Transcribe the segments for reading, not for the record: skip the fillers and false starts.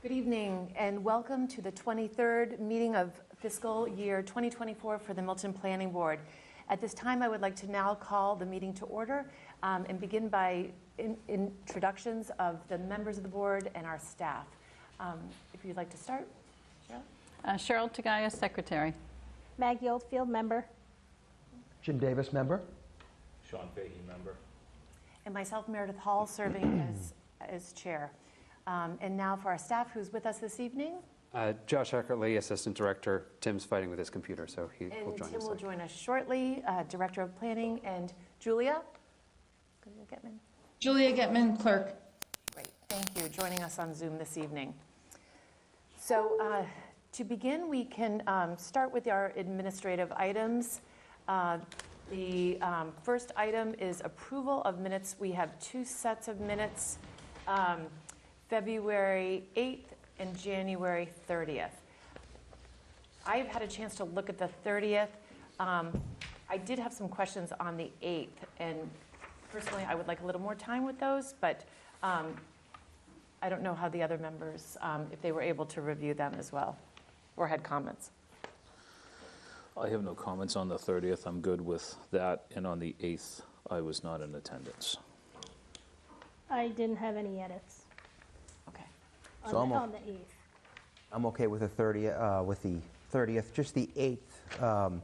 Good evening and welcome to the 23rd meeting of fiscal year 2024 for the Milton Planning Board. At this time, I would like to now call the meeting to order and begin by introductions of the members of the board and our staff. If you'd like to start, Cheryl? Cheryl Tagaya, Secretary. Maggie Oldfield, member. Jim Davis, member. Sean Fahey, member. And myself, Meredith Hall, serving as chair. And now for our staff who's with us this evening. Josh Eckerly, Assistant Director. Tim's fighting with his computer, so he will join us. And Tim will join us shortly, Director of Planning. And Julia? Getman? Julia Getman, clerk. Great, thank you, joining us on Zoom this evening. So to begin, we can start with our administrative items. The first item is approval of minutes. We have two sets of minutes, February 8th and January 30th. I've had a chance to look at the 30th. I did have some questions on the 8th, and personally I would like a little more time with those, but I don't know how the other members, if they were able to review them as well or had comments. I have no comments on the 30th. I'm good with that. And on the 8th, I was not in attendance. I didn't have any edits Okay. on the 8th. I'm okay with the 30th. Just the 8th,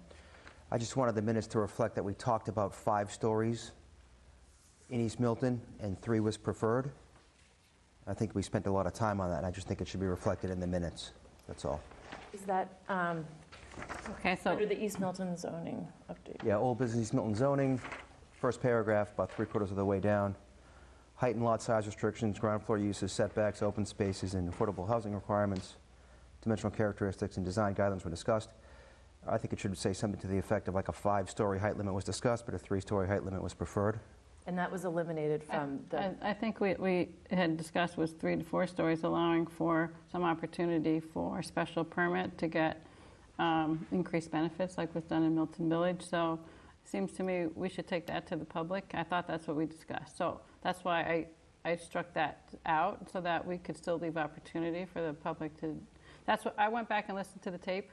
I just wanted the minutes to reflect that we talked about 5 stories in East Milton and 3 was preferred. I think we spent a lot of time on that, and I just think it should be reflected in the minutes. That's all. Is that Okay, so under the East Milton zoning update? Yeah, old business East Milton zoning, first paragraph, about 3/4 of the way down. Height and lot size restrictions, ground floor uses, setbacks, open spaces, and affordable housing requirements, dimensional characteristics, and design guidelines were discussed. I think it should say something to the effect of like a 5-story height limit was discussed, but a 3-story height limit was preferred. And that was eliminated from the... I think we had discussed was 3 to 4 stories, allowing for some opportunity for special permit to get increased benefits like was done in Milton Village. So it seems to me we should take that to the public. I thought that's what we discussed. So that's why I struck that out, so that we could still leave opportunity for the public to... That's what I went back and listened to the tape.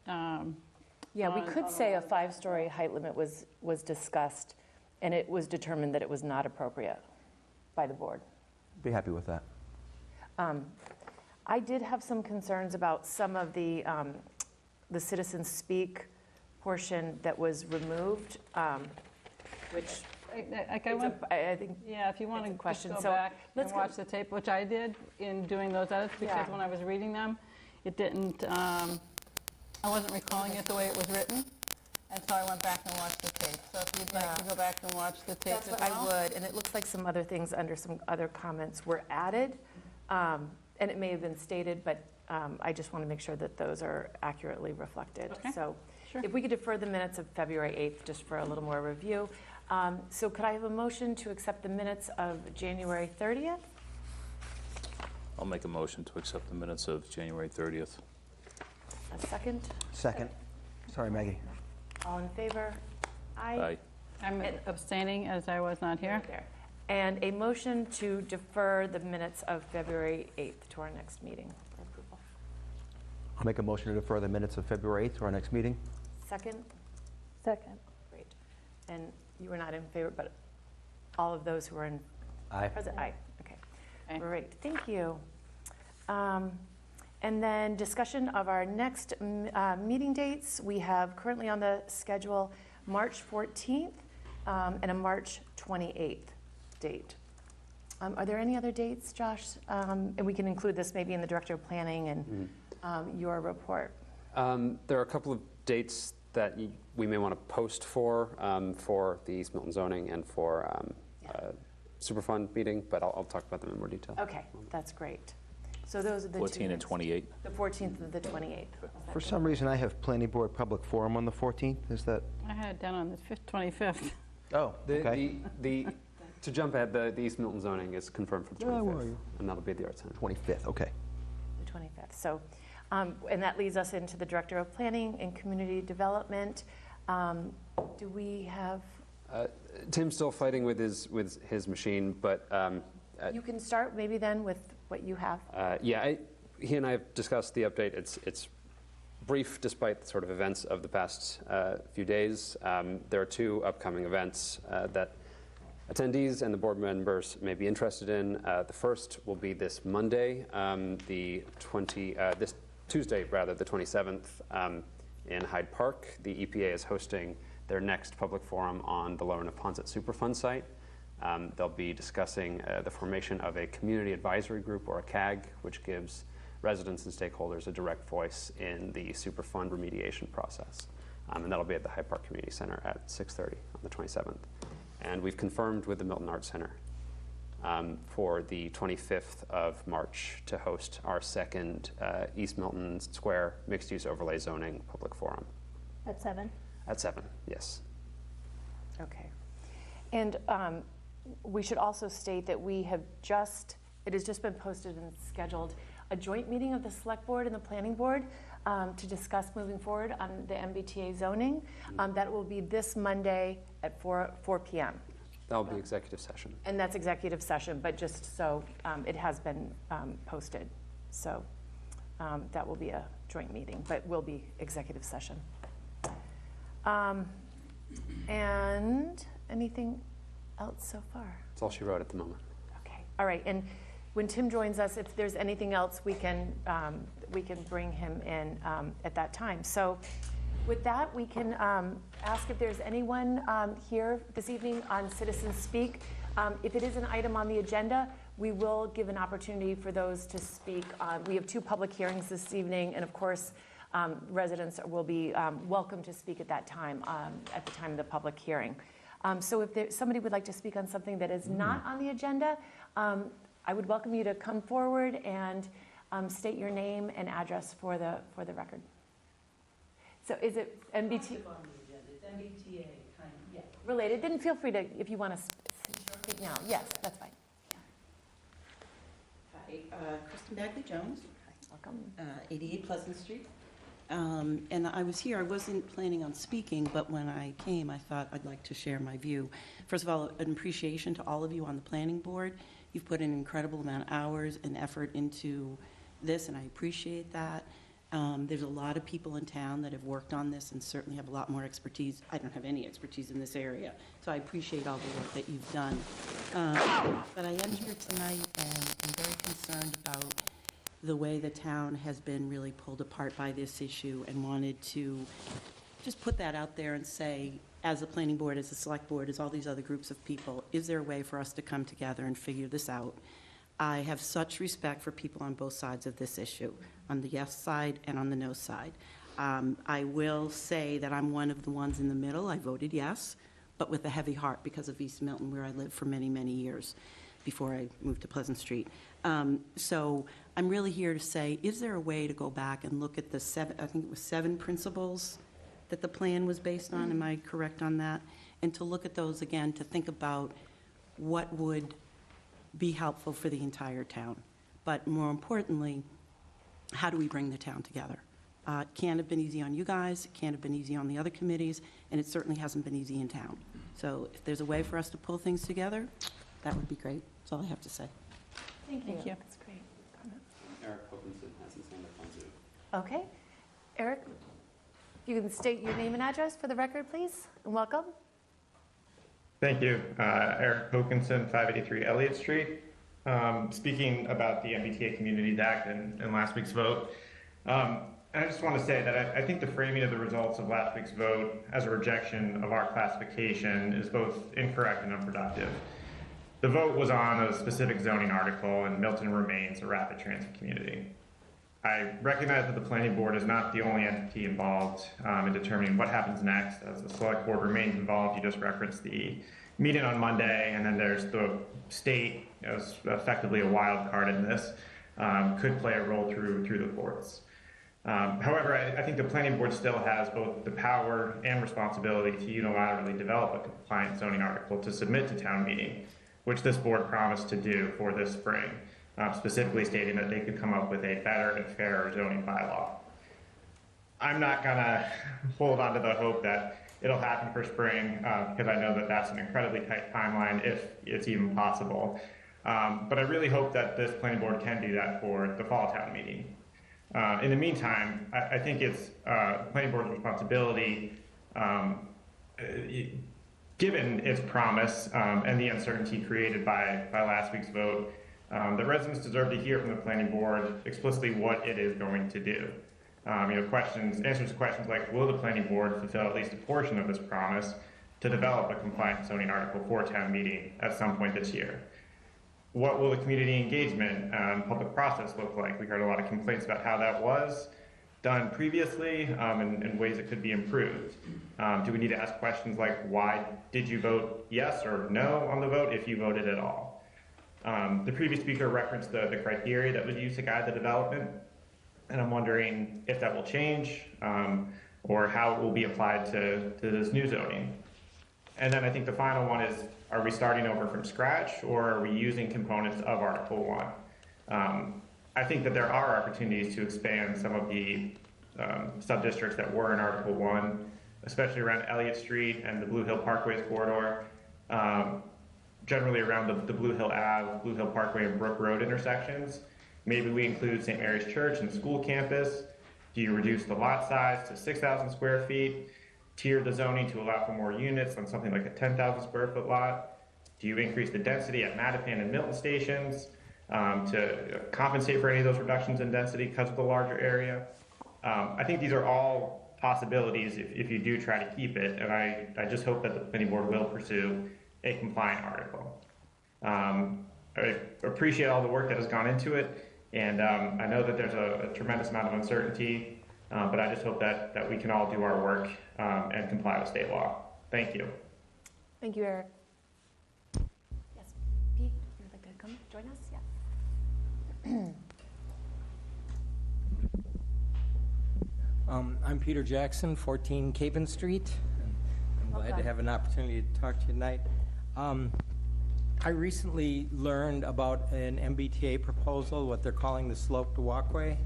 Yeah, we could say a 5-story height limit was discussed, and it was determined that it was not appropriate by the board. Be happy with that. I did have some concerns about some of the citizens speak portion that was removed, which I think yeah, if you want to a question. go So back and let's watch the tape, which I did in doing those edits, because when I was reading them, it didn't, I wasn't recalling it the way it was written, and so I went back and watched the tape. So if you'd like to go back and watch the tape that's what I would, and it looks like some other things under some other comments were added, and it may have been stated, but I just want to make sure that those are accurately reflected. Okay. So Sure. if we could defer the minutes of February 8th just for a little more review. So could I have a motion to accept the minutes of January 30th? I'll make a motion to accept the minutes of January 30th. A second? Second. Sorry, Maggie. All in favor? Aye. I'm abstaining as I was not here. There. And a motion to defer the minutes of February 8th to our next meeting for approval. I'll make a motion to defer the minutes of February 8th to our next meeting. Second? Second. Great. And you were not in favor, but all of those who were in Aye. present? Aye. Okay. Okay. Great. Thank you. And then discussion of our next meeting dates. We have currently on the schedule March 14th and a March 28th date. Are there any other dates, Josh? And we can include this maybe in the Director of Planning and your report. There are a couple of dates that we may want to post for the East Milton zoning and for Superfund meeting, but I'll talk about them in more detail. Okay, that's great. So those are the 14 two and 28. The 14th and the 28th. For some reason, I have Planning Board Public Forum on the 14th. Is that? I had it down on the 25th. Oh, okay. To jump ahead, the East Milton zoning is confirmed for the 25th, and that'll be at the Arts Center. 25th, okay. The 25th. So, and that leads us into the Director of Planning and Community Development. Do we have? Tim's still fighting with his machine, but you can start maybe then with what you have? Yeah, he and I have discussed the update. It's brief despite the sort of events of the past few days. There are 2 upcoming events that attendees and the board members may be interested in. The first will be this Monday, this Tuesday, rather, the 27th, in Hyde Park. The EPA is hosting their next public forum on the Lower Neponset Superfund site. They'll be discussing the formation of a community advisory group, or a CAG, which gives residents and stakeholders a direct voice in the Superfund remediation process. And that'll be at the Hyde Park Community Center at 6:30 on the 27th. And we've confirmed with the Milton Arts Center for the 25th of March to host our second East Milton Square mixed-use overlay zoning public forum. At 7? At 7, yes. Okay. And we should also state that it has just been posted and scheduled a joint meeting of the Select Board and the Planning Board to discuss moving forward on the MBTA zoning. That will be this Monday at 4 p.m. That'll be executive session. And that's executive session, but just so it has been posted. So that will be a joint meeting, but will be executive session. And anything else so far? That's all she wrote at the moment. Okay, all right. And when Tim joins us, if there's anything else, we can bring him in at that time. So with that, we can ask if there's anyone here this evening on Citizens Speak. If it is an item on the agenda, we will give an opportunity for those to speak. We have 2 public hearings this evening, and of course, residents will be welcome to speak at that time, at the time of the public hearing. So if somebody would like to speak on something that is not on the agenda, I would welcome you to come forward and state your name and address for the record. So is it MBT? It's MBTA, kind of, yeah. Related? Then feel free to, if you want to speak now. Yes, that's fine. Hi, Kristen Bagley-Jones, Welcome. 88 Pleasant Street. And I was here, I wasn't planning on speaking, but when I came, I thought I'd like to share my view. First of all, an appreciation to all of you on the planning board. You've put an incredible amount of hours and effort into this, and I appreciate that. There's a lot of people in town that have worked on this and certainly have a lot more expertise. I don't have any expertise in this area, so I appreciate all the work that you've done. But I am here tonight and I'm very concerned about the way the town has been really pulled apart by this issue, and wanted to just put that out there and say, as a planning board, as a select board, as all these other groups of people, is there a way for us to come together and figure this out? I have such respect for people on both sides of this issue, on the yes side and on the no side. I will say that I'm one of the ones in the middle. I voted yes, but with a heavy heart because of East Milton, where I lived for many, many years before I moved to Pleasant Street. So I'm really here to say, is there a way to go back and look at the 7 principles that the plan was based on? Am I correct on that? And to look at those again, to think about what would be helpful for the entire town. But more importantly, how do we bring the town together? It can't have been easy on you guys, it can't have been easy on the other committees, and it certainly hasn't been easy in town. So if there's a way for us to pull things together, that would be great. That's all I have to say. Thank you. Thank you. That's great. Eric Hokinson has his hand up on Zoom. Okay. Eric, you can state your name and address for the record, please, and welcome. Thank you. Eric Hokinson, 583 Elliott Street. Speaking about the MBTA Communities Act and last week's vote, I just want to say that I think the framing of the results of last week's vote as a rejection of our classification is both incorrect and unproductive. The vote was on a specific zoning article, and Milton remains a rapid transit community. I recognize that the planning board is not the only entity involved in determining what happens next, as the select board remains involved. You just referenced the meeting on Monday, and then there's the state, as effectively a wild card in this, could play a role through the courts. However, I think the planning board still has both the power and responsibility to unilaterally develop a compliant zoning article to submit to town meeting, which this board promised to do for this spring, specifically stating that they could come up with a better and fairer zoning bylaw. I'm not gonna hold on to the hope that it'll happen for spring, because I know that that's an incredibly tight timeline, if it's even possible. But I really hope that this planning board can do that for the fall town meeting. In the meantime, I think it's the planning board's responsibility, given its promise and the uncertainty created by last week's vote, the residents deserve to hear from the planning board explicitly what it is going to do. Answers to questions like, will the planning board fulfill at least a portion of this promise to develop a compliant zoning article for town meeting at some point this year? What will the community engagement and public process look like? We heard a lot of complaints about how that was done previously and ways it could be improved. Do we need to ask questions like, why did you vote yes or no on the vote if you voted at all? The previous speaker referenced the criteria that was used to guide the development, and I'm wondering if that will change or how it will be applied to this new zoning. And then I think the final one is, are we starting over from scratch, or are we using components of Article 1? I think that there are opportunities to expand some of the sub-districts that were in Article 1, especially around Elliott Street and the Blue Hill Parkways corridor, generally around the Blue Hill Ave, Blue Hill Parkway, and Brook Road intersections. Maybe we include St. Mary's Church and the school campus. Do you reduce the lot size to 6,000 square feet? Tier the zoning to allow for more units on something like a 10,000 square foot lot? Do you increase the density at Mattapan and Milton stations to compensate for any of those reductions in density because of the larger area? I think these are all possibilities if you do try to keep it, and I just hope that the planning board will pursue a compliant article. I appreciate all the work that has gone into it, and I know that there's a tremendous amount of uncertainty, but I just hope that we can all do our work and comply with state law. Thank you. Thank you, Eric. Yes, Pete, you would like to come join us? Yeah. I'm Peter Jackson, 14 Caven Street. I'm glad to have an opportunity to talk to you tonight. I recently learned about an MBTA proposal, what they're calling the sloped walkway.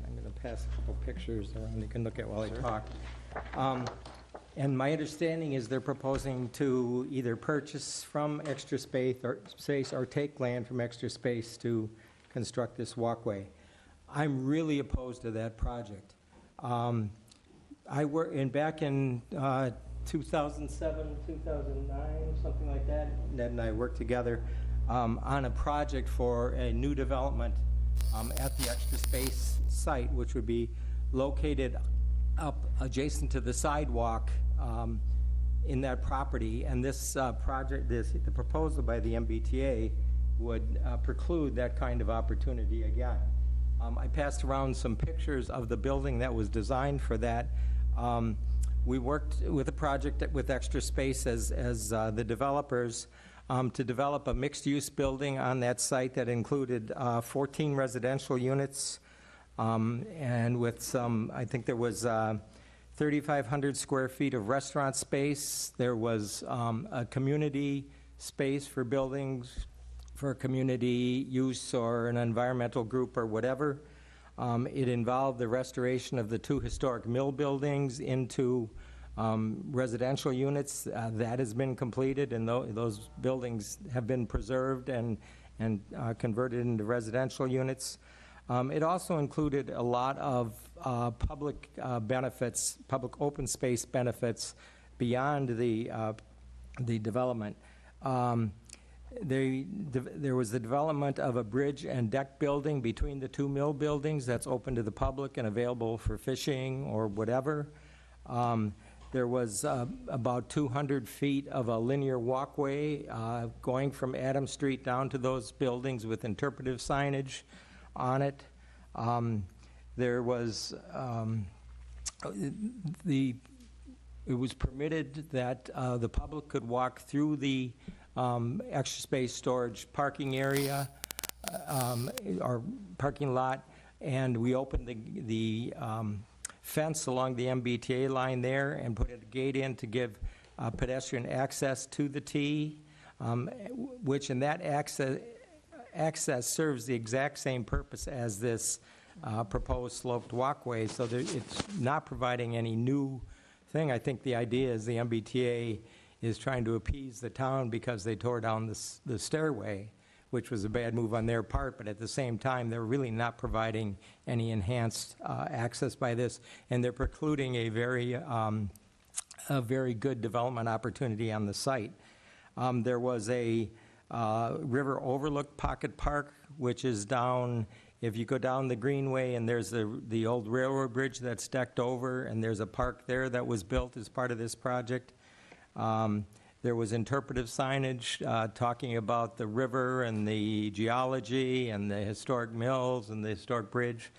I'm going to pass a couple pictures around you can look at while I talk. And my understanding is they're proposing to either purchase from Extra Space or take land from Extra Space to construct this walkway. I'm really opposed to that project. Back in 2007, 2009, something like that, Ned and I worked together on a project for a new development at the Extra Space site, which would be located up adjacent to the sidewalk in that property. And this project, the proposal by the MBTA would preclude that kind of opportunity again. I passed around some pictures of the building that was designed for that. We worked with a project with Extra Space as the developers to develop a mixed-use building on that site that included 14 residential units and with some, I think there was 3,500 square feet of restaurant space. There was a community space for buildings for community use or an environmental group or whatever. It involved the restoration of the 2 historic mill buildings into residential units. That has been completed, and those buildings have been preserved and converted into residential units. It also included a lot of public benefits, public open space benefits beyond the development. There was the development of a bridge and deck building between the 2 mill buildings that's open to the public and available for fishing or whatever. There was about 200 feet of a linear walkway going from Adams Street down to those buildings with interpretive signage on it. There was it was permitted that the public could walk through the Extra Space storage parking area or parking lot, and we opened the fence along the MBTA line there and put a gate in to give pedestrian access to the T, which in that access serves the exact same purpose as this proposed sloped walkway, so it's not providing any new thing. I think the idea is the MBTA is trying to appease the town because they tore down the stairway, which was a bad move on their part, but at the same time, they're really not providing any enhanced access by this, and they're precluding a very good development opportunity on the site. There was a river overlook pocket park, which is down, if you go down the Greenway, and there's the old railroad bridge that's decked over, and there's a park there that was built as part of this project. There was interpretive signage talking about the river and the geology and the historic mills and the historic bridge.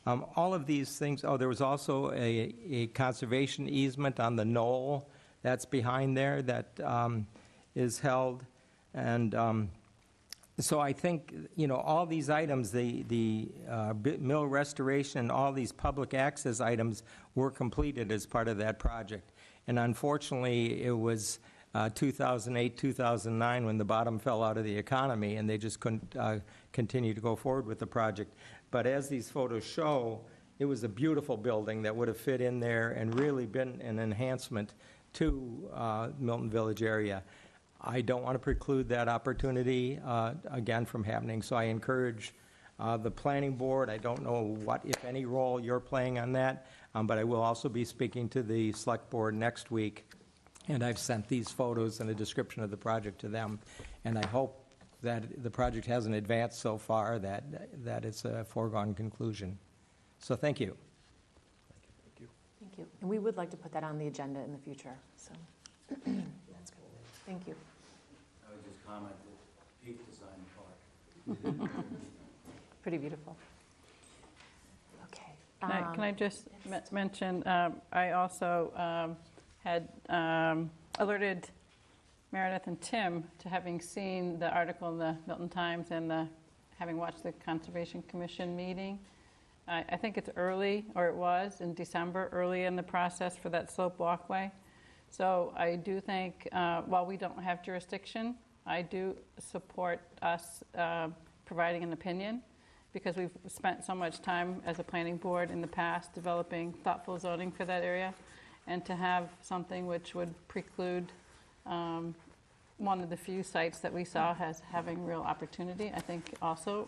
All of these things, there was also a conservation easement on the knoll that's behind there that is held. And so I think, all these items, the mill restoration and all these public access items were completed as part of that project. And unfortunately, it was 2008, 2009 when the bottom fell out of the economy, and they just couldn't continue to go forward with the project. But as these photos show, it was a beautiful building that would have fit in there and really been an enhancement to Milton Village area. I don't want to preclude that opportunity, again, from happening, so I encourage the planning board. I don't know what, if any, role you're playing on that, but I will also be speaking to the select board next week, and I've sent these photos and a description of the project to them, and I hope that the project hasn't advanced so far that it's a foregone conclusion. So thank you. Thank you. And we would like to put that on the agenda in the future, so that's good. Thank you. I would just comment that Pete designed the park. Pretty beautiful. Okay. Can I just mention, I also had alerted Meredith and Tim to having seen the article in the Milton Times and having watched the Conservation Commission meeting. I think it's early, or it was in December, early in the process for that slope walkway. So I do think, while we don't have jurisdiction, I do support us providing an opinion, because we've spent so much time as a planning board in the past developing thoughtful zoning for that area, and to have something which would preclude one of the few sites that we saw as having real opportunity, I think also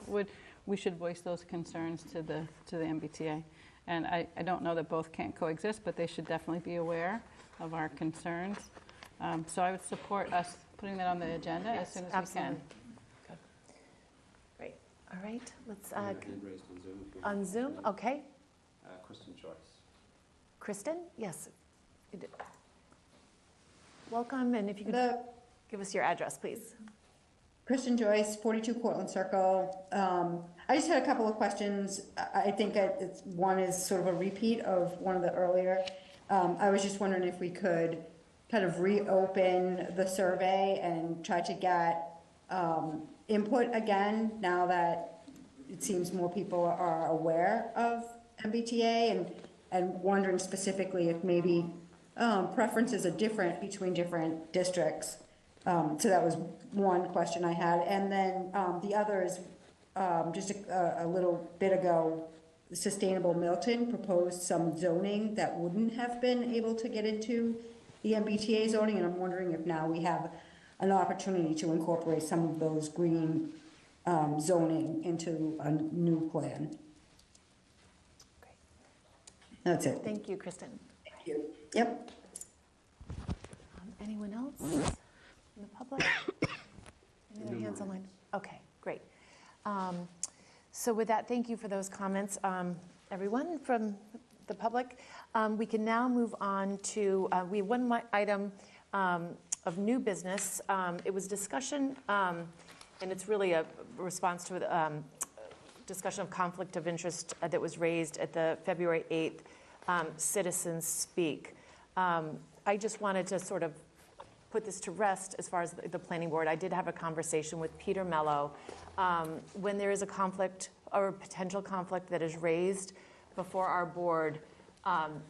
we should voice those concerns to the MBTA. And I don't know that both can't coexist, but they should definitely be aware of our concerns. So I would support us putting that on the agenda as soon as we can. Good. Great. All right. Let's Hand raised on Zoom. on Zoom. Okay. Kristen Joyce. Kristen, yes. You did. Welcome, and if you could give us your address, please. Kristen Joyce, 42 Cortlandt Circle. I just had a couple of questions. I think one is sort of a repeat of one of the earlier. I was just wondering if we could kind of reopen the survey and try to get input again, now that it seems more people are aware of MBTA, and wondering specifically if maybe preferences are different between different districts. So that was one question I had. And then the other is just a little bit ago, Sustainable Milton proposed some zoning that wouldn't have been able to get into the MBTA zoning, and I'm wondering if now we have an opportunity to incorporate some of those green zoning into a new plan. Great. That's it. Thank you, Kristen. Thank you. Yep. Anyone else in the public? Any other hands online? Okay, great. So with that, thank you for those comments, everyone from the public. We can now move on to, we have one item of new business. It was discussion, and it's really a response to a discussion of conflict of interest that was raised at the February 8th Citizens Speak. I just wanted to sort of put this to rest as far as the planning board. I did have a conversation with Peter Mello. When there is a conflict or a potential conflict that is raised before our board,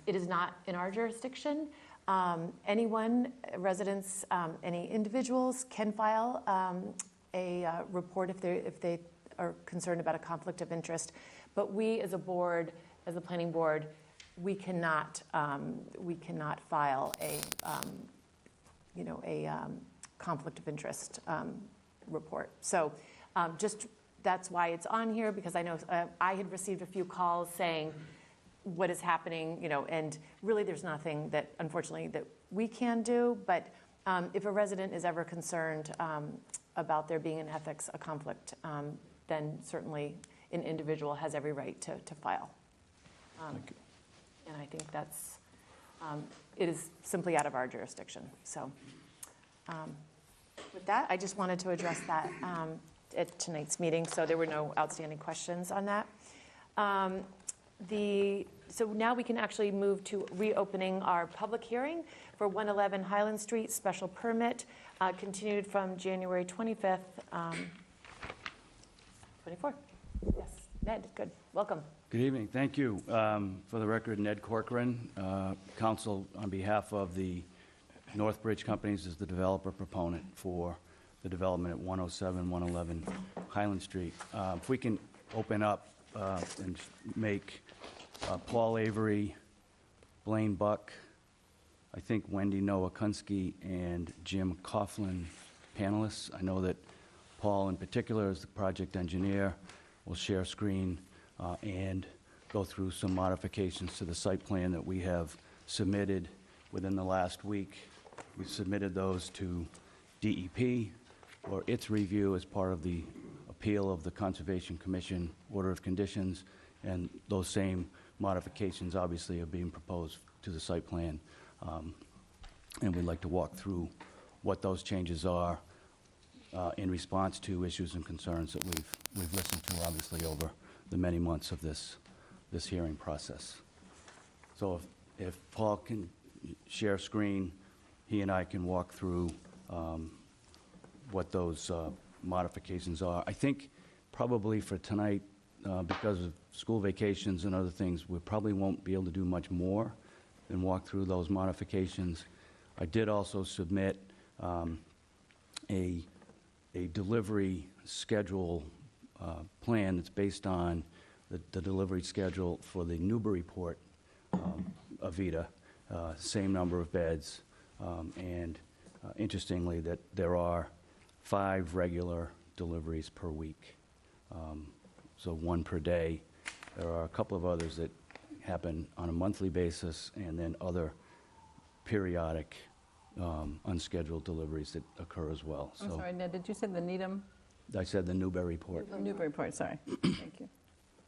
it is not in our jurisdiction. Anyone, residents, any individuals can file a report if they are concerned about a conflict of interest. But we as a board, as the planning board, we cannot file a conflict of interest report. So Just, that's why it's on here, because I know I had received a few calls saying, what is happening, and really there's nothing that, unfortunately, that we can do, but if a resident is ever concerned about there being an ethics, a conflict, then certainly an individual has every right to file. And I think that's, it is simply out of our jurisdiction. So with that, I just wanted to address that at tonight's meeting, so there were no outstanding questions on that. So now we can actually move to reopening our public hearing for 111 Highland Street, special permit, continued from January 25th, 24. Yes, Ned, good, welcome. Good evening, thank you. For the record, Ned Corcoran, counsel on behalf of the Northbridge Companies is the developer proponent for the development at 107, 111 Highland Street. If we can open up and make Paul Avery, Blaine Buck, I think Wendy Nowakunski, and Jim Coughlin panelists. I know that Paul in particular, as the project engineer, will share screen and go through some modifications to the site plan that we have submitted within the last week. We've submitted those to DEP for its review as part of the appeal of the Conservation Commission Order of Conditions, and those same modifications obviously are being proposed to the site plan. And we'd like to walk through what those changes are in response to issues and concerns that we've listened to obviously over the many months of this hearing process. So if Paul can share screen, he and I can walk through what those modifications are. I think probably for tonight, because of school vacations and other things, we probably won't be able to do much more than walk through those modifications. I did also submit a delivery schedule plan that's based on the delivery schedule for the Newburyport Avita, same number of beds, and interestingly that there are 5 regular deliveries per week, so 1 per day. There are a couple of others that happen on a monthly basis, and then other periodic unscheduled deliveries that occur as well. I'm sorry, Ned, did you say the Needham? I said the Newburyport. Newburyport, sorry. Thank you.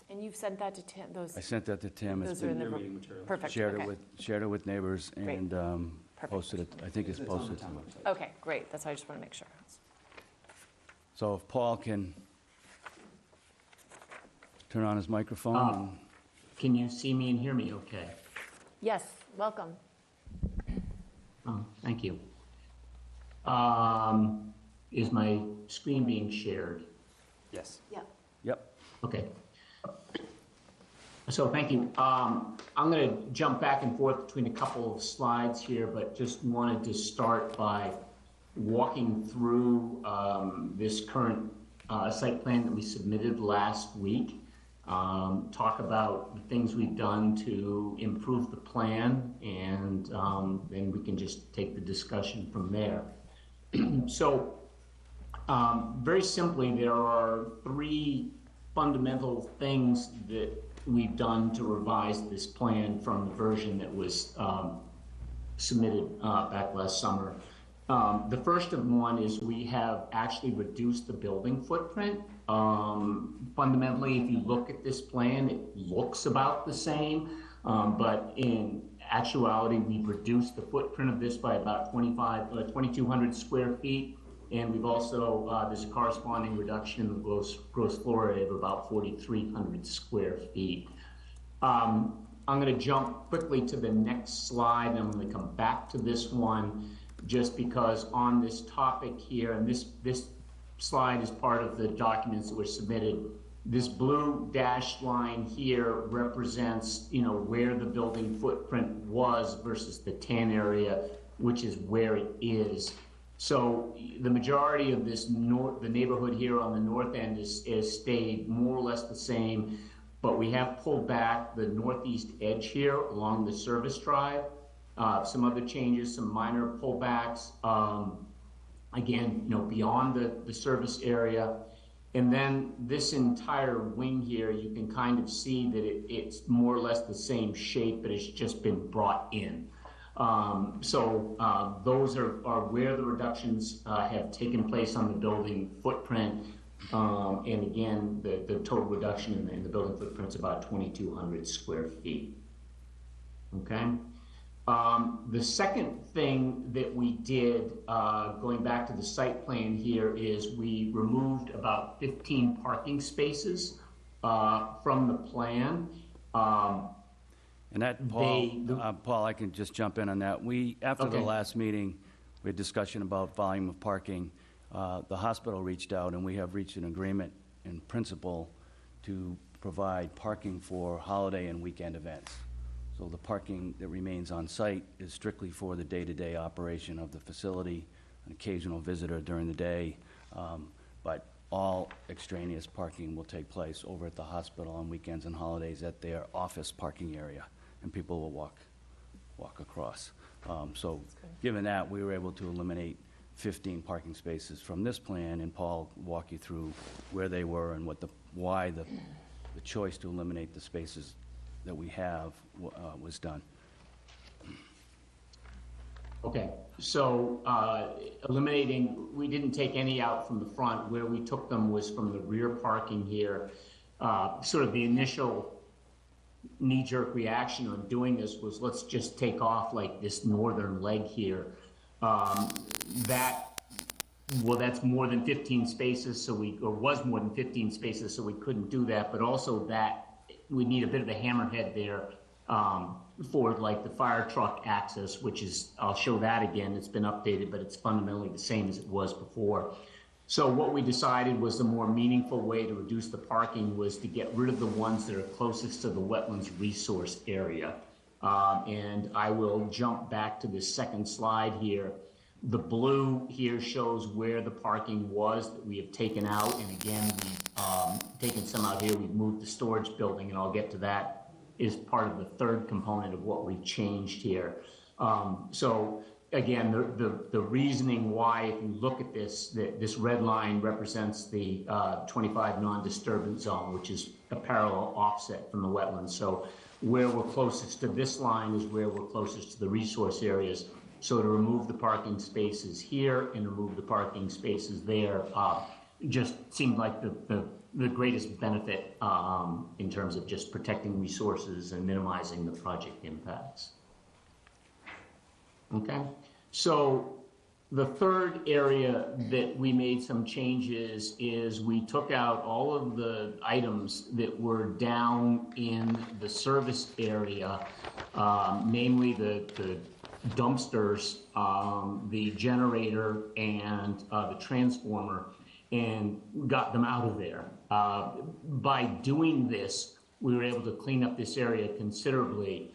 And you've sent that to Tim, I sent that to Tim. It's those are in been the, perfect, shared okay. Shared it with neighbors Great. and Perfect. posted it. I think it's posted. Okay, great, that's why I just want to make sure. So if Paul can turn on his microphone. Can you see me and hear me okay? Yes, welcome. Oh, thank you. Is my screen being shared? Yes. Yeah. Yep. Okay. So thank you. I'm going to jump back and forth between a couple of slides here, but just wanted to start by walking through this current site plan that we submitted last week. Talk about the things we've done to improve the plan, and then we can just take the discussion from there. So very simply, there are 3 fundamental things that we've done to revise this plan from the version that was submitted back last summer. The first of one is we have actually reduced the building footprint. Fundamentally, if you look at this plan, it looks about the same, but in actuality, we've reduced the footprint of this by about 2,200 square feet, and we've also, there's a corresponding reduction in the gross floor area of about 4,300 square feet. I'm going to jump quickly to the next slide, and I'm going to come back to this one, just because on this topic here, and this slide is part of the documents that were submitted, this blue dashed line here represents, where the building footprint was versus the tan area, which is where it is. So the majority of this the neighborhood here on the north end is stayed more or less the same, but we have pulled back the northeast edge here along the service drive. Some other changes, some minor pullbacks, again, beyond the service area. And then this entire wing here, you can kind of see that it's more or less the same shape, but it's just been brought in. Those are where the reductions have taken place on the building footprint. And again, the total reduction in the building footprint is about 2,200 square feet. Okay. The second thing that we did, going back to the site plan here, is we removed about 15 parking spaces from the plan. And that, Paul, I can just jump in on that. After the last meeting, we had discussion about volume of parking. The hospital reached out, and we have reached an agreement in principle to provide parking for holiday and weekend events. So the parking that remains on site is strictly for the day-to-day operation of the facility, an occasional visitor during the day, but all extraneous parking will take place over at the hospital on weekends and holidays at their office parking area, and people will walk across. So given that, we were able to eliminate 15 parking spaces from this plan, and Paul walk you through where they were and why the choice to eliminate the spaces that we have was done. Okay, so eliminating, we didn't take any out from the front. Where we took them was from the rear parking here. Sort of the initial knee-jerk reaction on doing this was, let's just take off like this northern leg here. That's more than 15 spaces, was more than 15 spaces, so we couldn't do that, but also that we need a bit of a hammerhead there for like the fire truck access, which is, I'll show that again, it's been updated, but it's fundamentally the same as it was before. So what we decided was the more meaningful way to reduce the parking was to get rid of the ones that are closest to the wetlands resource area. And I will jump back to the second slide here. The blue here shows where the parking was that we have taken out, and again, we've taken some out here. We've moved the storage building, and I'll get to that, is part of the third component of what we've changed here. So again, the reasoning why, if you look at this, this red line represents the 25 non-disturbance zone, which is a parallel offset from the wetlands. So where we're closest to this line is where we're closest to the resource areas. So to remove the parking spaces here and remove the parking spaces there just seemed like the greatest benefit in terms of just protecting resources and minimizing the project impacts. Okay, so the third area that we made some changes is we took out all of the items that were down in the service area, namely the dumpsters, the generator, and the transformer, and got them out of there. By doing this, we were able to clean up this area considerably.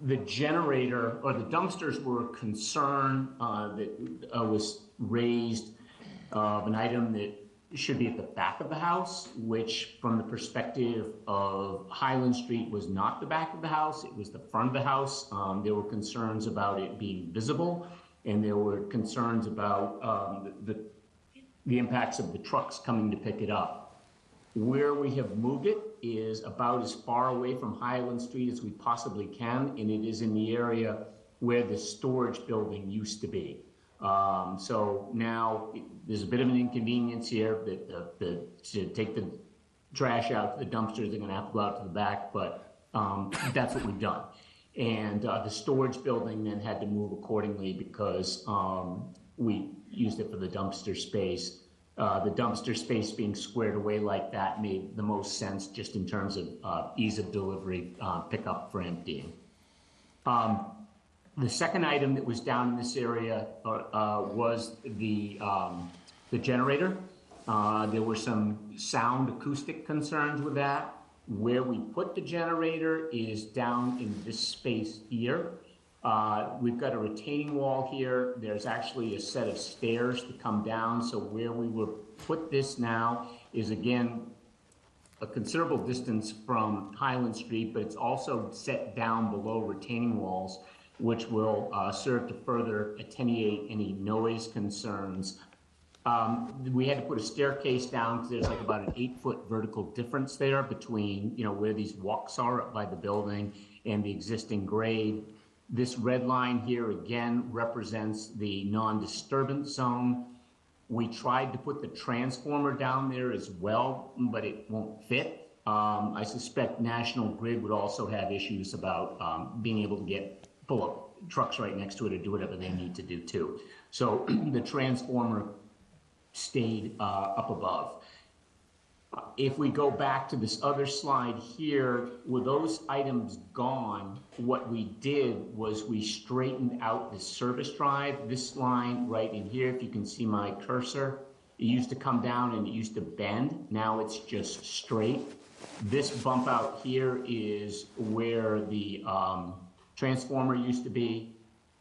The generator, or the dumpsters, were a concern that was raised of an item that should be at the back of the house, which from the perspective of Highland Street was not the back of the house, it was the front of the house. There were concerns about it being visible, and there were concerns about the impacts of the trucks coming to pick it up. Where we have moved it is about as far away from Highland Street as we possibly can, and it is in the area where the storage building used to be. So now there's a bit of an inconvenience here that to take the trash out to the dumpsters, they're gonna have to go out to the back, but that's what we've done. And the storage building then had to move accordingly because we used it for the dumpster space. The dumpster space being squared away like that made the most sense just in terms of ease of delivery, pickup for emptying. The second item that was down in this area was the generator. There were some sound acoustic concerns with that. Where we put the generator is down in this space here. We've got a retaining wall here. There's actually a set of stairs to come down. So where we will put this now is, again, a considerable distance from Highland Street, but it's also set down below retaining walls, which will serve to further attenuate any noise concerns We had to put a staircase down because there's like about an 8-foot vertical difference there between, where these walks are up by the building and the existing grade. This red line here again represents the non-disturbance zone. We tried to put the transformer down there as well, but it won't fit. I suspect National Grid would also have issues about being able to pull up trucks right next to it or do whatever they need to do too. So the transformer stayed up above. If we go back to this other slide here, with those items gone, what we did was we straightened out the service drive. This line right in here, if you can see my cursor, it used to come down and it used to bend. Now it's just straight. This bump out here is where the transformer used to be.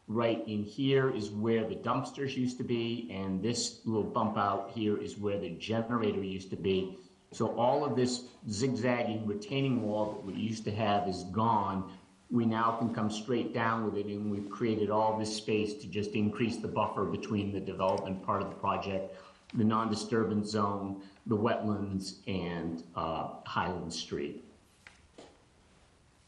Right in here is where the dumpsters used to be, and this little bump out here is where the generator used to be. So all of this zigzagging retaining wall that we used to have is gone. We now can come straight down with it, and we've created all this space to just increase the buffer between the development part of the project, the non-disturbance zone, the wetlands, and Highland Street.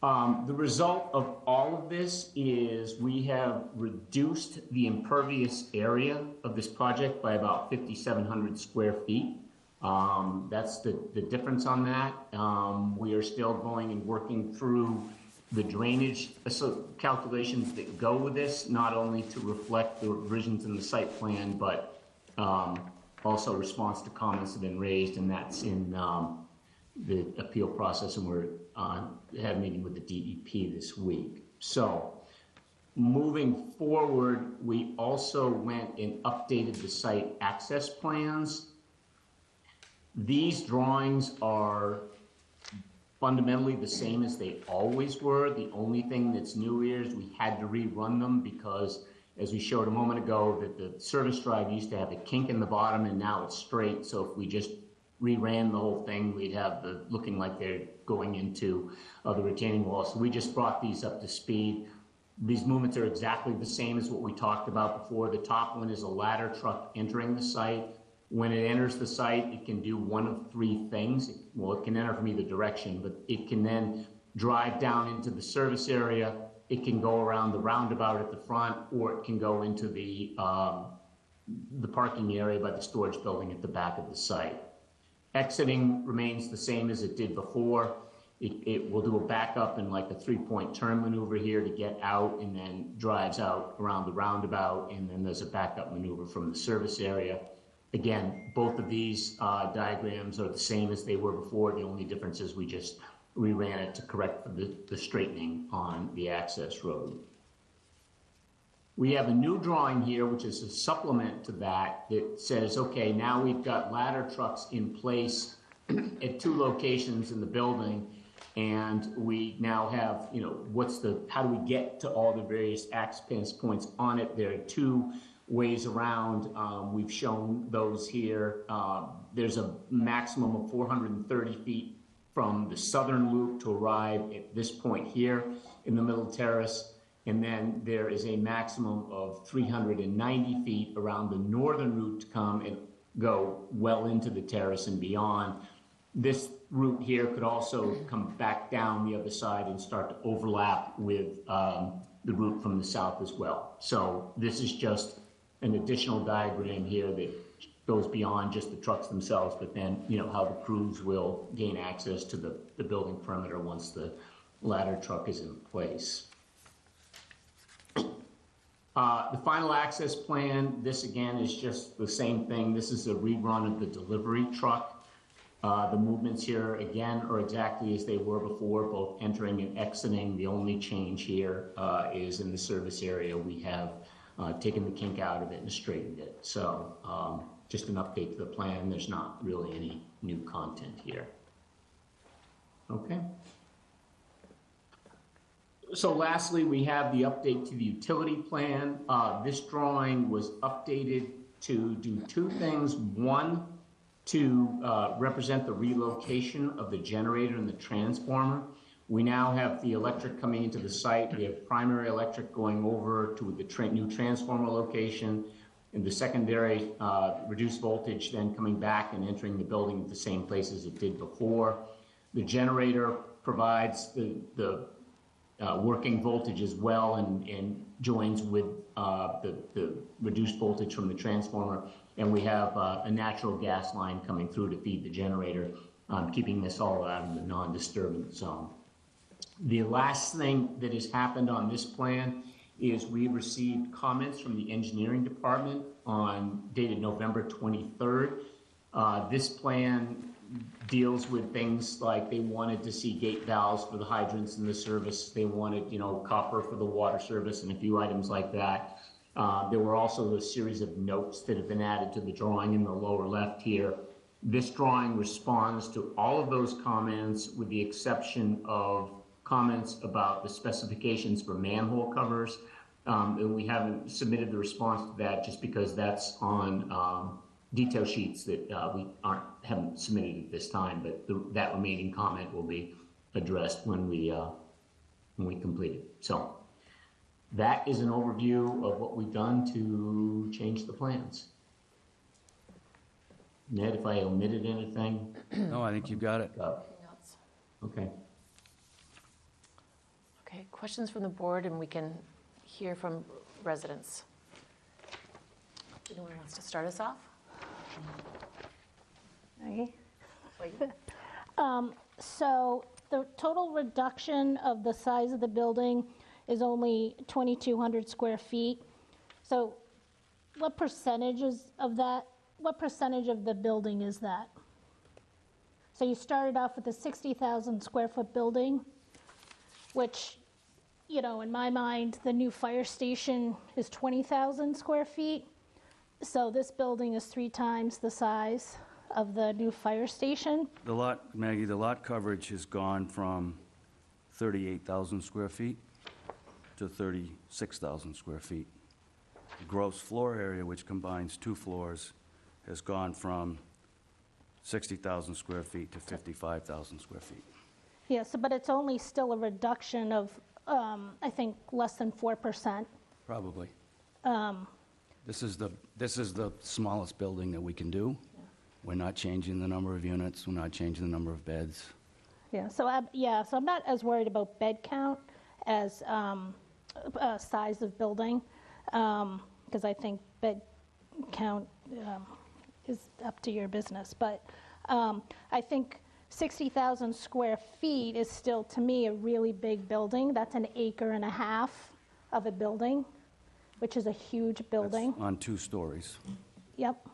The result of all of this is we have reduced the impervious area of this project by about 5,700 square feet. That's the difference on that. We are still going and working through the drainage calculations that go with this, not only to reflect the revisions in the site plan, but also response to comments that have been raised, and that's in the appeal process, and we're had a meeting with the DEP this week. So moving forward, we also went and updated the site access plans. These drawings are fundamentally the same as they always were. The only thing that's new here is we had to rerun them because, as we showed a moment ago, that the service drive used to have a kink in the bottom and now it's straight. So if we just reran the whole thing, we'd have the looking like they're going into the retaining wall. So we just brought these up to speed. These movements are exactly the same as what we talked about before. The top one is a ladder truck entering the site. When it enters the site, it can do one of three things. Well, it can enter from either direction, but it can then drive down into the service area. It can go around the roundabout at the front, or it can go into the parking area by the storage building at the back of the site. Exiting remains the same as it did before. It will do a backup and like a 3-point turn maneuver here to get out, and then drives out around the roundabout, and then there's a backup maneuver from the service area. Again, both of these diagrams are the same as they were before. The only difference is we just reran it to correct the straightening on the access road. We have a new drawing here, which is a supplement to that says, okay, now we've got ladder trucks in place at 2 locations in the building, and we now have, how do we get to all the various access points on it? There are 2 ways around. We've shown those here. There's a maximum of 430 feet from the southern loop to arrive at this point here in the middle terrace. And then there is a maximum of 390 feet around the northern route to come and go well into the terrace and beyond. This route here could also come back down the other side and start to overlap with the route from the south as well. So this is just an additional diagram here that goes beyond just the trucks themselves, but then, how the crews will gain access to the building perimeter once the ladder truck is in place. The final access plan, this again is just the same thing. This is a rerun of the delivery truck. The movements here again are exactly as they were before, both entering and exiting. The only change here is in the service area. We have taken the kink out of it and straightened it. So just an update to the plan. There's not really any new content here. Okay. So lastly, we have the update to the utility plan. This drawing was updated to do 2 things. One, to represent the relocation of the generator and the transformer. We now have the electric coming into the site. We have primary electric going over to the new transformer location. and the secondary reduced voltage then coming back and entering the building at the same place as it did before. The generator provides the working voltage as well and joins with the reduced voltage from the transformer. And we have a natural gas line coming through to feed the generator, keeping this all out in the non-disturbance zone. The last thing that has happened on this plan is we received comments from the engineering department dated November 23rd. This plan deals with things like they wanted to see gate valves for the hydrants in the service. They wanted, copper for the water service and a few items like that. There were also a series of notes that have been added to the drawing in the lower left here. This drawing responds to all of those comments with the exception of comments about the specifications for manhole covers. And we haven't submitted the response to that just because that's on detail sheets that we haven't submitted at this time, but that remaining comment will be addressed when we complete it. So that is an overview of what we've done to change the plans. Ned, if I omitted anything? No, I think you got it. Okay. Okay, questions from the board, and we can hear from residents. Anyone wants to start us off? Okay. So the total reduction of the size of the building is only 2,200 square feet. So what percentage of the building is that? So you started off with a 60,000 square foot building, which, in my mind, the new fire station is 20,000 square feet. So this building is 3 times the size of the new fire station. Maggie, the lot coverage has gone from 38,000 square feet to 36,000 square feet. The gross floor area, which combines 2 floors, has gone from 60,000 square feet to 55,000 square feet. Yes, but it's only still a reduction of, I think, less than 4%. Probably. This is the smallest building that we can do. We're not changing the number of units. We're not changing the number of beds. Yeah, so I'm not as worried about bed count as size of building, because I think bed count is up to your business. But I think 60,000 square feet is still, to me, a really big building. That's an acre and a half of a building, which is a huge building. That's on 2 stories. Yep.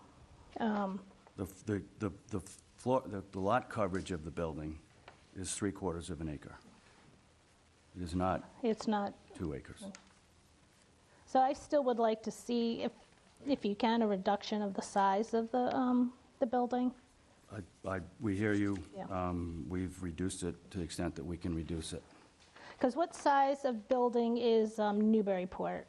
The lot coverage of the building is 3/4 of an acre. It is not It's not. 2 acres. So I still would like to see, if you can, a reduction of the size of the building. We hear you. Yeah. We've reduced it to the extent that we can reduce it. Because what size of building is Newburyport?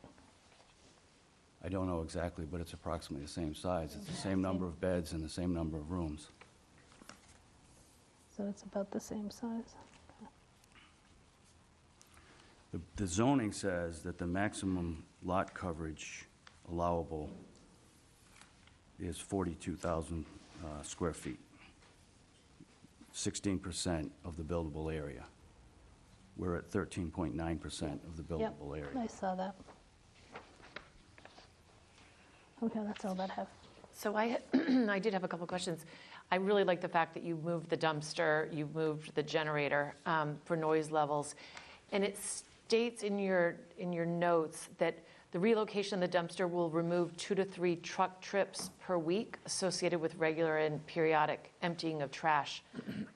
I don't know exactly, but it's approximately the same size. It's the same number of beds and the same number of rooms. So it's about the same size. The zoning says that the maximum lot coverage allowable is 42,000 square feet, 16% of the buildable area. We're at 13.9% of the buildable Yep, area. I saw that. Okay, that's all that I have. So I did have a couple questions. I really like the fact that you moved the dumpster, you moved the generator for noise levels. And it states in your notes that the relocation of the dumpster will remove 2 to 3 truck trips per week associated with regular and periodic emptying of trash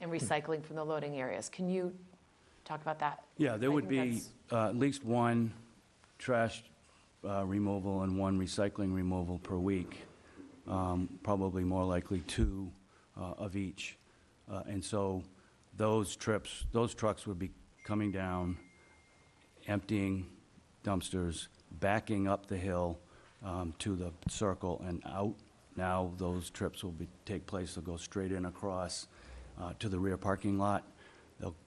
and recycling from the loading areas. Can you talk about that? Yeah, there I would think be at least 1 trash removal and 1 recycling removal per week, probably more likely 2 of each. And so those trucks would be coming down, emptying dumpsters, backing up the hill to the circle and out. Now those trips will take place. They'll go straight in across to the rear parking lot.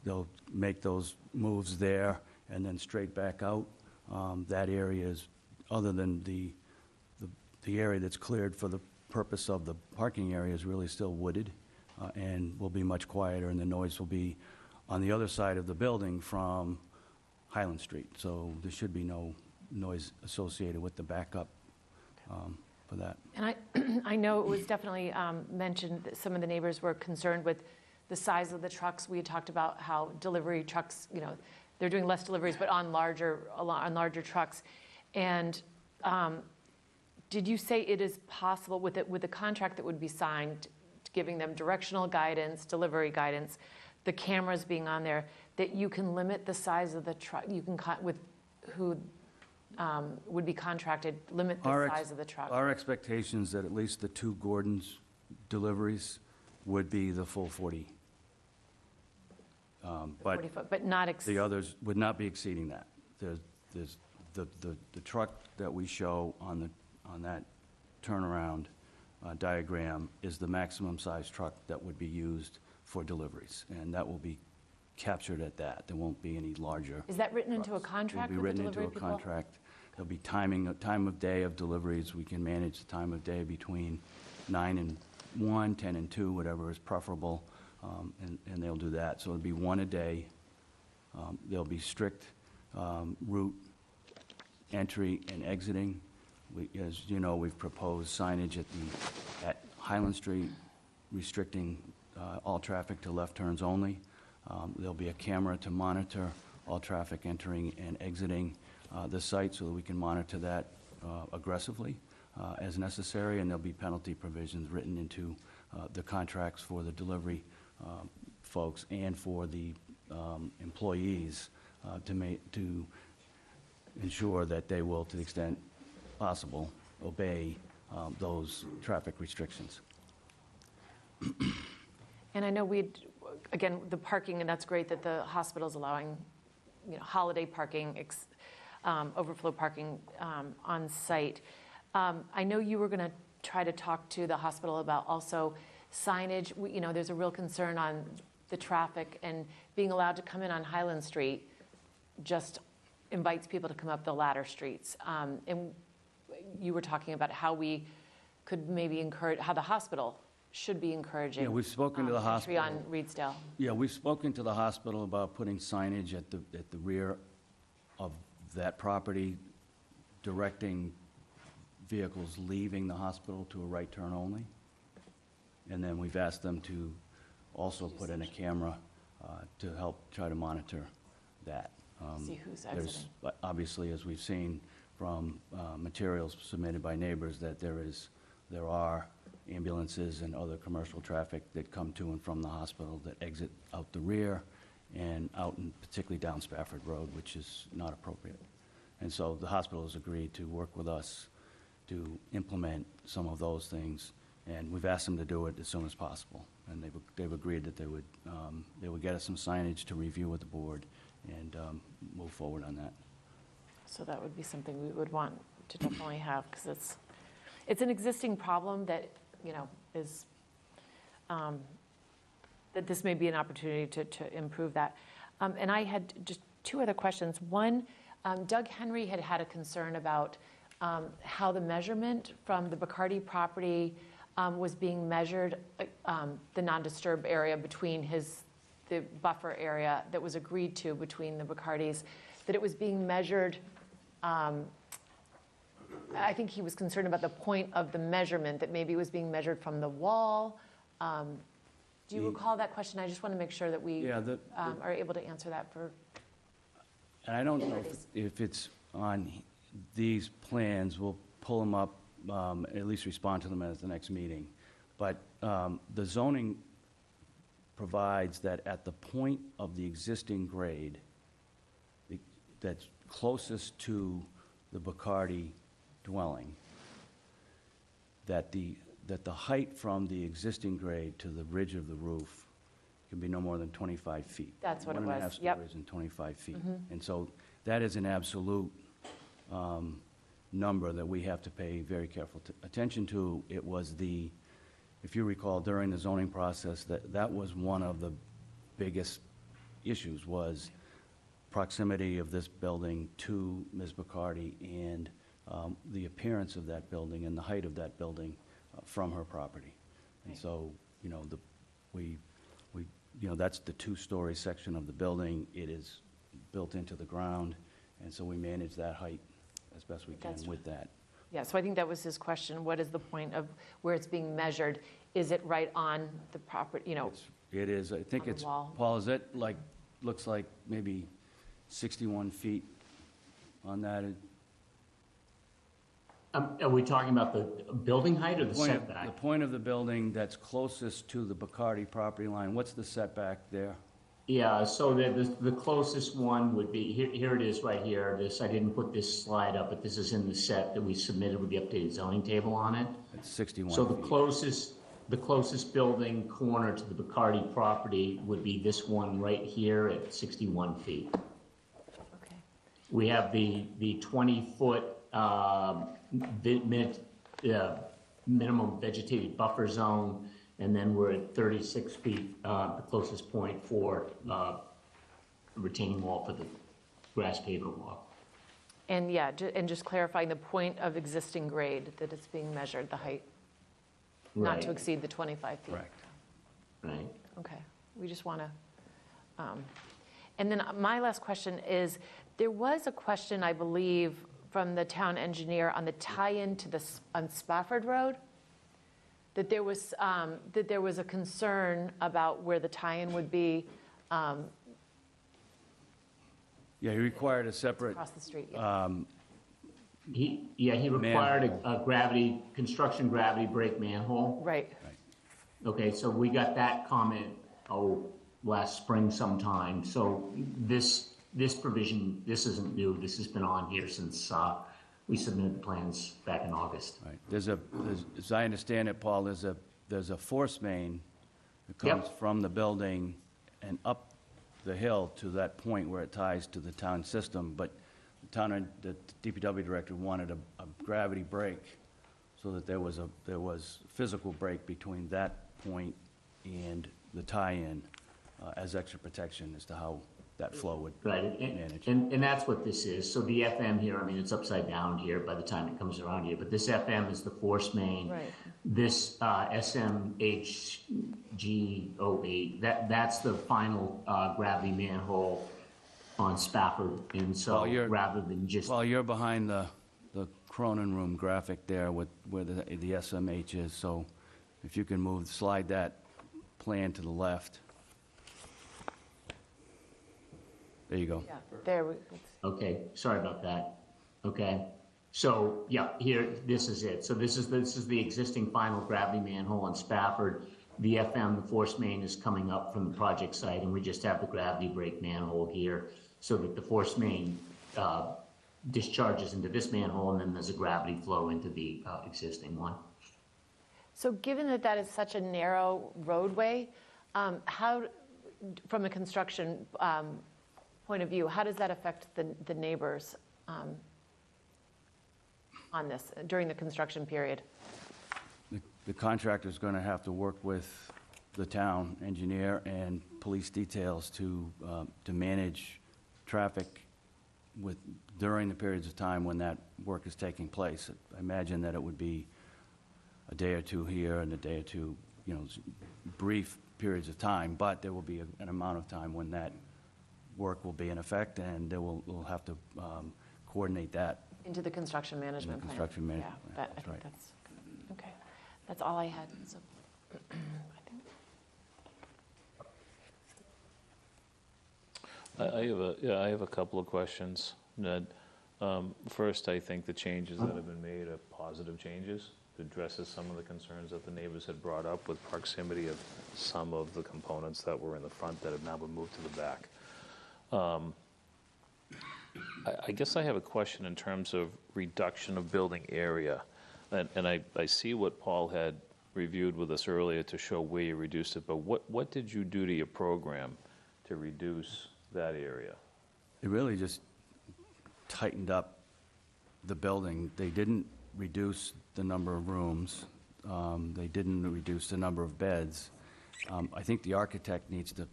They'll make those moves there and then straight back out. That area is, other than the the area that's cleared for the purpose of the parking area is really still wooded and will be much quieter, and the noise will be on the other side of the building from Highland Street. So there should be no noise associated with the backup for that. And I know it was definitely mentioned that some of the neighbors were concerned with the size of the trucks. We had talked about how delivery trucks, they're doing less deliveries, but on larger trucks. And did you say it is possible with the contract that would be signed, giving them directional guidance, delivery guidance, the cameras being on there, that you can limit the size of the truck? You can with who would be contracted, limit the size of the truck? Our expectations that at least the 2 Gordon's deliveries would be the full 40. But 40 foot, but not the others would not be exceeding that. There's the truck that we show on that turnaround diagram is the maximum size truck that would be used for deliveries, and that will be captured at that. There won't be any larger. Is that written into a contract with the delivery people? It'll be written into a contract. There'll be time of day of deliveries. We can manage the time of day between 9 and 1, 10 and 2, whatever is preferable, and they'll do that. So it'll be 1 a day. There'll be strict route entry and exiting. As you know, we've proposed signage at Highland Street restricting all traffic to left turns only. There'll be a camera to monitor all traffic entering and exiting the site so that we can monitor that aggressively as necessary, and there'll be penalty provisions written into the contracts for the delivery folks and for the employees to ensure that they will, to the extent possible, obey those traffic restrictions. And I know again, the parking, and that's great that the hospital's allowing, holiday parking, overflow parking on site. I know you were going to try to talk to the hospital about also signage. There's a real concern on the traffic, and being allowed to come in on Highland Street just invites people to come up the latter streets. And you were talking about how we could maybe encourage, how the hospital should be encouraging. Yeah, we've spoken to the entry hospital. on Reedsdale. Yeah, we've spoken to the hospital about putting signage at the rear of that property, directing vehicles leaving the hospital to a right turn only. And then we've asked them to also put in a camera to help try to monitor that. See who's There's, exiting. obviously, as we've seen from materials submitted by neighbors, that there are ambulances and other commercial traffic that come to and from the hospital that exit out the rear and out, and particularly down Spafford Road, which is not appropriate. And so the hospital has agreed to work with us to implement some of those things, and we've asked them to do it as soon as possible. And they've agreed that they would get us some signage to review with the board and move forward on that. So that would be something we would want to definitely have, because it's an existing problem that, is, that this may be an opportunity to improve that. And I had just 2 other questions. One, Doug Henry had a concern about how the measurement from the Bacardi property was being measured, the non-disturb area between the buffer area that was agreed to between the Bacardis, that it was being measured. I think he was concerned about the point of the measurement, that maybe it was being measured from the wall. Do you recall that question? I just want to make sure that we are able to answer that for. And I don't know if it's on these plans. We'll pull them up, at least respond to them at the next meeting. But the zoning provides that at the point of the existing grade that's closest to the Bacardi dwelling, that the height from the existing grade to the ridge of the roof can be no more than 25 feet. That's what it was. 1.5 Yep. stories and 25 feet. And so that is an absolute number that we have to pay very careful attention to. It was if you recall, during the zoning process, that was one of the biggest issues, was proximity of this building to Ms. Bacardi and the appearance of that building and the height of that building from her property. And so, you know, that's the two-story section of the building. It is built into the ground, and so we manage that height as best we can with that. Yeah, so I think that was his question. What is the point of where it's being measured? Is it right on the property, you know? It is, I think On the it's, wall. Paul, is it like, looks like maybe 61 feet on that? Are we talking about the building height or the The setback? point of the building that's closest to the Bacardi property line, what's the setback there? Yeah, so the closest one would be, here it is right here. I didn't put this slide up, but this is in the set that we submitted with the updated zoning table on it. It's 61 So feet. the closest building corner to the Bacardi property would be this one right here at 61 feet. Okay. We have the 20-foot minimum vegetated buffer zone, and then we're at 36 feet, the closest point for retaining wall for the grass paver walk. And yeah, and just clarifying the point of existing grade, that it's being measured, the height, not to Right. exceed the 25 feet. Correct. Right. Okay, we just want to, and then my last question is, there was a question, I believe, from the town engineer on the tie-in to on Spafford Road, that there was a concern about where the tie-in would be Yeah, he required a separate, across the street. Yeah. He required a construction gravity break manhole. Right, Okay, so we got that comment, last spring sometime. So this provision, this isn't new. This has been on here since we submitted the plans back in August. right, as I understand it, Paul, there's a force main that comes Yep. from the building and up the hill to that point where it ties to the town system, but the DPW director wanted a gravity break so that there was physical break between that point and the tie-in as extra protection as to how that flow would Right, manage. and that's what this is. So the FM here, I mean, it's upside down here by the time it comes around here, but this FM is the force main. right. This SMHG08, that's the final gravity manhole on Spafford. And so Well, rather than just, Well, you're behind the Cronin Room graphic there with where the SMH is, so if you can slide that plan to the left. There you go. Yeah, there, okay, sorry about that. Okay, so yeah, here, this is it. So this is the existing final gravity manhole on Spafford. The FM, the force main, is coming up from the project site, and we just have the gravity break manhole here so that the force main discharges into this manhole, and then there's a gravity flow into the existing one. so given that that is such a narrow roadway, how, from a construction point of view, how does that affect the neighbors on this during the construction period? The contractor's going to have to work with the town engineer and police details to manage traffic during the periods of time when that work is taking place. I imagine that it would be a day or two here and a day or two, brief periods of time, but there will be an amount of time when that work will be in effect, and we'll have to coordinate that. Into the construction management plan? construction management Yeah, plan, I that's think right. that's, okay. That's all I had, so. I think- I have a couple of questions, Ned. First, I think the changes that have been made are positive changes. It addresses some of the concerns that the neighbors had brought up with proximity of some of the components that were in the front that have now been moved to the back. I guess I have a question in terms of reduction of building area. And I see what Paul had reviewed with us earlier to show where you reduced it, but what did you do to your program to reduce that area? It really just tightened up the building. They didn't reduce the number of rooms. They didn't reduce the number of beds. I think the architect needs to,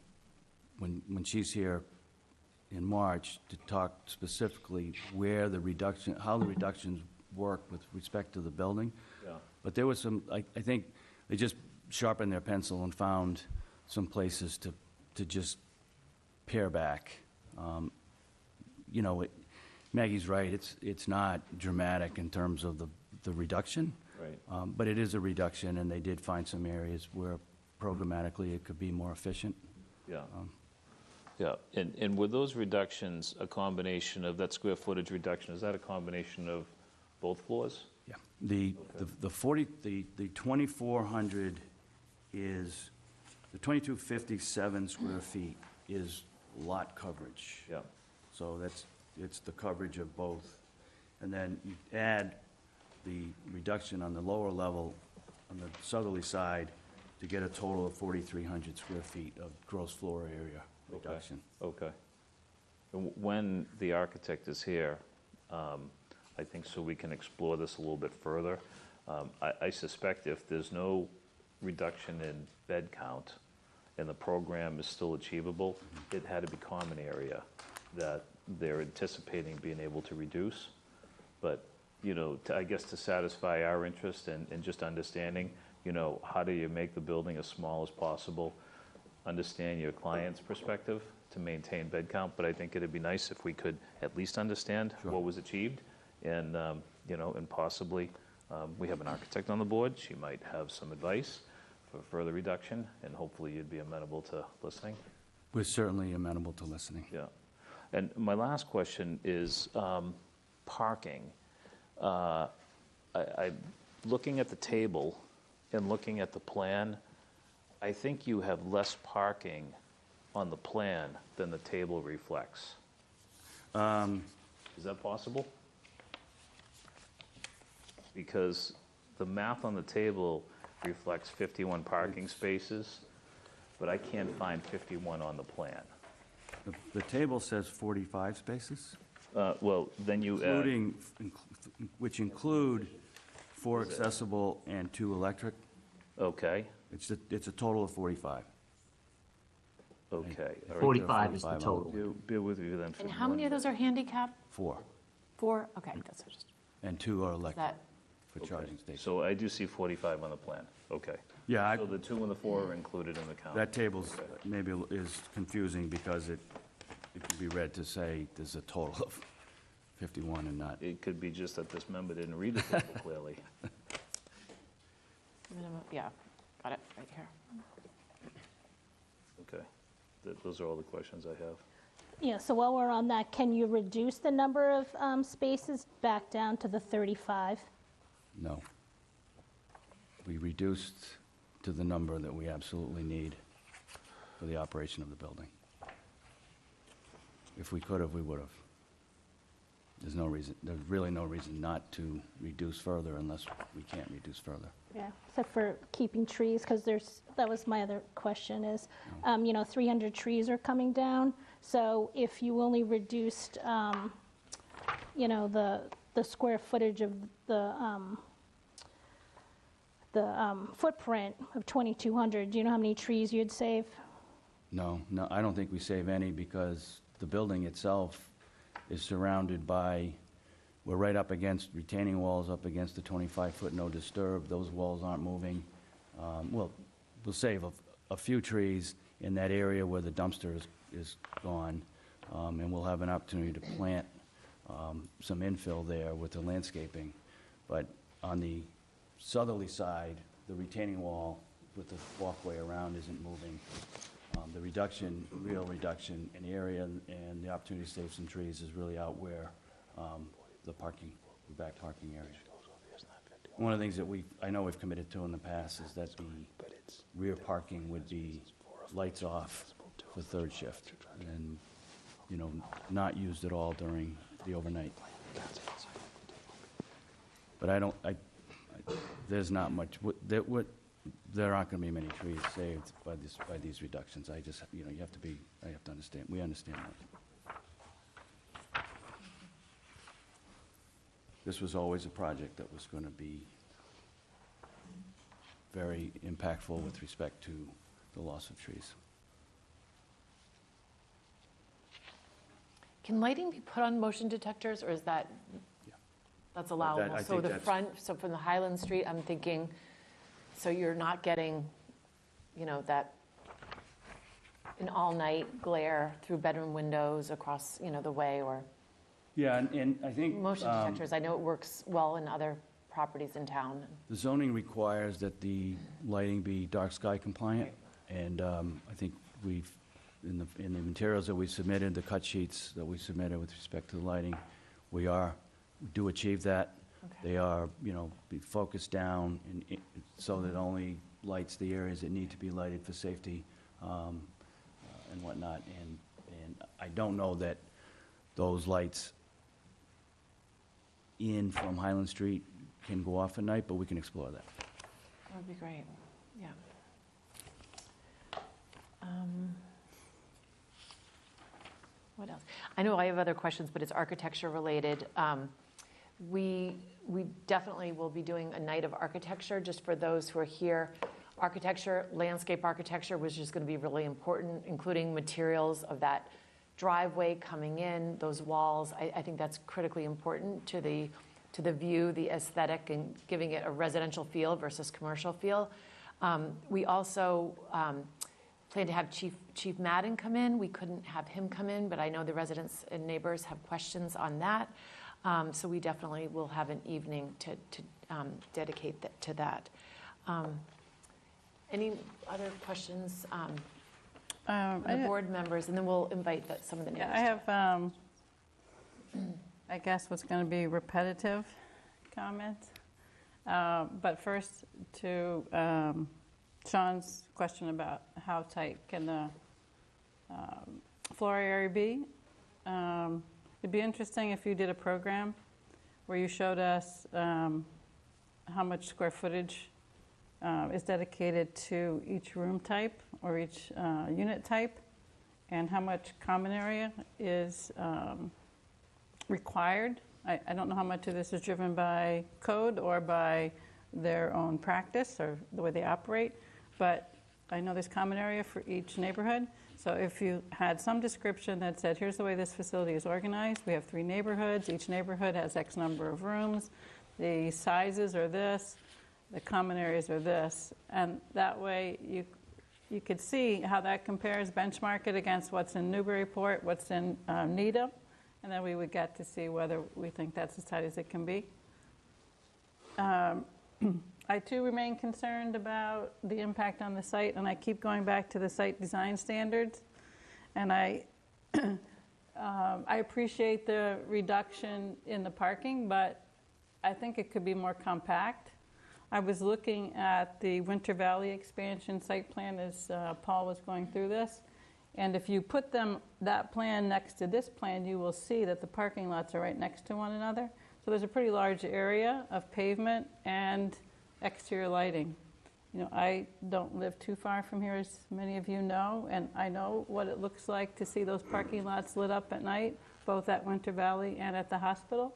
when she's here in March, to talk specifically how the reductions work with respect to the building. Yeah. But there was some, I think they just sharpened their pencil and found some places to just pare back. You know, Maggie's right, it's not dramatic in terms of the reduction. Right. But it is a reduction, and they did find some areas where programmatically it could be more efficient. Yeah. Yeah, and were those reductions a combination of that square footage reduction, is that a combination of both floors? Yeah. The 2,400 is, the 2,257 square feet is lot coverage. Yeah. So it's the coverage of both. And then you add the reduction on the lower level, on the southerly side, to get a total of 4,300 square feet of gross floor area reduction. Okay. And when the architect is here, I think so we can explore this a little bit further. I suspect if there's no reduction in bed count and the program is still achievable, it had to be common area that they're anticipating being able to reduce. But, you know, I guess to satisfy our interest and just understanding, you know, how do you make the building as small as possible? Understand your client's perspective to maintain bed count, but I think it'd be nice if we could at least understand what was achieved. And, you know, and possibly, we have an architect on the board. She might have some advice for further reduction, and hopefully you'd be amenable to listening. We're certainly amenable to listening. Yeah. And my last question is parking. Looking at the table and looking at the plan, I think you have less parking on the plan than the table reflects. Is that possible? Because the math on the table reflects 51 parking spaces, but I can't find 51 on the plan. The table says 45 spaces, Well, then you add, including, which include 4 accessible and 2 electric. okay, It's a total of 45. okay. all right. 45 is the 45 on the total. Bear with me then. for And how many one of those are handicap? 4, 4? Okay, that's just, and 2 are is electric that, for Okay. charging stations. So I do see 45 on the plan, okay. Yeah, So the 2 and the 4 are included in the count? that table's maybe is confusing because it can be read to say there's a total of 51 and not. It could be just that this member didn't read the table clearly. minimum, yeah, got it, right here. Okay. Those are all the questions I have. Yeah, so while we're on that, can you reduce the number of spaces back down to the 35? No. We reduced to the number that we absolutely need for the operation of the building. If we could have, we would have. There's really no reason not to reduce further unless we can't reduce further. Yeah, except for keeping trees, because that was my other question is, 300 trees are coming down. So if you only reduced, the square footage of the footprint of 2,200, do you know how many trees you'd save? No, I don't think we save any because the building itself is surrounded by, we're right up against retaining walls, up against the 25-foot no disturb. Those walls aren't moving. We'll save a few trees in that area where the dumpster is gone, and we'll have an opportunity to plant some infill there with the landscaping. But on the southerly side, the retaining wall with the walkway around isn't moving. The real reduction in area and the opportunity to save some trees is really out where the back parking area. One of the things that I know we've committed to in the past is that the rear parking would be lights off for third shift and, not used at all during the overnight. But there's not much, there aren't going to be many trees saved by these reductions. I have to understand, we understand that. This was always a project that was going to be very impactful with respect to the loss of trees. Can lighting be put on motion detectors, or is that? Yeah. That's allowable. I So think the that's- front, so from the Highland Street, I'm thinking, so you're not getting, that an all-night glare through bedroom windows across, the way, or Yeah, and I think motion detectors. I know it works well in other properties in town. the zoning requires that the lighting be dark sky compliant, and I think we've, in the materials that we submitted, the cut sheets that we submitted with respect to the lighting, we do achieve that. Okay. They are, be focused down so that it only lights the areas that need to be lighted for safety and whatnot. And I don't know that those lights in from Highland Street can go off at night, but we can explore that. That would be great, yeah. What else? I know I have other questions, but it's architecture related. We definitely will be doing a night of architecture, just for those who are here. Architecture, landscape architecture, which is going to be really important, including materials of that driveway coming in, those walls. I think that's critically important to the view, the aesthetic, and giving it a residential feel versus commercial feel. We also plan to have Chief Madden come in. We couldn't have him come in, but I know the residents and neighbors have questions on that. So we definitely will have an evening to dedicate to that. Any other questions from the board members? And then we'll invite some of the neighbors. Yeah, I have, I guess what's going to be repetitive comments. But first to Sean's question about how tight can the floor area be. It'd be interesting if you did a program where you showed us how much square footage is dedicated to each room type or each unit type, and how much common area is required. I don't know how much of this is driven by code or by their own practice or the way they operate, but I know there's common area for each neighborhood. So if you had some description that said, here's the way this facility is organized, we have 3 neighborhoods, each neighborhood has X number of rooms, the sizes are this, the common areas are this, and that way you could see how that compares, benchmark it against what's in Newburyport, what's in Needham, and then we would get to see whether we think that's as tight as it can be. I too remain concerned about the impact on the site, and I keep going back to the site design standards. And I appreciate the reduction in the parking, but I think it could be more compact. I was looking at the Winter Valley expansion site plan as Paul was going through this, and if you put that plan next to this plan, you will see that the parking lots are right next to one another. So there's a pretty large area of pavement and exterior lighting. I don't live too far from here, as many of you know, and I know what it looks like to see those parking lots lit up at night, both at Winter Valley and at the hospital.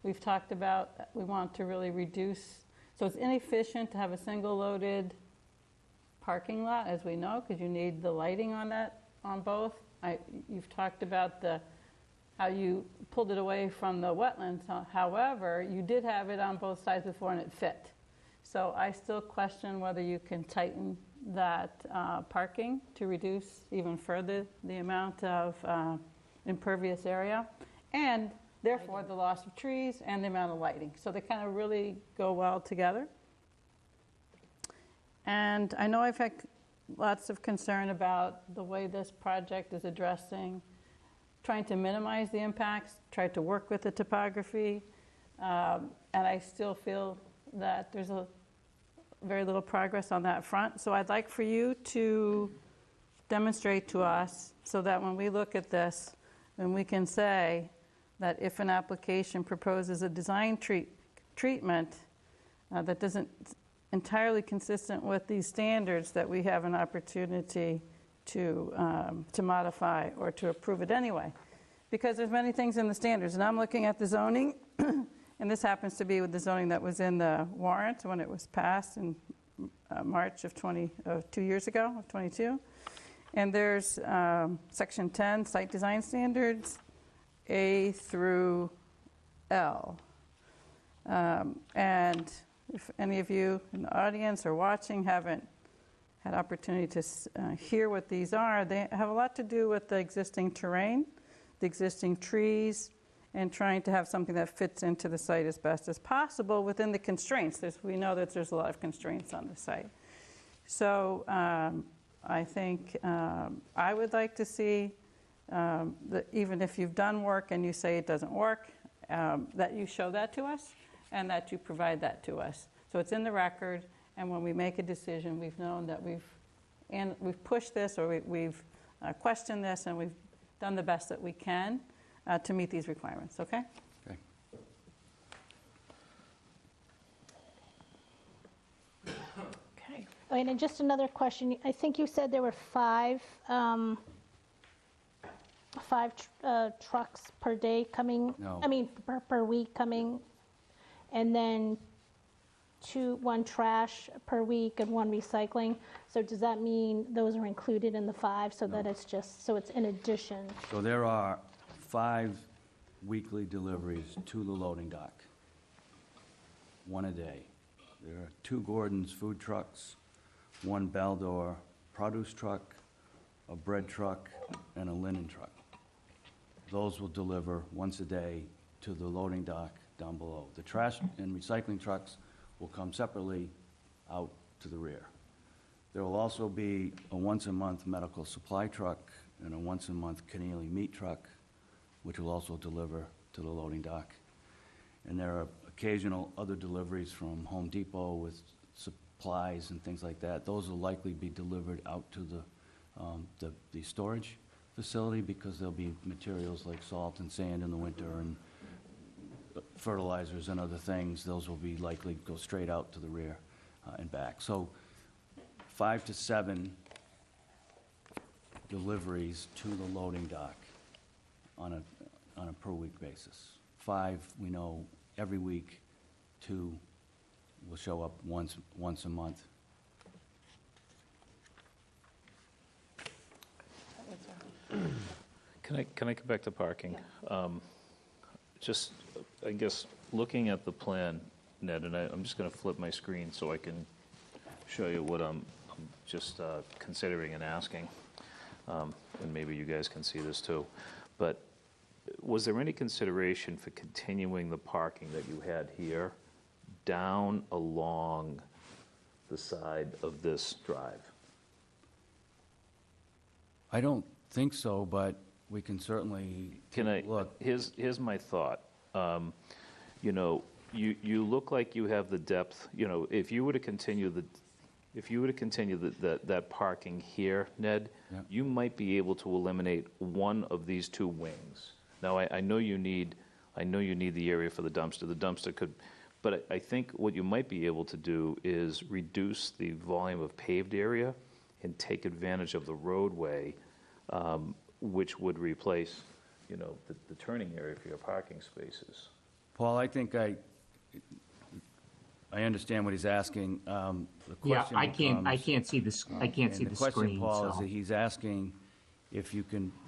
We've talked about, we want to really reduce, so it's inefficient to have a single loaded parking lot, as we know, because you need the lighting on both. You've talked about how you pulled it away from the wetlands. However, you did have it on both sides before and it fit. So I still question whether you can tighten that parking to reduce even further the amount of impervious area, and therefore the loss of trees and the amount of lighting. So they kind of really go well together. And I know I've had lots of concern about the way this project is trying to minimize the impacts, try to work with the topography, and I still feel that there's very little progress on that front. So I'd like for you to demonstrate to us so that when we look at this, and we can say that if an application proposes a design treatment that isn't entirely consistent with these standards, that we have an opportunity to modify or to approve it anyway. Because there's many things in the standards, and I'm looking at the zoning, and this happens to be with the zoning that was in the warrant when it was passed in March of 2 years ago, of 22. And there's section 10, site design standards, A through L. And if any of you in the audience or watching haven't had opportunity to hear what these are, they have a lot to do with the existing terrain, the existing trees, and trying to have something that fits into the site as best as possible within the constraints. We know that there's a lot of constraints on the site. So I think I would like to see that even if you've done work and you say it doesn't work, that you show that to us and that you provide that to us. So it's in the record, and when we make a decision, we've known that we've pushed this, or we've questioned this, and we've done the best that we can to meet these requirements, okay? Okay. Okay. And just another question. I think you said there were five trucks per day coming? No. I mean, per week coming, and then one trash per week and one recycling. So does that mean those are included in the 5, so that it's just, so it's in addition? So there are 5 weekly deliveries to the loading dock, 1 a day. There are 2 Gordon's food trucks, 1 Baldor produce truck, a bread truck, and a linen truck. Those will deliver once a day to the loading dock down below. The trash and recycling trucks will come separately out to the rear. There will also be a once-a-month medical supply truck and a once-a-month Keneally meat truck, which will also deliver to the loading dock. And there are occasional other deliveries from Home Depot with supplies and things like that. Those will likely be delivered out to the storage facility, because there'll be materials like salt and sand in the winter and fertilizers and other things. Those will be likely go straight out to the rear and back. So 5 to 7 deliveries to the loading dock on a per week basis. 5 we know every week. 2 will show up once a month. Can I come back to parking? Just, I guess, looking at the plan, Ned, and I'm just going to flip my screen so I can show you what I'm just considering and asking, and maybe you guys can see this too. But was there any consideration for continuing the parking that you had here down along the side of this drive? I don't think so, but we can certainly look. Here's my thought. You know, you look like you have the depth. You know, if you were to continue that parking here, Ned, Yeah. you might be able to eliminate one of these 2 wings. Now, I know you need the area for the dumpster. The dumpster could, but I think what you might be able to do is reduce the volume of paved area and take advantage of the roadway, which would replace, you know, the turning area for your parking spaces. Paul, I think I understand what he's asking. The Yeah, question I can't becomes, see this, I can't see the The question, screen, Paul, is so. that he's asking if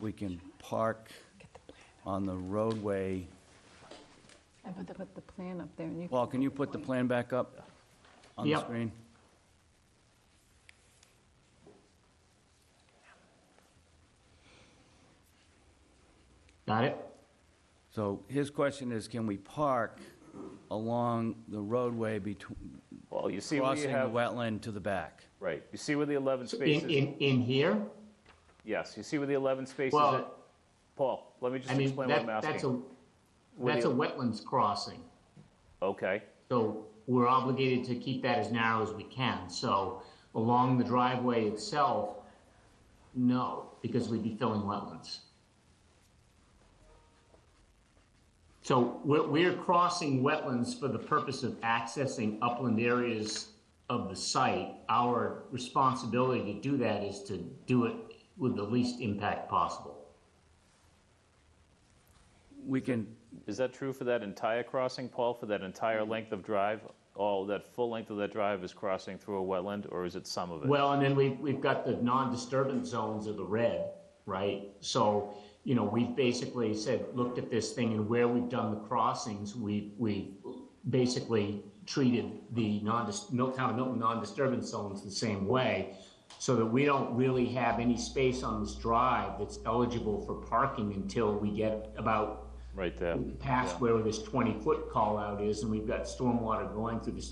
we can park on the roadway. I put the plan up there, and you. Paul, can you put the plan back up on the Yep. screen? Got it? So his question is, can we park along the roadway Well, you see where you crossing the have, wetland to the back? right, you see where the 11 So spaces? in here? Yes, you see where the 11 spaces? Well, Paul, let me just I mean, explain what I'm that's asking. that's a wetlands crossing. Okay, So we're obligated to keep that as narrow as we can. So along the driveway itself, no, because we'd be filling wetlands. So we're crossing wetlands for the purpose of accessing upland areas of the site. Our responsibility to do that is to do it with the least impact possible. We can, is that true for that entire crossing, Paul, for that entire length of drive? All that full length of that drive is crossing through a wetland, or is it some of it? Well, and then we've got the non-disturbance zones of the red, right? So, you know, we've basically looked at this thing, and where we've done the crossings, we basically treated the town of Milton non-disturbance zones the same way, so that we don't really have any space on this drive that's eligible for parking until we get about Right there. past Yeah. where this 20-foot call out is, and we've got stormwater going through this.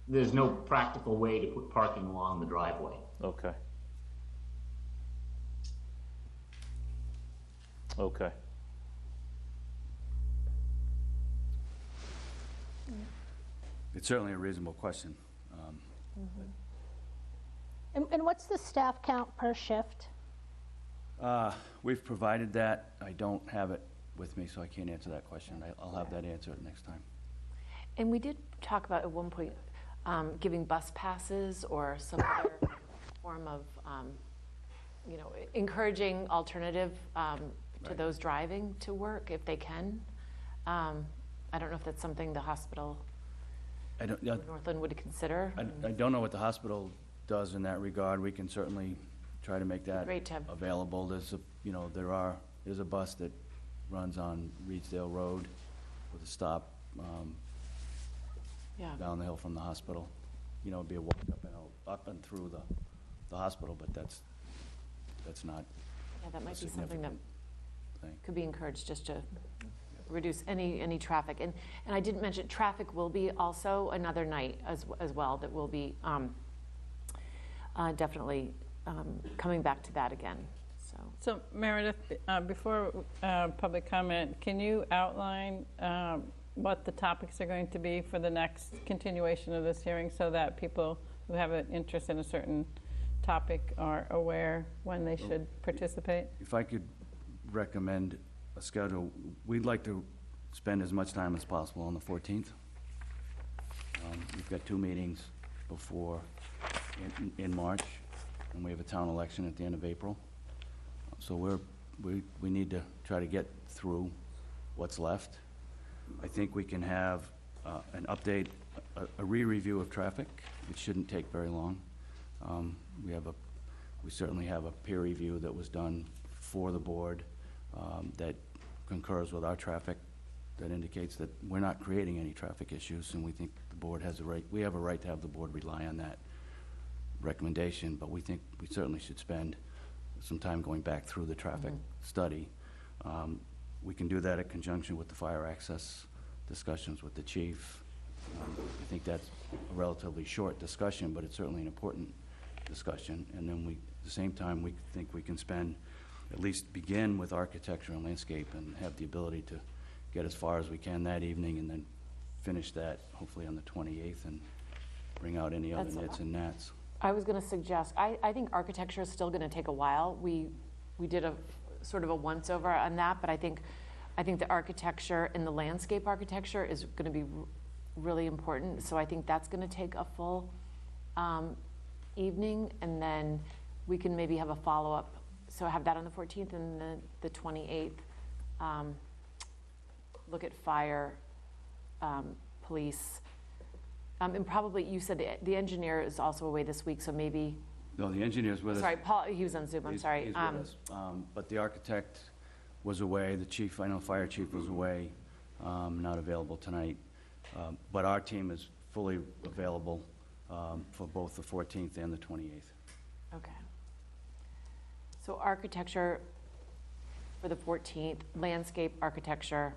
There's no practical way to put parking along the driveway. Okay. Okay. It's certainly a reasonable question. And what's the staff count per shift? We've provided that. I don't have it with me, so I can't answer that question. I'll have that answer next time. And we did talk about at one point giving bus passes or some other form of, encouraging alternative to those driving to work if they can. I don't know if that's something the hospital Northland would consider. I don't know what the hospital does in that regard. We can certainly try to make that Great to have. available. There's a bus that runs on Reedsdale Road with a stop Yeah. down the hill from the hospital. It'd be a walk up and through the hospital, but that's not Yeah, that a might be something that significant thing. could be encouraged just to reduce any traffic. And I didn't mention, traffic will be also another night as well that will be definitely coming back to that again, so. So Meredith, before public comment, can you outline what the topics are going to be for the next continuation of this hearing so that people who have an interest in a certain topic are aware when they should participate? If I could recommend a schedule, we'd like to spend as much time as possible on the 14th. We've got 2 meetings before in March, and we have a town election at the end of April. So we need to try to get through what's left. I think we can have an update, a re-review of traffic. It shouldn't take very long. We certainly have a peer review that was done for the board that concurs with our traffic, that indicates that we're not creating any traffic issues, and we think the board has a right, we have a right to have the board rely on that recommendation, but we think we certainly should spend some time going back through the traffic study. We can do that in conjunction with the fire access discussions with the chief. I think that's a relatively short discussion, but it's certainly an important discussion. And then at the same time, we think we can at least begin with architecture and landscape and have the ability to get as far as we can that evening and then finish that hopefully on the 28th and bring out any other nits and gnats. I was going to suggest, I think architecture is still going to take a while. We did a sort of a once-over on that, but I think the architecture and the landscape architecture is going to be really important. So I think that's going to take a full evening, and then we can maybe have a follow-up. So have that on the 14th and the 28th. Look at fire, police. And probably, you said the engineer is also away this week, so maybe. No, the engineer's with us. Sorry, Paul, he was on Zoom, I'm sorry. He's with us. But the architect was away, the chief, I know fire chief was away, not available tonight. But our team is fully available for both the 14th and the 28th. Okay. So architecture for the 14th, landscape architecture.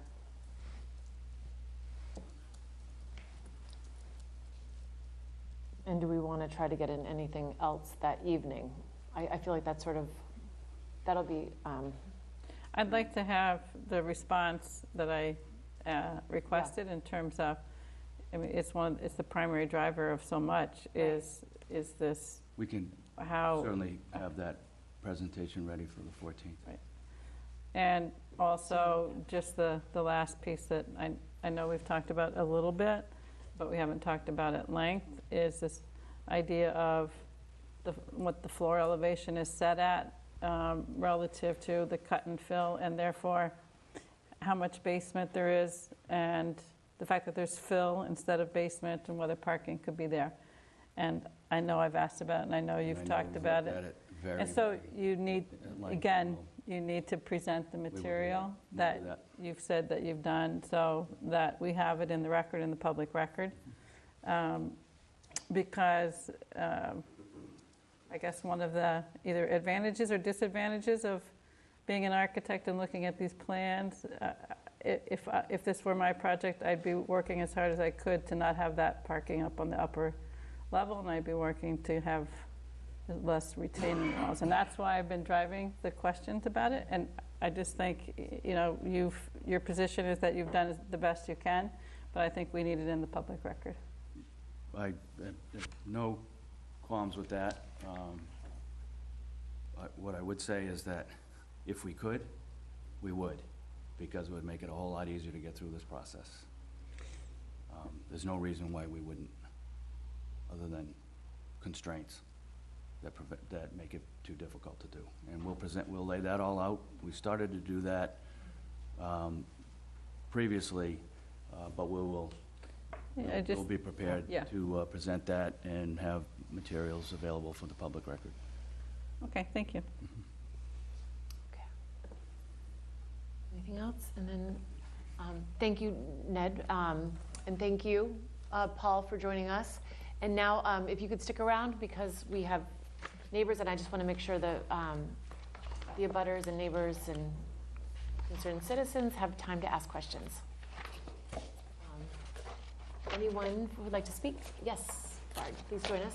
And do we want to try to get in anything else that evening? I feel like that's that'll be. I'd like to have the response that I requested in terms of, I mean, it's the primary driver of so much is this. We can how certainly have that presentation ready for the 14th. Right. And also, just the last piece that I know we've talked about a little bit, but we haven't talked about at length, is this idea of what the floor elevation is set at relative to the cut and fill, and therefore how much basement there is, and the fact that there's fill instead of basement, and whether parking could be there. And I know I've asked about it, and I know you've talked about it. And so you need, again, you need to present the will do material that. We'll do that you've said that you've done, so that we have it in the record, in the public record. Because I guess one of the either advantages or disadvantages of being an architect and looking at these plans, if this were my project, I'd be working as hard as I could to not have that parking up on the upper level, and I'd be working to have less retaining walls. And that's why I've been driving the questions about it. And I just think, you know, your position is that you've done the best you can, but I think we need it in the public record. I have no qualms with that. What I would say is that if we could, we would, because it would make it a whole lot easier to get through this process. There's no reason why we wouldn't, other than constraints that make it too difficult to do. And we'll lay that all out. We started to do that previously, but we'll be prepared to present that and have materials available for the public record. Okay, thank you. Okay. Anything else? And then, thank you, Ned, and thank you, Paul, for joining us. And now, if you could stick around, because we have neighbors, and I just want to make sure that the abutters and neighbors and concerned citizens have time to ask questions. Anyone who would like to speak? Yes, Bard, please join us.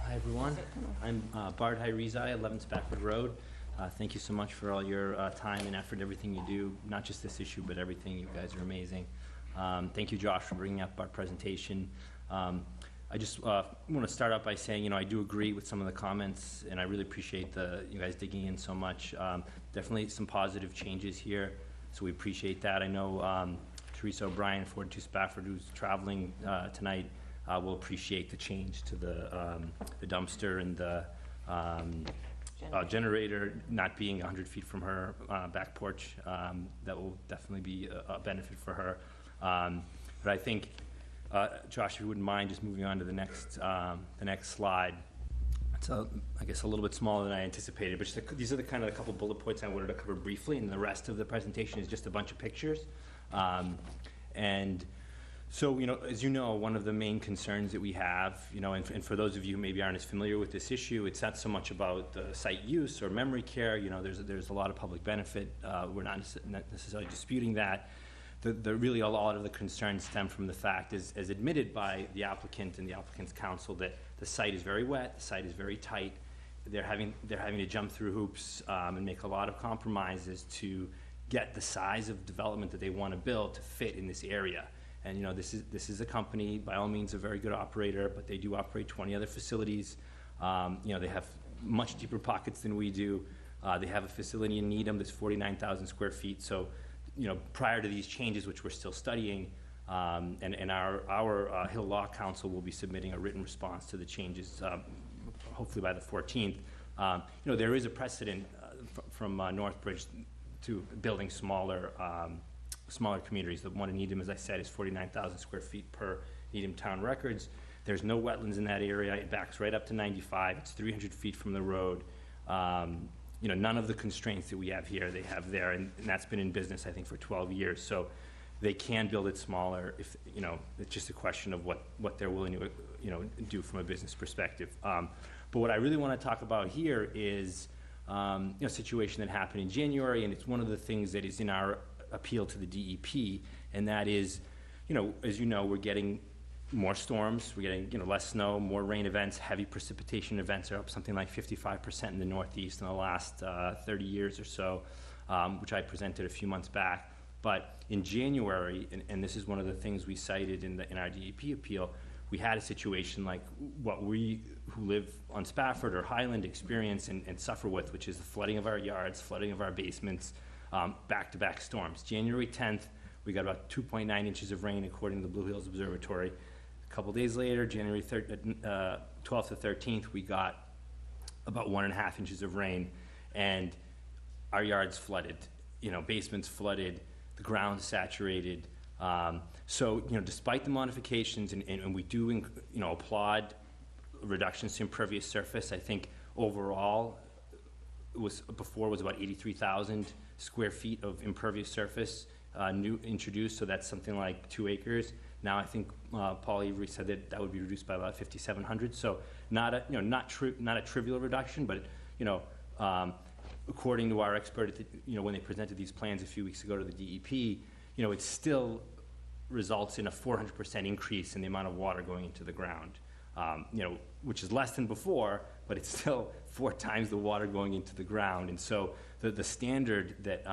Hi, everyone. I'm Bard Hyrizai, 11 Spafford Road. Thank you so much for all your time and effort, everything you do, not just this issue, but everything. You guys are amazing. Thank you, Josh, for bringing up our presentation. I just want to start out by saying, you know, I do agree with some of the comments, and I really appreciate you guys digging in so much. Definitely some positive changes here, so we appreciate that. I know Teresa O'Brien, 42 Spafford, who's traveling tonight, will appreciate the change to the dumpster and the generator not being 100 feet from her back porch. That will definitely be a benefit for her. But I think, Josh, if you wouldn't mind just moving on to the next slide. It's, I guess, a little bit smaller than I anticipated, but just these are the kind of a couple bullet points I wanted to cover briefly, and the rest of the presentation is just a bunch of pictures. And so, you know, as you know, one of the main concerns that we have, you know, and for those of you who maybe aren't as familiar with this issue, it's not so much about the site use or memory care. You know, there's a lot of public benefit. We're not necessarily disputing that. Really a lot of the concerns stem from the fact, as admitted by the applicant and the applicant's counsel, that the site is very wet, the site is very tight. They're having to jump through hoops and make a lot of compromises to get the size of development that they want to build to fit in this area. And you know, this is a company, by all means, a very good operator, but they do operate 20 other facilities. You know, they have much deeper pockets than we do. They have a facility in Needham that's 49,000 square feet. So, you know, prior to these changes, which we're still studying, and our Hill Law Council will be submitting a written response to the changes, hopefully by the 14th. You know, there is a precedent from Northbridge to building smaller communities. The one in Needham, as I said, is 49,000 square feet per Needham Town Records. There's no wetlands in that area. It backs right up to 95. It's 300 feet from the road. You know, none of the constraints that we have here, they have there, and that's been in business, I think, for 12 years. So they can build it smaller if, you know, it's just a question of what they're willing to, you know, do from a business perspective. But what I really want to talk about here is, you know, a situation that happened in January, and it's one of the things that is in our appeal to the DEP, and that is, you know, as you know, we're getting more storms, we're getting, you know, less snow, more rain events, heavy precipitation events are up something like 55% in the Northeast in the last 30 years or so, which I presented a few months back. But in January, and this is one of the things we cited in our DEP appeal, we had a situation like what we who live on Spafford or Highland experience and suffer with, which is the flooding of our yards, flooding of our basements, back-to-back storms. January 10th, we got about 2.9 inches of rain according to the Blue Hills Observatory. A couple days later, January 12th to 13th, we got about 1.5 inches of rain, and our yards flooded. You know, basements flooded, the ground saturated. So, despite the modifications, and we do, applaud reductions to impervious surface, I think overall, before was about 83,000 square feet of impervious surface new introduced, so that's something like 2 acres. Now I think Paul Avery said that would be reduced by about 5,700. So not a trivial reduction, but according to our expert, when they presented these plans a few weeks ago to the DEP, it still results in a 400% increase in the amount of water going into the ground. Which is less than before, but it's still 4 times the water going into the ground. And so the standard that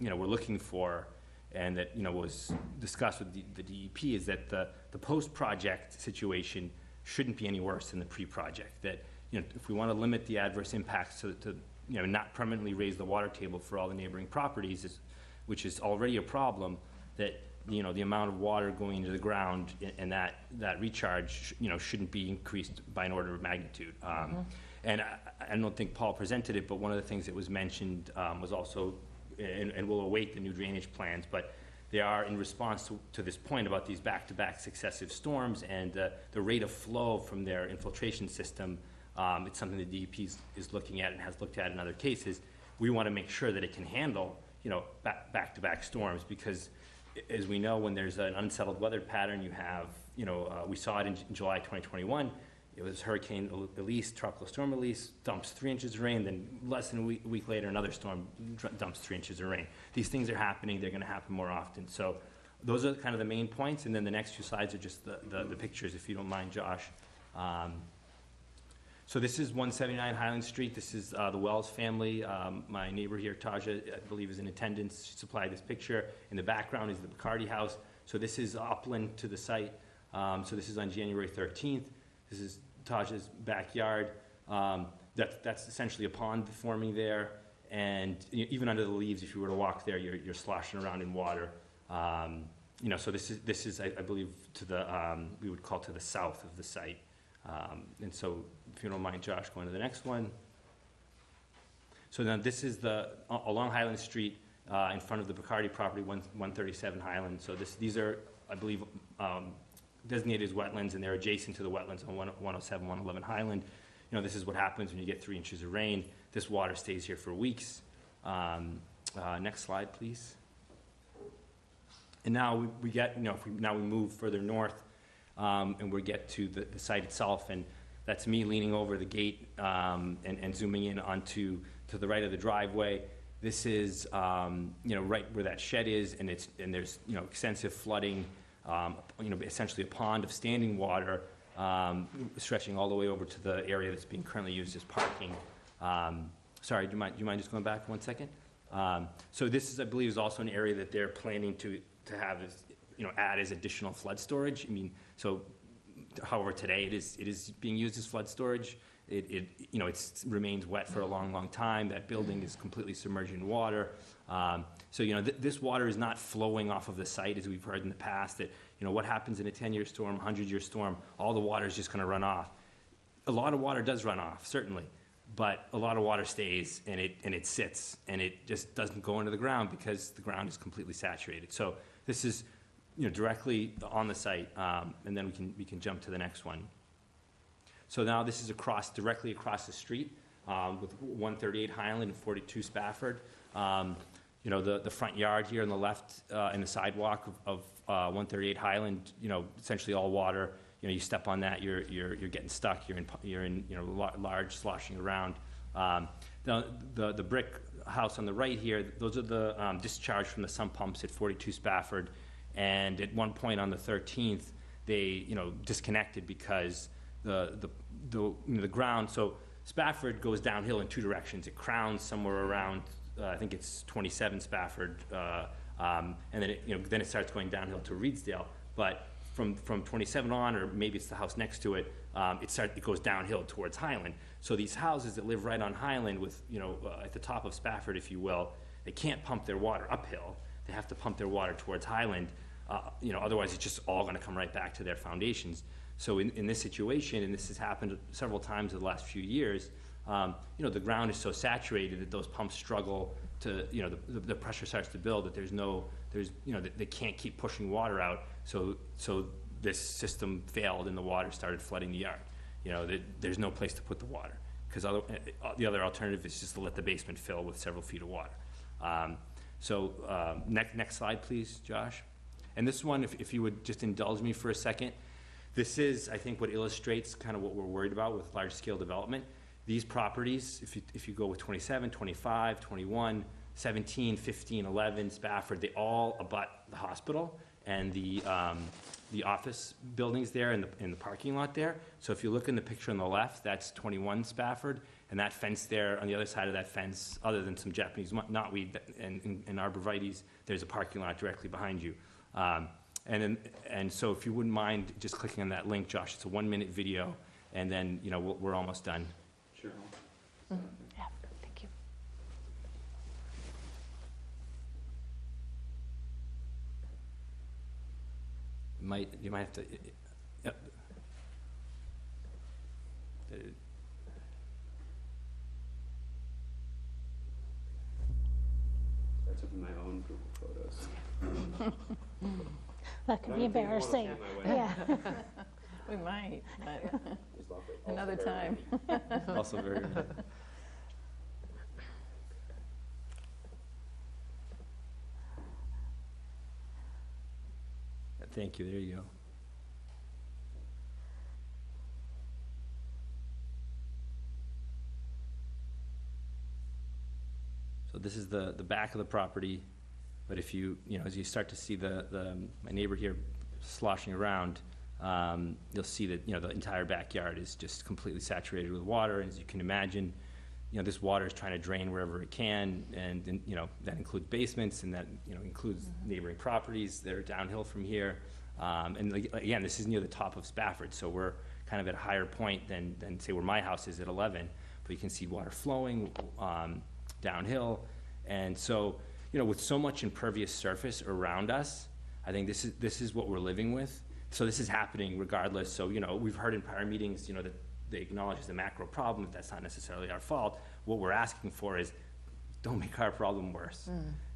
we're looking for, and that was discussed with the DEP, is that the post-project situation shouldn't be any worse than the pre-project. That if we want to limit the adverse impacts to not permanently raise the water table for all the neighboring properties, which is already a problem, that the amount of water going into the ground and that recharge, shouldn't be increased by an order of magnitude. And I don't think Paul presented it, but one of the things that was mentioned was also, and we'll await the new drainage plans, but they are in response to this point about these back-to-back successive storms and the rate of flow from their infiltration system. It's something the DEP is looking at and has looked at in other cases. We want to make sure that it can handle, back-to-back storms, because as we know, when there's an unsettled weather pattern, you have, we saw it in July 2021. It was Hurricane Elise, Tropical Storm Elise, dumps 3 inches of rain, then less than a week later, another storm dumps 3 inches of rain. These things are happening, they're gonna happen more often. So those are kind of the main points, and then the next few slides are just the pictures, if you don't mind, Josh. So this is 179 Highland Street. This is the Wells family. My neighbor here, Taja, I believe is in attendance. She supplied this picture. In the background is the Bacardi house. So this is upland to the site. So this is on January 13th. This is Taja's backyard. That's essentially a pond forming there. And even under the leaves, if you were to walk there, you're sloshing around in water. So this is I believe to the we would call to the south of the site. And so, if you don't mind, Josh, going to the next one. So now this is along Highland Street in front of the Bacardi property, 137 Highland. So these are, I believe, designated as wetlands, and they're adjacent to the wetlands on 107, 111 Highland. This is what happens when you get 3 inches of rain. This water stays here for weeks. Next slide, please. And now we get, if we move further north, and we get to the site itself, and that's me leaning over the gate and zooming in onto the right of the driveway. This is right where that shed is, and there's extensive flooding, essentially a pond of standing water stretching all the way over to the area that's being currently used as parking. Sorry, do you mind just going back 1 second? So this is, I believe, is also an area that they're planning to have as, add as additional flood storage. However, today it is being used as flood storage. It remains wet for a long, long time. That building is completely submerged in water. This water is not flowing off of the site, as we've heard in the past, that, what happens in a 10-year storm, 100-year storm, all the water is just gonna run off. A lot of water does run off, certainly, but a lot of water stays, and it sits, and it just doesn't go into the ground because the ground is completely saturated. So this is, directly on the site, and then we can jump to the next one. So now this is directly across the street with 138 Highland and 42 Spafford. The front yard here on the left and the sidewalk of 138 Highland, essentially all water. You step on that, you're getting stuck. You're in large sloshing around. Now the brick house on the right here, those are the discharge from the sump pumps at 42 Spafford. And at one point on the 13th, they disconnected because the ground. So Spafford goes downhill in 2 directions. It crowns somewhere around I think it's 27 Spafford, and then it starts going downhill to Reedsdale. But from 27 on, or maybe it's the house next to it, it goes downhill towards Highland. So these houses that live right on Highland, with at the top of Spafford, if you will, they can't pump their water uphill. They have to pump their water towards Highland. Otherwise it's just all going to come right back to their foundations. So in this situation, and this has happened several times in the last few years, The ground is so saturated that those pumps struggle to, the pressure starts to build, that they can't keep pushing water out. So this system failed and the water started flooding the yard. There's no place to put the water, because the other alternative is just to let the basement fill with several feet of water. Next slide, please, Josh. And this one, if you would just indulge me for a second, this is, I think, what illustrates kind of what we're worried about with large-scale development. These properties, if you go with 27, 25, 21, 17, 15, 11, Spafford, they all abut the hospital and the office buildings there in the parking lot there. So if you look in the picture on the left, that's 21 Spafford, and that fence there, on the other side of that fence, other than some Japanese knotweed and arborvitaes, there's a parking lot directly behind you. And so if you wouldn't mind just clicking on that link, Josh, it's a 1-minute video, and then, we're almost done. Sure. Yeah, thank you. You might have to, yep. I took my own Google Photos. That could be embarrassing. Yeah. We might, but another time. Also very good. Thank you, there you go. So this is the back of the property, but if as you start to see my neighbor here sloshing around, you'll see that, the entire backyard is just completely saturated with water. And as you can imagine, this water is trying to drain wherever it can, and that includes basements, and that, includes neighboring properties that are downhill from here. And again, this is near the top of Spafford, so we're kind of at a higher point than say where my house is at 11, but you can see water flowing downhill. And so, with so much impervious surface around us, I think this is what we're living with. So this is happening regardless. So, we've heard in prior meetings, that they acknowledge it's a macro problem, that's not necessarily our fault. What we're asking for is, don't make our problem worse.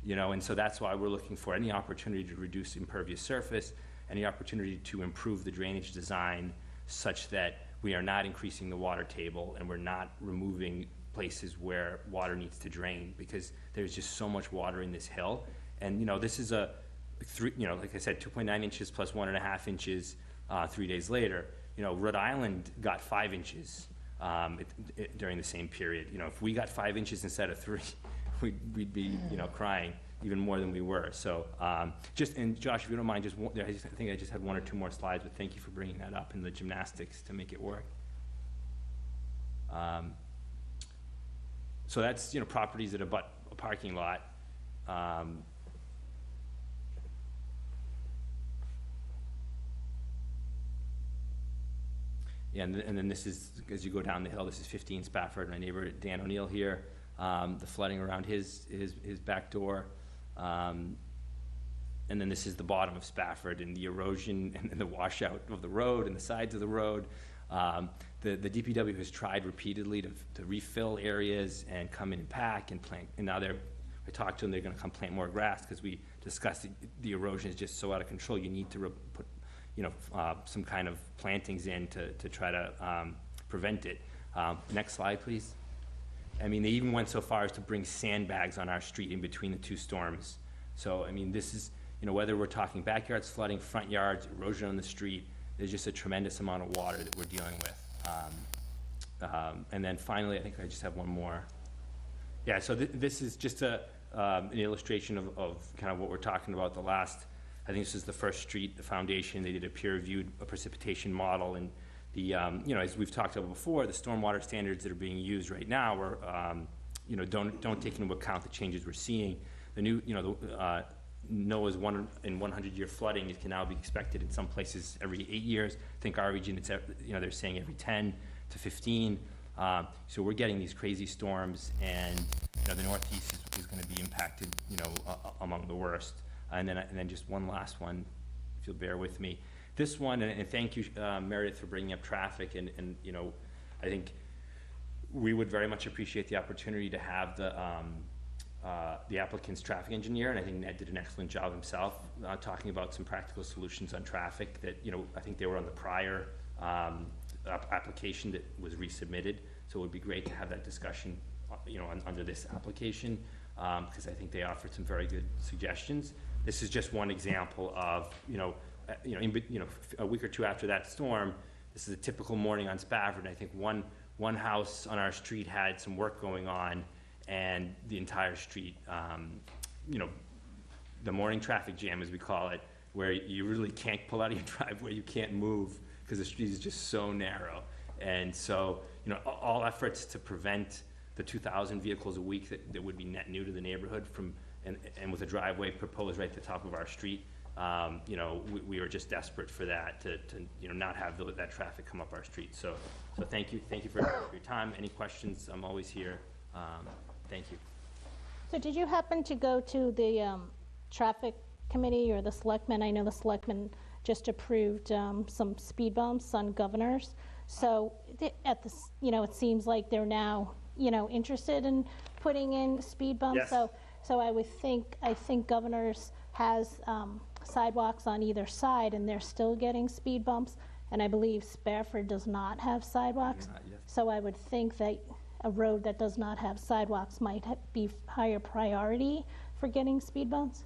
And so that's why we're looking for any opportunity to reduce impervious surface, any opportunity to improve the drainage design such that we are not increasing the water table and we're not removing places where water needs to drain, because there's just so much water in this hill. And, this is a like I said, 2.9 inches plus 1.5 inches 3 days later. Rhode Island got 5 inches during the same period. If we got 5 inches instead of 3, we'd be, crying even more than we were. So and Josh, if you don't mind, I think I just had 1 or 2 more slides, but thank you for bringing that up in the gymnastics to make it work. So that's, properties that abut a parking lot. Yeah, and then this is, as you go down the hill, this is 15 Spafford, my neighbor Dan O'Neill here. The flooding around his back door. And then this is the bottom of Spafford, and the erosion and the washout of the road and the sides of the road. The DPW has tried repeatedly to refill areas and come in and pack and plant, and now I talked to them, they're gonna come plant more grass, because we discussed the erosion is just so out of control. You need to put some kind of plantings in to try to prevent it. Next slide, please. I mean, they even went so far as to bring sandbags on our street in between the 2 storms. So, I mean, this is, whether we're talking backyards flooding, front yards, erosion on the street, there's just a tremendous amount of water that we're dealing with. And then finally, I think I just have one more. Yeah, so this is just an illustration of kind of what we're talking about. I think this is the first street, the foundation. They did a peer-reviewed precipitation model, and the as we've talked about before, the stormwater standards that are being used right now are don't take into account the changes we're seeing. The new NOAA's 1 in 100-year flooding, it can now be expected in some places every 8 years. I think our region, it's they're saying every 10 to 15. So we're getting these crazy storms, and the Northeast is going to be impacted, among the worst. And then just one last one, if you'll bear with me. This one, and thank you, Meredith, for bringing up traffic. And I think we would very much appreciate the opportunity to have the applicant's traffic engineer, and I think Ned did an excellent job himself, talking about some practical solutions on traffic that, I think they were on the prior application that was resubmitted. So it would be great to have that discussion, under this application, because I think they offered some very good suggestions. This is just one example of, a week or two after that storm, this is a typical morning on Spafford, and I think one house on our street had some work going on, and the entire street, the morning traffic jam, as we call it, where you really can't pull out of your driveway, you can't move, because the street is just so narrow. And so, all efforts to prevent the 2,000 vehicles a week that would be net new to the neighborhood and with a driveway proposed right at the top of our street, we were just desperate for that, to not have that traffic come up our street. So thank you for your time. Any questions, I'm always here. Thank you. So did you happen to go to the traffic committee or the selectmen? I know the selectmen just approved some speed bumps on Governors. So at this, it seems like they're now, interested in putting in speed bumps. Yes. So I think Governors has sidewalks on either side, and they're still getting speed bumps. And I believe Spafford does not have sidewalks. So I would think that a road that does not have sidewalks might be higher priority for getting speed bumps.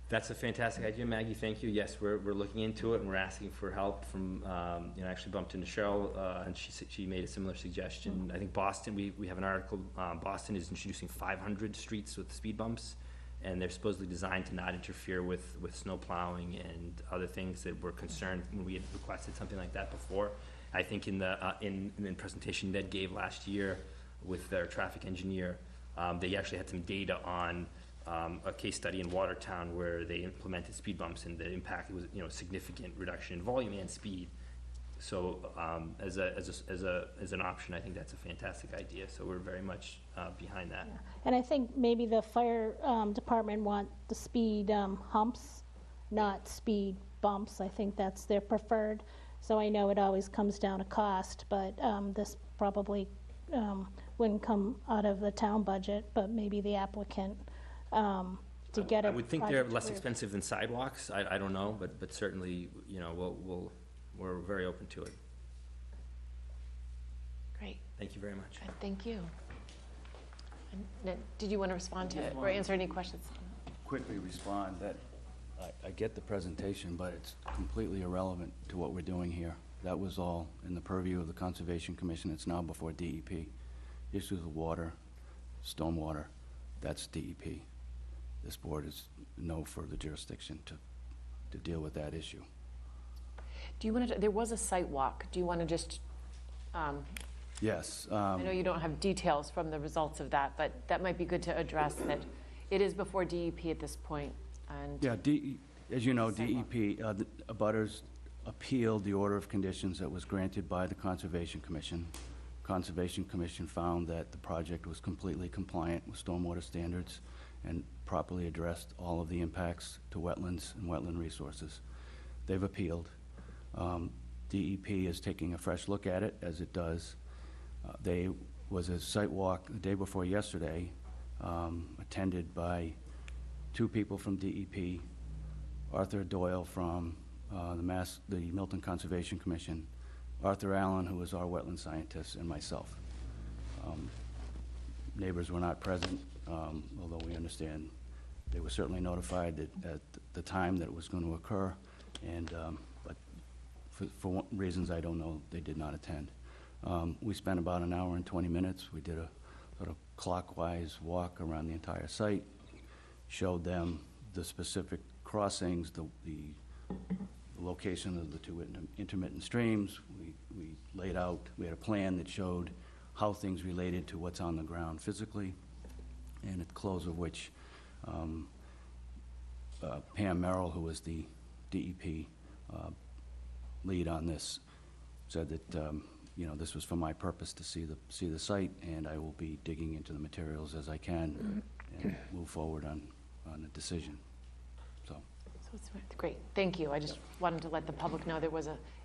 That's a fantastic idea, Maggie. Thank you. Yes, we're looking into it, and we're asking for help from, I actually bumped into Cheryl, and she made a similar suggestion. I think Boston, we have an article, Boston is introducing 500 streets with speed bumps, and they're supposedly designed to not interfere with snow plowing and other things that were concerned when we had requested something like that before. I think in the presentation Ned gave last year with their traffic engineer, they actually had some data on a case study in Watertown where they implemented speed bumps, and the impact was a significant reduction in volume and speed. So as an option, I think that's a fantastic idea. So we're very much behind that. Yeah. And I think maybe the fire department want the speed humps, not speed bumps. I think that's their preferred. So I know it always comes down to cost, but this probably wouldn't come out of the town budget, but maybe the applicant to get it. I would think they're less expensive than sidewalks. I don't know, but certainly, we're very open to it. Great. Thank you very much. Good, thank you. And Ned, did you want to respond to it or answer any questions? Quickly respond that I get the presentation, but it's completely irrelevant to what we're doing here. That was all in the purview of the Conservation Commission. It's now before DEP. Issues of water, stormwater, that's DEP. This board has no further jurisdiction to deal with that issue. Do you want to, there was a site walk. Do you want to just, Yes. I know you don't have details from the results of that, but that might be good to address that it is before DEP at this point. And Yeah, as you know, Sidewalk. DEP, the abutters appealed the order of conditions that was granted by the Conservation Commission. Conservation Commission found that the project was completely compliant with stormwater standards and properly addressed all of the impacts to wetlands and wetland resources. They've appealed. DEP is taking a fresh look at it, as it does. There was a site walk the day before yesterday, attended by 2 people from DEP, Arthur Doyle from the Milton Conservation Commission, Arthur Allen, who is our wetland scientist, and myself. Neighbors were not present, although we understand they were certainly notified that at the time that it was going to occur, and but for reasons I don't know, they did not attend. We spent about an hour and 20 minutes. We did a sort of clockwise walk around the entire site, showed them the specific crossings, the location of the 2 intermittent streams. We laid out, we had a plan that showed how things related to what's on the ground physically, and at the close of which Pam Merrill, who was the DEP lead on this, said that this was for my purpose to see the site, and I will be digging into the materials as I can and move forward on a decision. So it's great, thank you. I just wanted to let the public know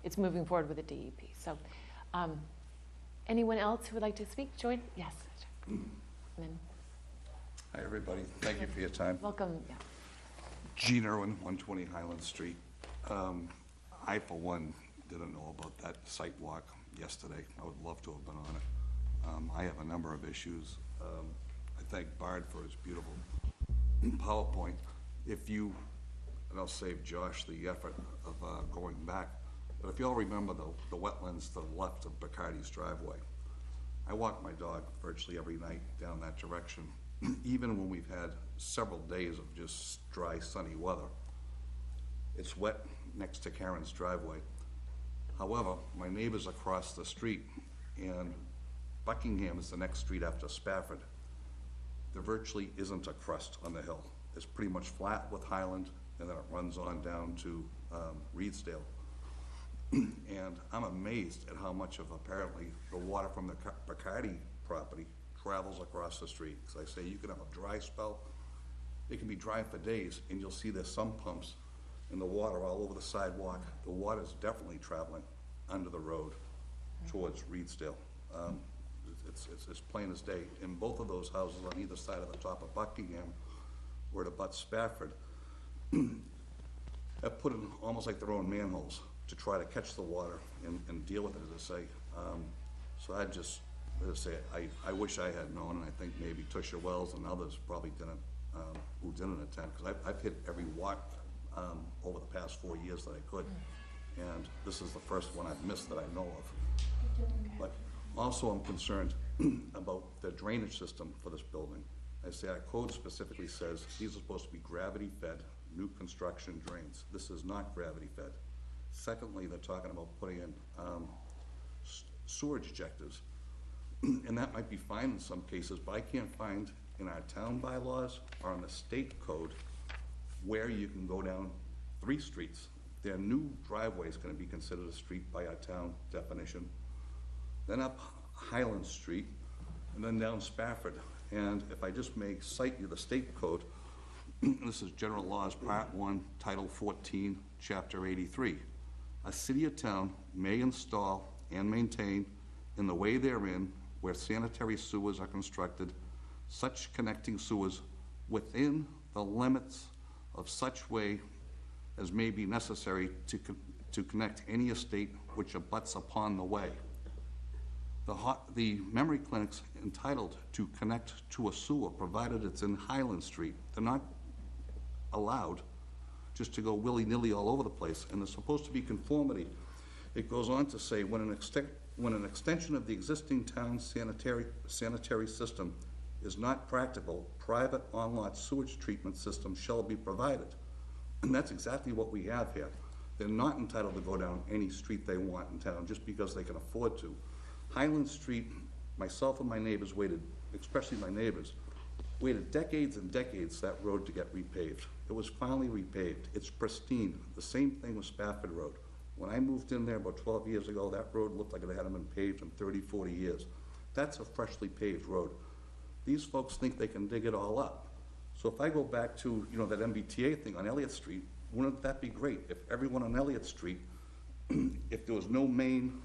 it's moving forward with the DEP. So Anyone else who would like to speak? Join? Yes. And then, Hi, everybody. Thank you for your time. welcome. Yeah. Gene Irwin, 120 Highland Street. I, for one, didn't know about that site walk yesterday. I would love to have been on it. I have a number of issues. I thank Bard for his beautiful PowerPoint. If you, and I'll save Josh the effort of going back, but if you all remember the wetlands to the left of Bacardi's driveway, I walk my dog virtually every night down that direction, even when we've had several days of just dry, sunny weather. It's wet next to Karen's driveway. However, my neighbor's across the street, and Buckingham is the next street after Spafford. There virtually isn't a crust on the hill. It's pretty much flat with Highland, and then it runs on down to Reedsdale. And I'm amazed at how much of apparently the water from the Bacardi property travels across the street. Because I say you can have a dry spell, it can be dry for days, and you'll see there's some pumps and the water all over the sidewalk. The water's definitely traveling under the road towards Reedsdale. It's plain as day. And both of those houses on either side of the top of Buckingham, where it abuts Spafford, have put in almost like their own manholes to try to catch the water and deal with it, as I say. So I just, as I say, I wish I had known, and I think maybe Tusha Wells and others probably didn't, who didn't attend, because I've hit every walk over the past 4 years that I could, and this is the first one I've missed that I know of. But also I'm concerned about the drainage system for this building. I say our code specifically says these are supposed to be gravity-fed, new construction drains. This is not gravity-fed. Secondly, they're talking about putting in sewerage ejectors, and that might be fine in some cases, but I can't find in our town bylaws or in the state code where you can go down 3 streets. Their new driveway is going to be considered a street by our town definition, then up Highland Street, and then down Spafford. And if I just may cite you the state code, this is General Laws, Part 1, Title 14, Chapter 83. A city or town may install and maintain in the way therein where sanitary sewers are constructed, such connecting sewers within the limits of such way as may be necessary to connect any estate which abuts upon the way. The memory clinic's entitled to connect to a sewer provided it's in Highland Street. They're not allowed just to go willy-nilly all over the place, and there's supposed to be conformity. It goes on to say, when an extension of the existing town sanitary system is not practical, private on-lot sewage treatment system shall be provided. And that's exactly what we have here. They're not entitled to go down any street they want in town just because they can afford to. Highland Street, myself and my neighbors waited, especially my neighbors, waited decades and decades for that road to get repaved. It was finally repaved. It's pristine. The same thing with Spafford Road. When I moved in there about 12 years ago, that road looked like it hadn't been paved in 30, 40 years. That's a freshly paved road. These folks think they can dig it all up. So if I go back to, that MBTA thing on Elliott Street, wouldn't that be great if everyone on Elliott Street, if there was no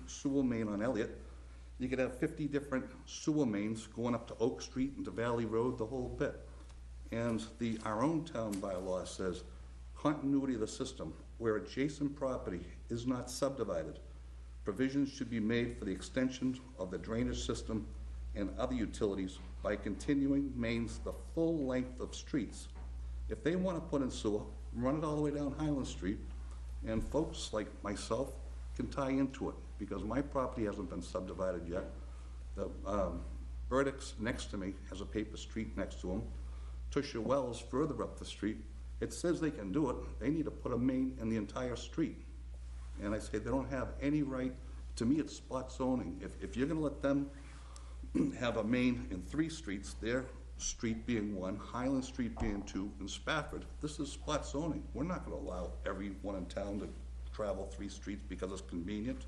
sewer main on Elliott, you could have 50 different sewer mains going up to Oak Street and to Valley Road, the whole bit. And our own town bylaw says continuity of the system, where adjacent property is not subdivided. Provisions should be made for the extension of the drainage system and other utilities by continuing mains the full length of streets. If they want to put in sewer, run it all the way down Highland Street, and folks like myself can tie into it, because my property hasn't been subdivided yet. The Burdick's next to me has a paper street next to him. Tusha Wells further up the street, it says they can do it. They need to put a main in the entire street. And I say they don't have any right. To me, it's spot zoning. If you're gonna let them have a main in 3 streets, their street being 1, Highland Street being 2, and Spafford, this is spot zoning. We're not gonna allow everyone in town to travel 3 streets because it's convenient.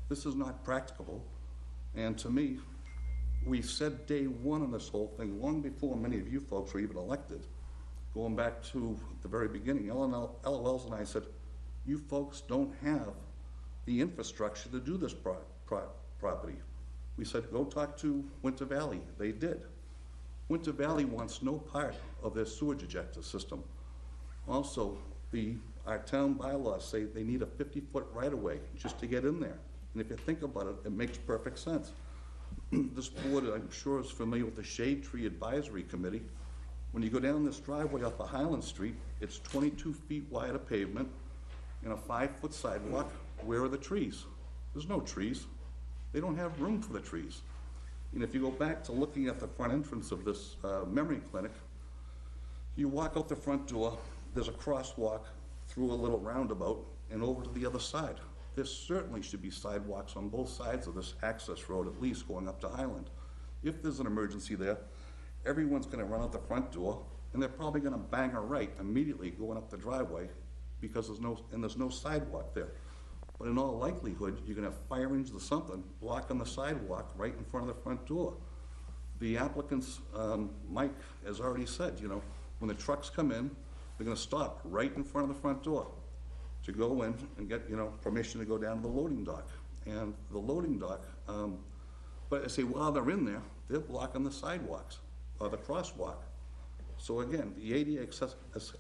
This is not practicable. And to me, we said day one of this whole thing, long before many of you folks were even elected, going back to the very beginning, Ella Wells and I said, you folks don't have the infrastructure to do this property. We said, go talk to Winter Valley. They did. Winter Valley wants no part of their sewage ejector system. Also, our town bylaws say they need a 50-foot right-of-way just to get in there. And if you think about it, it makes perfect sense. This board, I'm sure, is familiar with the Shade Tree Advisory Committee. When you go down this driveway off of Highland Street, it's 22 feet wide of pavement and a 5-foot sidewalk. Where are the trees? There's no trees. They don't have room for the trees. And if you go back to looking at the front entrance of this memory clinic, you walk out the front door, there's a crosswalk through a little roundabout and over to the other side. There certainly should be sidewalks on both sides of this access road, at least going up to Highland. If there's an emergency there, everyone's gonna run out the front door and they're probably gonna bang a right immediately going up the driveway because there's no sidewalk there. But in all likelihood, you're gonna have fire engines or something blocking the sidewalk right in front of the front door. The applicants, Mike has already said, when the trucks come in, they're gonna stop right in front of the front door to go in and get, permission to go down to the loading dock. And the loading dock, but I say while they're in there, they're blocking the sidewalks or the crosswalk. So again, the ADA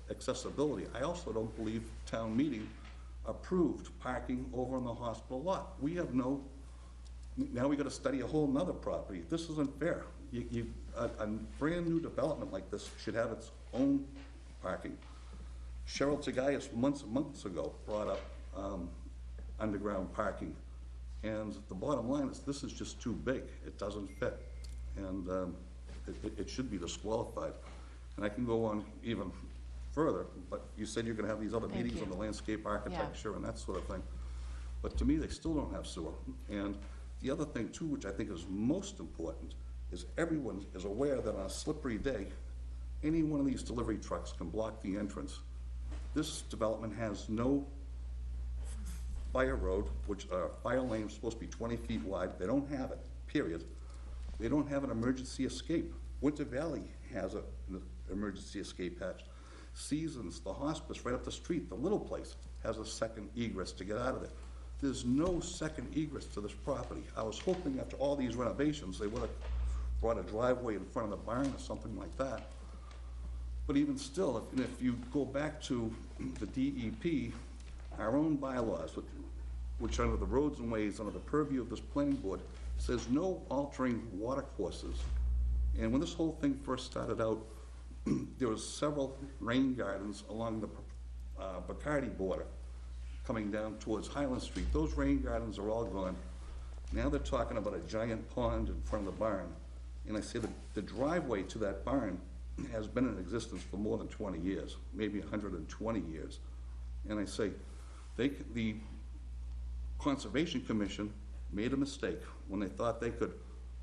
accessibility, I also don't believe town meeting approved parking over in the hospital lot. We have now we gotta study a whole nother property. This isn't fair. A brand new development like this should have its own parking. Cheryl Tagayas months ago brought up underground parking. And the bottom line is this is just too big. It doesn't fit. And it should be disqualified. And I can go on even further, but you said you're gonna have these other meetings on the landscape architecture and that sort of thing. But to me, they still don't have sewer. And the other thing too, which I think is most important, is everyone is aware that on a slippery day, any one of these delivery trucks can block the entrance. This development has no fire road, which fire lane is supposed to be 20 feet wide. They don't have it, period. They don't have an emergency escape. Winter Valley has an emergency escape hatch. Seasons, the hospice right up the street, the little place, has a second egress to get out of there. There's no second egress to this property. I was hoping after all these renovations, they would have brought a driveway in front of the barn or something like that. But even still, if you go back to the DEP, our own bylaws, which under the roads and ways, under the purview of this planning board, says no altering water courses. And when this whole thing first started out, there was several rain gardens along the Bacardi border coming down towards Highland Street. Those rain gardens are all gone. Now they're talking about a giant pond in front of the barn. And I say the driveway to that barn has been in existence for more than 20 years, maybe 120 years. And I say, the Conservation Commission made a mistake when they thought they could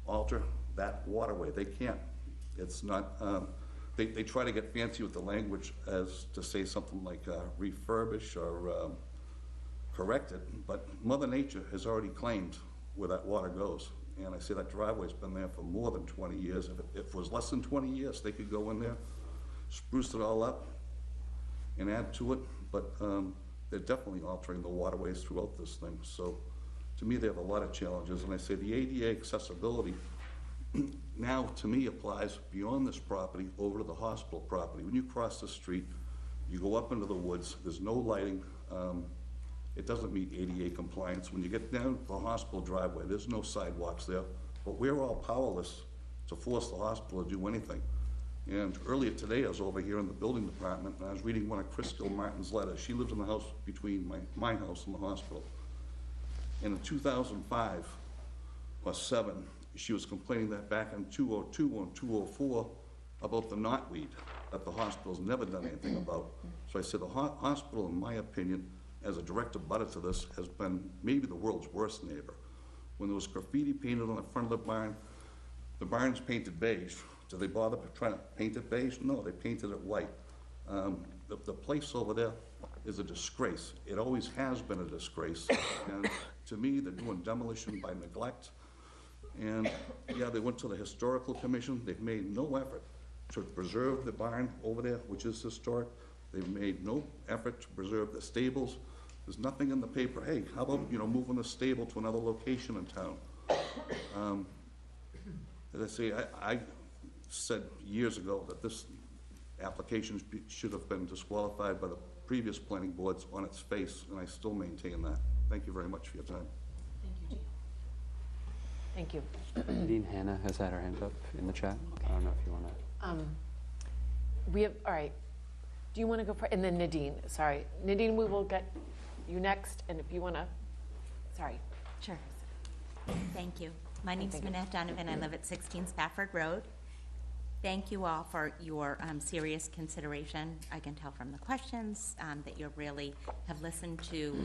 alter that waterway. They can't. It's not, they try to get fancy with the language as to say something like refurbish or correct it, but Mother Nature has already claimed where that water goes. And I say that driveway's been there for more than 20 years. If it was less than 20 years, they could go in there, spruce it all up, and add to it, but they're definitely altering the waterways throughout this thing. So to me, they have a lot of challenges, and I say the ADA accessibility now, to me, applies beyond this property over to the hospital property. When you cross the street, you go up into the woods, there's no lighting, it doesn't meet ADA compliance. When you get down the hospital driveway, there's no sidewalks there, but we're all powerless to force the hospital to do anything. And earlier today, I was over here in the building department, and I was reading one of Chris Gilmartin's letters. She lives in the house between my house and the hospital. And in 2005 or 7, she was complaining that back in 2002 and 2004 about the knotweed that the hospital's never done anything about. So I said the hospital, in my opinion, as a direct abutter to this, has been maybe the world's worst neighbor. When there was graffiti painted on the front of the barn's painted beige. Did they bother trying to paint it beige? No, they painted it white. The place over there is a disgrace. It always has been a disgrace. And to me, they're doing demolition by neglect. And yeah, they went to the Historical Commission. They've made no effort to preserve the barn over there, which is historic. They've made no effort to preserve the stables. There's nothing in the paper, hey, how about, moving the stable to another location in town? As I say, I said years ago that this application should have been disqualified by the previous planning boards on its face, and I still maintain that. Thank you very much for your time. Thank you. Nadine Hannah has had her hand up in the chat. I don't know if you want to. We have, all right. Do you want to go for, and then Nadine, sorry. Nadine, we will get you next, and if you want to, sorry. Sure. Thank you. My name's Thank you. Manette Donovan. I live at 16 Spafford Road. Thank you all for your serious consideration. I can tell from the questions that you really have listened to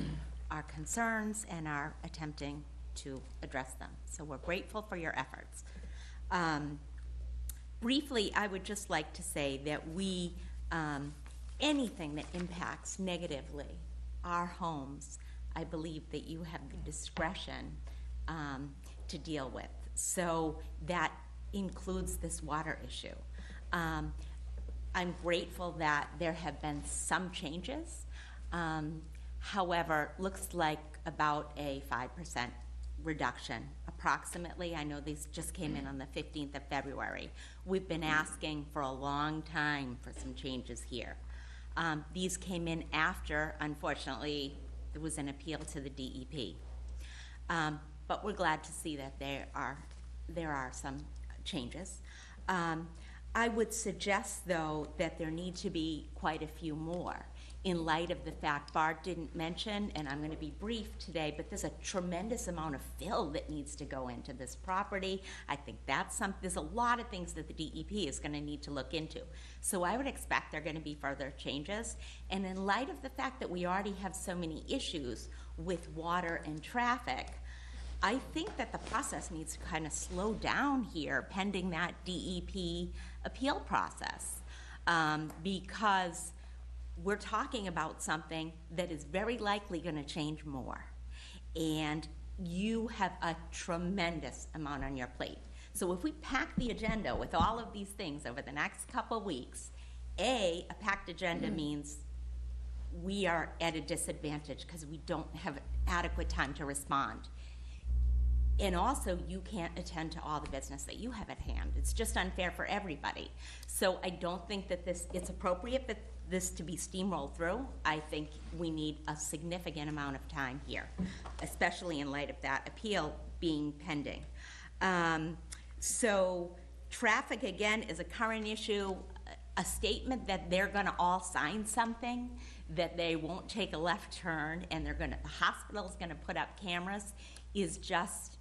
our concerns and are attempting to address them. So we're grateful for your efforts. Briefly, I would just like to say that we, anything that impacts negatively our homes, I believe that you have the discretion to deal with. So that includes this water issue. I'm grateful that there have been some changes. However, looks like about a 5% reduction, approximately. I know these just came in on the 15th of February. We've been asking for a long time for some changes here. These came in after, unfortunately, there was an appeal to the DEP. But we're glad to see that there are some changes. I would suggest, though, that there need to be quite a few more in light of the fact Bart didn't mention, and I'm going to be brief today, but there's a tremendous amount of fill that needs to go into this property. I think there's a lot of things that the DEP is going to need to look into. So I would expect there are going to be further changes. And in light of the fact that we already have so many issues with water and traffic, I think that the process needs to kind of slow down here pending that DEP appeal process, because we're talking about something that is very likely going to change more. And you have a tremendous amount on your plate. So if we pack the agenda with all of these things over the next couple weeks, a packed agenda means we are at a disadvantage because we don't have adequate time to respond. And also, you can't attend to all the business that you have at hand. It's just unfair for everybody. So I don't think that it's appropriate for this to be steamrolled through. I think we need a significant amount of time here, especially in light of that appeal being pending. So traffic, again, is a current issue. A statement that they're gonna all sign something, that they won't take a left turn, and the hospital's gonna put up cameras is just,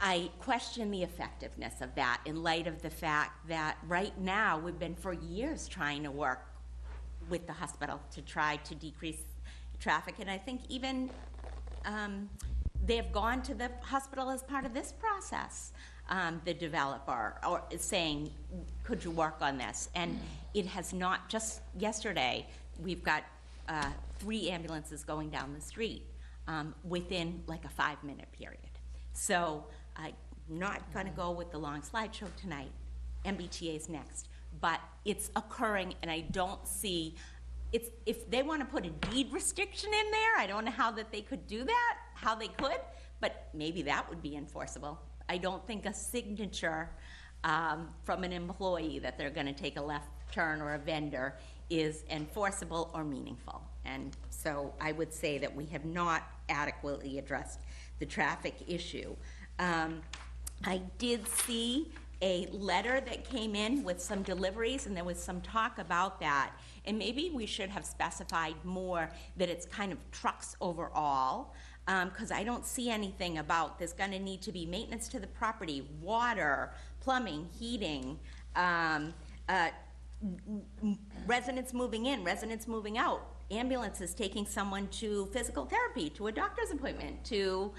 I question the effectiveness of that in light of the fact that right now we've been for years trying to work with the hospital to try to decrease traffic, and I think even they've gone to the hospital as part of this process, the developer, or saying, could you work on this? And it has not. Just yesterday, we've got 3 ambulances going down the street within like a 5-minute period. So I'm not going to go with the long slideshow tonight. MBTA's next. But it's occurring, and I don't see, if they want to put a deed restriction in there, I don't know how that they could do that, how they could, but maybe that would be enforceable. I don't think a signature from an employee that they're going to take a left turn or a vendor is enforceable or meaningful. And so I would say that we have not adequately addressed the traffic issue. I did see a letter that came in with some deliveries, and there was some talk about that. And maybe we should have specified more that it's kind of trucks overall, because I don't see anything about there's going to need to be maintenance to the property, water, plumbing, heating, residents moving in, residents moving out, ambulances taking someone to physical therapy, to a doctor's appointment, to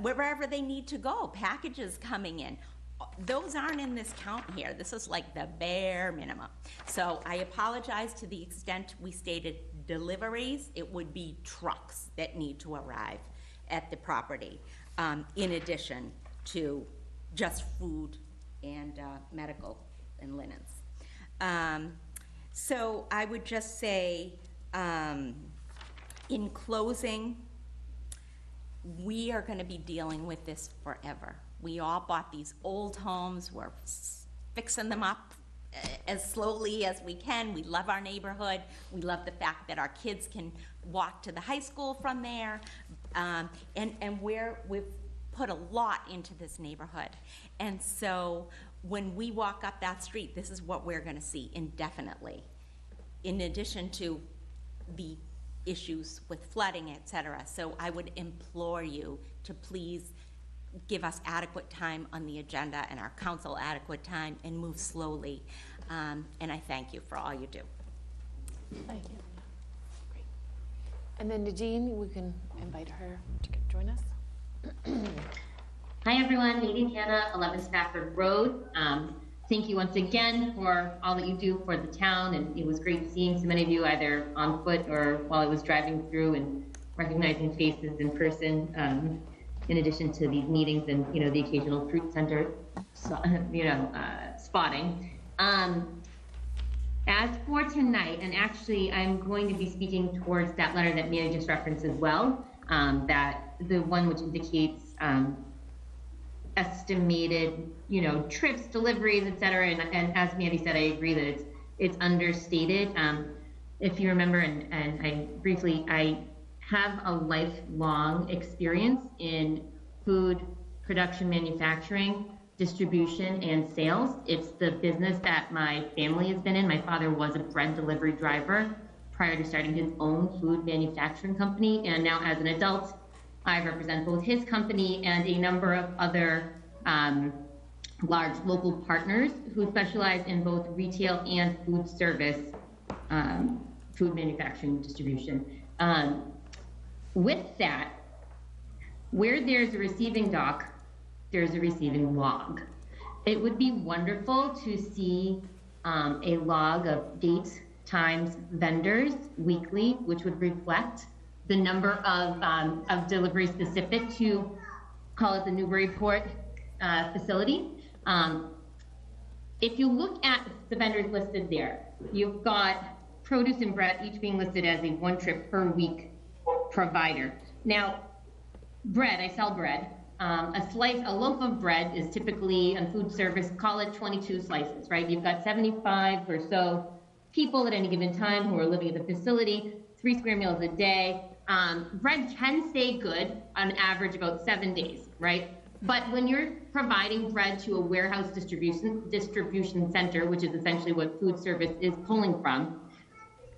wherever they need to go, packages coming in. Those aren't in this count here. This is like the bare minimum. So I apologize to the extent we stated deliveries. It would be trucks that need to arrive at the property, in addition to just food and medical and linens. So I would just say, in closing, we are going to be dealing with this forever. We all bought these old homes, we're fixing them up as slowly as we can. We love our neighborhood. We love the fact that our kids can walk to the high school from there. And we've put a lot into this neighborhood. And so when we walk up that street, this is what we're going to see indefinitely, in addition to the issues with flooding, et cetera. So I would implore you to please give us adequate time on the agenda and our council adequate time and move slowly. And I thank you for all you do. Thank you. Great. And then Nadine, we can invite her to join us. Hi everyone, Nadine Hanna, 11 Spafford Road. Thank you once again for all that you do for the town, and it was great seeing so many of you either on foot or while I was driving through and recognizing faces in person, in addition to these meetings and, you know, the occasional fruit center, spotting. As for tonight, and actually I'm going to be speaking towards that letter that Mia just referenced as well, that the one which indicates estimated, you know, trips, deliveries, et cetera. And as Mandy said, I agree that it's understated. If you remember, and I have a lifelong experience in food production, manufacturing, distribution, and sales. It's the business that my family has been in. My father was a bread delivery driver prior to starting his own food manufacturing company. And now as an adult, I represent both his company and a number of other large local partners who specialize in both retail and food service, food manufacturing distribution. With that, where there's a receiving dock, there's a receiving log. It would be wonderful to see a log of dates, times, vendors weekly, which would reflect the number of deliveries specific to, call it the Newburyport facility. If you look at the vendors listed there, you've got produce and bread each being listed as a one trip per week provider. Now, bread, I sell bread. A loaf of bread is typically on food service, call it 22 slices, right? You've got 75 or so people at any given time who are living at the facility, 3 square meals a day. Bread can stay good on average about 7 days, right? But when you're providing bread to a warehouse distribution center, which is essentially what food service is pulling from,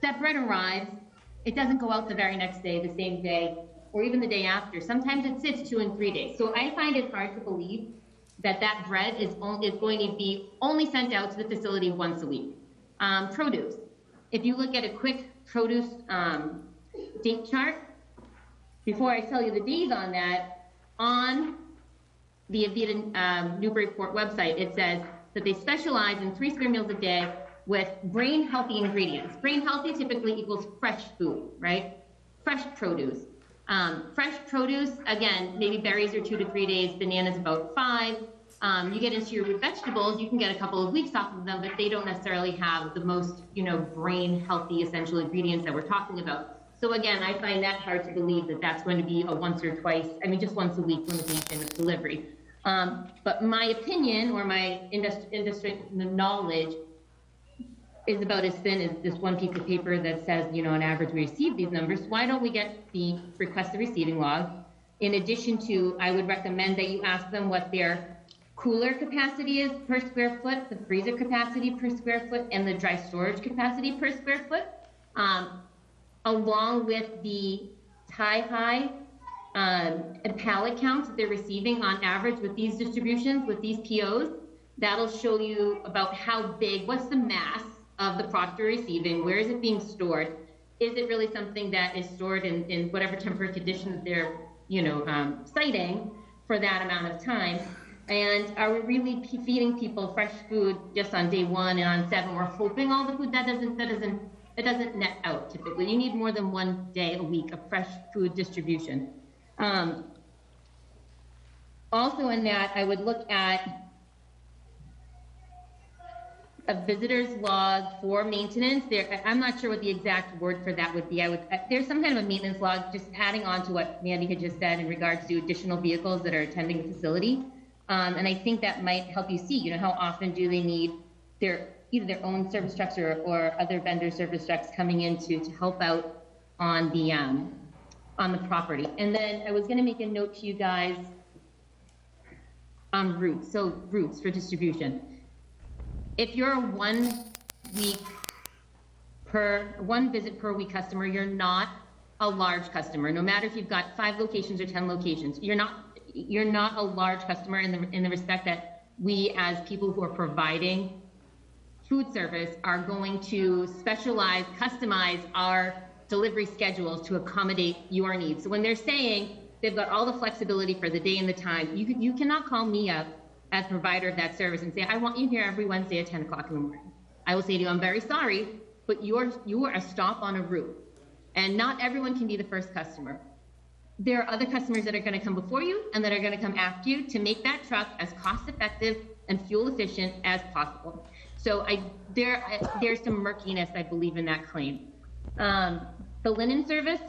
that bread arrives, it doesn't go out the very next day, the same day, or even the day after. Sometimes it sits 2 and 3 days. So I find it hard to believe that that bread is going to be only sent out to the facility once a week. Produce. If you look at a quick produce date chart, before I tell you the days on that, on the Avita Newburyport website, it says that they specialize in 3 square meals a day with brain healthy ingredients. Brain healthy typically equals fresh food, right? Fresh produce. Fresh produce, again, maybe berries are 2 to 3 days, bananas about 5. You get into your root vegetables, you can get a couple of weeks off of them, but they don't necessarily have the most, brain healthy essential ingredients that we're talking about. So again, I find that hard to believe that that's going to be a once or twice, just once a week limitation of delivery. But my opinion or my industry knowledge is about as thin as this one piece of paper that says, on average we receive these numbers. Why don't we get the requested receiving log? In addition to, I would recommend that you ask them what their cooler capacity is per square foot, the freezer capacity per square foot, and the dry storage capacity per square foot, along with the tie-high and pallet counts that they're receiving on average with these distributions, with these POs. That'll show you about how big, what's the mass of the product you're receiving, where is it being stored? Is it really something that is stored in whatever temporary conditions they're, citing for that amount of time? And are we really feeding people fresh food just on day 1 and on 7? We're hoping all the food that doesn't net out typically. You need more than 1 day a week of fresh food distribution. Also in that, I would look at a visitor's log for maintenance. I'm not sure what the exact word for that would be. There's some kind of a maintenance log, just adding on to what Mandy had just said in regards to additional vehicles that are attending the facility. And I think that might help you see, how often do they need either their own service trucks or other vendor service trucks coming in to help out on the property. And then I was going to make a note to you guys on routes. So routes for distribution. If you're a one visit per week customer, you're not a large customer. No matter if you've got 5 locations or 10 locations, you're not a large customer in the respect that we, as people who are providing food service, are going to specialize, customize our delivery schedules to accommodate your needs. So when they're saying they've got all the flexibility for the day and the time, you cannot call me up as provider of that service and say, I want you here every Wednesday at 10 o'clock in the morning. I will say to you, I'm very sorry, but you are a stop on a route. And not everyone can be the first customer. There are other customers that are going to come before you and that are going to come after you to make that truck as cost effective and fuel efficient as possible. So there's some murkiness, I believe, in that claim. The linen service,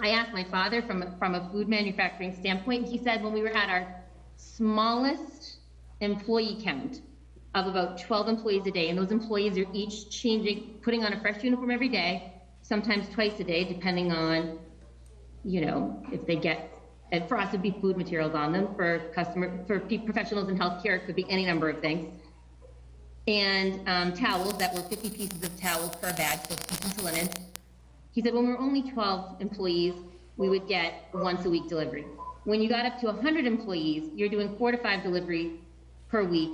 I asked my father from a food manufacturing standpoint. He said when we were at our smallest employee count of about 12 employees a day, and those employees are each putting on a fresh uniform every day, sometimes twice a day, depending on, if they get, and for us it'd be food materials on them, for professionals in healthcare, it could be any number of things. And towels, that were 50 pieces of towels per bag, so pieces of linen. He said when we were only 12 employees, we would get once a week delivery. When you got up to 100 employees, you're doing 4 to 5 delivery per week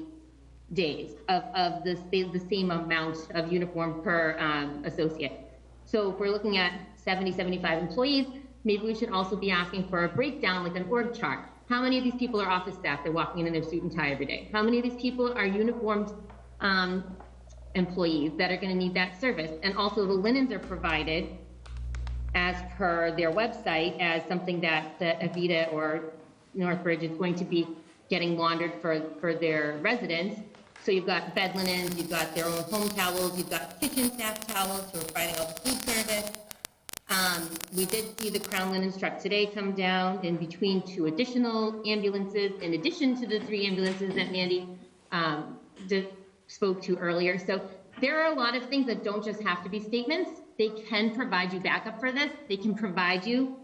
days of the same amount of uniform per associate. So if we're looking at 70, 75 employees, maybe we should also be asking for a breakdown, like an org chart. How many of these people are office staff? They're walking in their suit and tie every day. How many of these people are uniformed employees that are going to need that service? And also the linens are provided as per their website as something that Avita or Northbridge is going to be getting laundered for their residents. So you've got bed linens, you've got their own home towels, you've got kitchen staff towels who are providing all the food service. We did see the Crown Linens truck today come down in between 2 additional ambulances, in addition to the 3 ambulances that Mandy spoke to earlier. So there are a lot of things that don't just have to be statements. They can provide you backup for this. They can provide you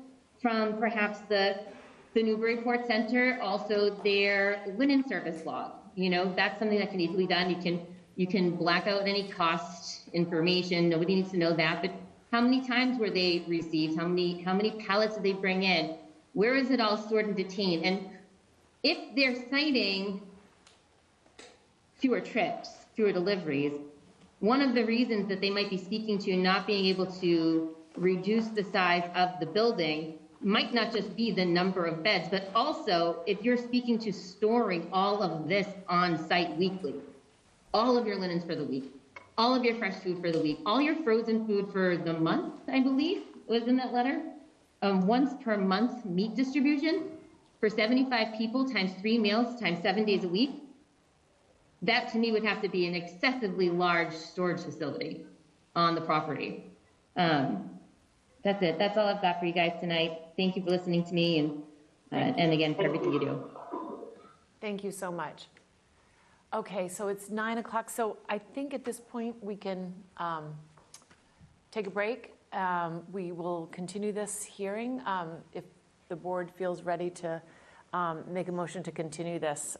from perhaps the Newburyport Center, also their linen service log. That's something that can easily be done. You can black out any cost information. Nobody needs to know that. But how many times were they received? How many pallets did they bring in? Where is it all stored and detained? And if they're citing fewer trips, fewer deliveries, one of the reasons that they might be speaking to not being able to reduce the size of the building might not just be the number of beds, but also if you're speaking to storing all of this on site weekly, all of your linens for the week, all of your fresh food for the week, all your frozen food for the month, I believe was in that letter, once per month meat distribution for 75 people times 3 meals times 7 days a week. That to me would have to be an excessively large storage facility on the property. That's it. That's all I've got for you guys tonight. Thank you for listening to me and again for everything you do. Thank you so much. Okay, so it's 9 o'clock. So I think at this point we can take a break. We will continue this hearing if the board feels ready to make a motion to continue this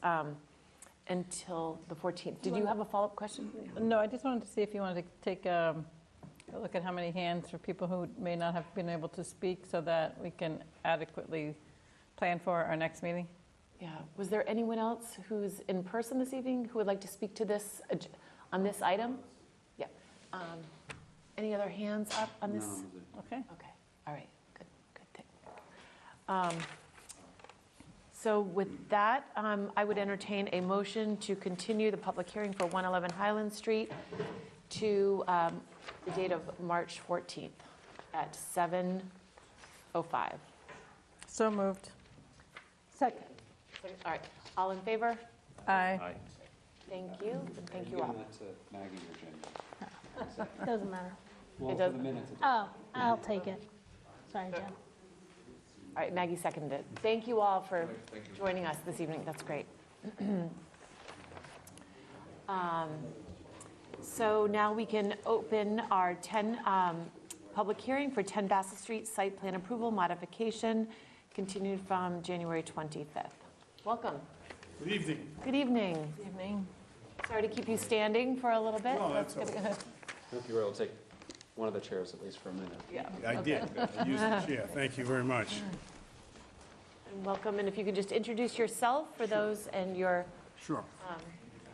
until the 14th. Did you have a follow-up question? No, I just wanted to see if you wanted to take a look at how many hands for people who may not have been able to speak so that we can adequately plan for our next meeting. Yeah. Was there anyone else who's in person this evening who would like to speak to this on this item? Yeah. Any other hands up on this? No. Okay. Okay. All right. Good thing. So with that, I would entertain a motion to continue the public hearing for 111 Highland Street to the date of March 14th at 7:05. So moved. Second. All right. All in favor? Aye. Aye. Thank you, and thank you all. Maggie or Jim? Doesn't matter. It does. Oh, I'll take it. Sorry, Jen. All right, Maggie seconded it. Thank you all for joining us this evening. That's great. So now we can open our public hearing for 10 Bassett Street site plan approval modification, continued from January 25th. Welcome. Good evening. Good evening. Good evening. Sorry to keep you standing for a little bit. No, that's all good. right. I hope you were able to take one of the chairs at least for a minute. Yeah. I did. I used the chair. Thank you very much. And welcome, and if you could just introduce yourself for those and your... Sure.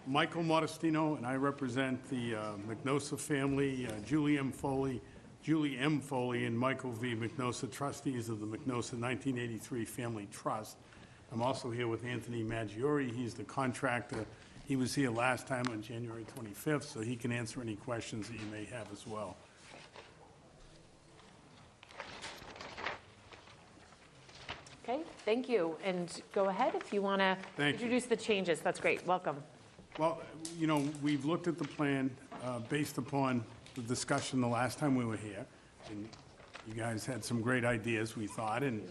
Michael Modestino, and I represent the McNosa family, Julie M. Foley, and Michael V. McNosa, trustees of the McNosa 1983 Family Trust. I'm also here with Anthony Maggiore. He's the contractor. He was here last time on January 25th, so he can answer any questions that you may have as well. Okay, thank you. And go ahead if you want to Thank you. introduce the changes. That's great. Welcome. Well, you know, we've looked at the plan based upon the discussion the last time we were here, and you guys had some great ideas, we thought, and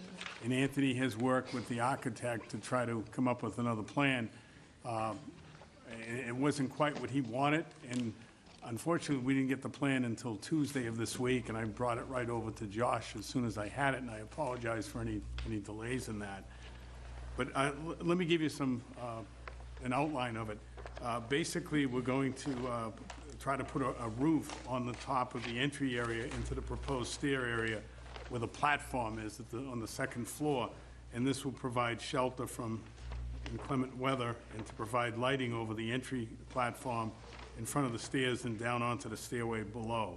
Anthony has worked with the architect to try to come up with another plan. It wasn't quite what he wanted, and unfortunately, we didn't get the plan until Tuesday of this week, and I brought it right over to Josh as soon as I had it, and I apologize for any delays in that. But let me give you an outline of it. Basically, we're going to try to put a roof on the top of the entry area into the proposed stair area where the platform is on the second floor, and this will provide shelter from inclement weather and to provide lighting over the entry platform in front of the stairs and down onto the stairway below.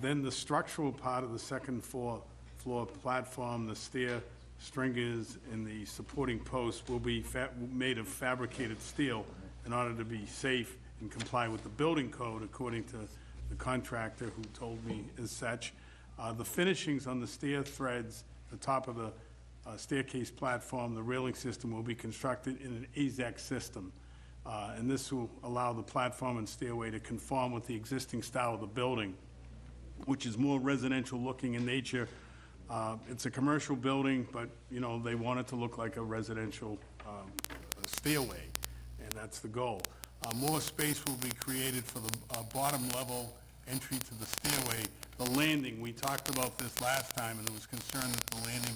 Then the structural part of the second floor platform, the stair stringers and the supporting posts will be made of fabricated steel in order to be safe and comply with the building code, according to the contractor who told me as such. The finishings on the stair threads, the top of the staircase platform, the railing system will be constructed in an AZEK system. And this will allow the platform and stairway to conform with the existing style of the building, which is more residential looking in nature. It's a commercial building, but you know, they want it to look like a residential stairway, and that's the goal. More space will be created for the bottom level entry to the stairway. The landing, we talked about this last time, and there was concern that the landing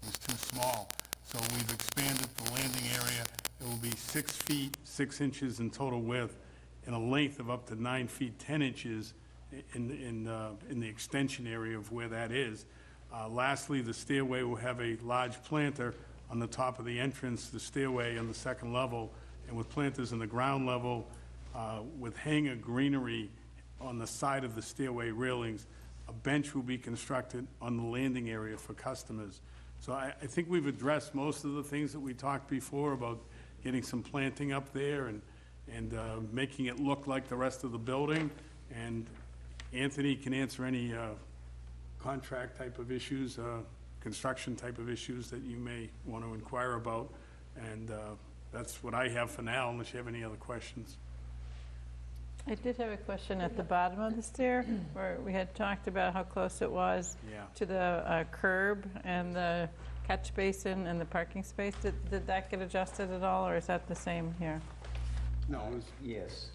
was too small. So we've expanded the landing area. It will be 6 feet, 6 inches in total width, and a length of up to 9 feet, 10 inches in the extension area of where that is. Lastly, the stairway will have a large planter on the top of the entrance, the stairway on the second level, and with planters in the ground level, with hanger greenery on the side of the stairway railings. A bench will be constructed on the landing area for customers. So I think we've addressed most of the things that we talked before about getting some planting up there and making it look like the rest of the building. And Anthony can answer any contract type of issues, construction type of issues that you may want to inquire about. And that's what I have for now, unless you have any other questions. I did have a question at the bottom of the stair, where we had talked about how close it was to the curb and the catch basin and the parking space. Did that get adjusted at all, or is that the same here? No, yes.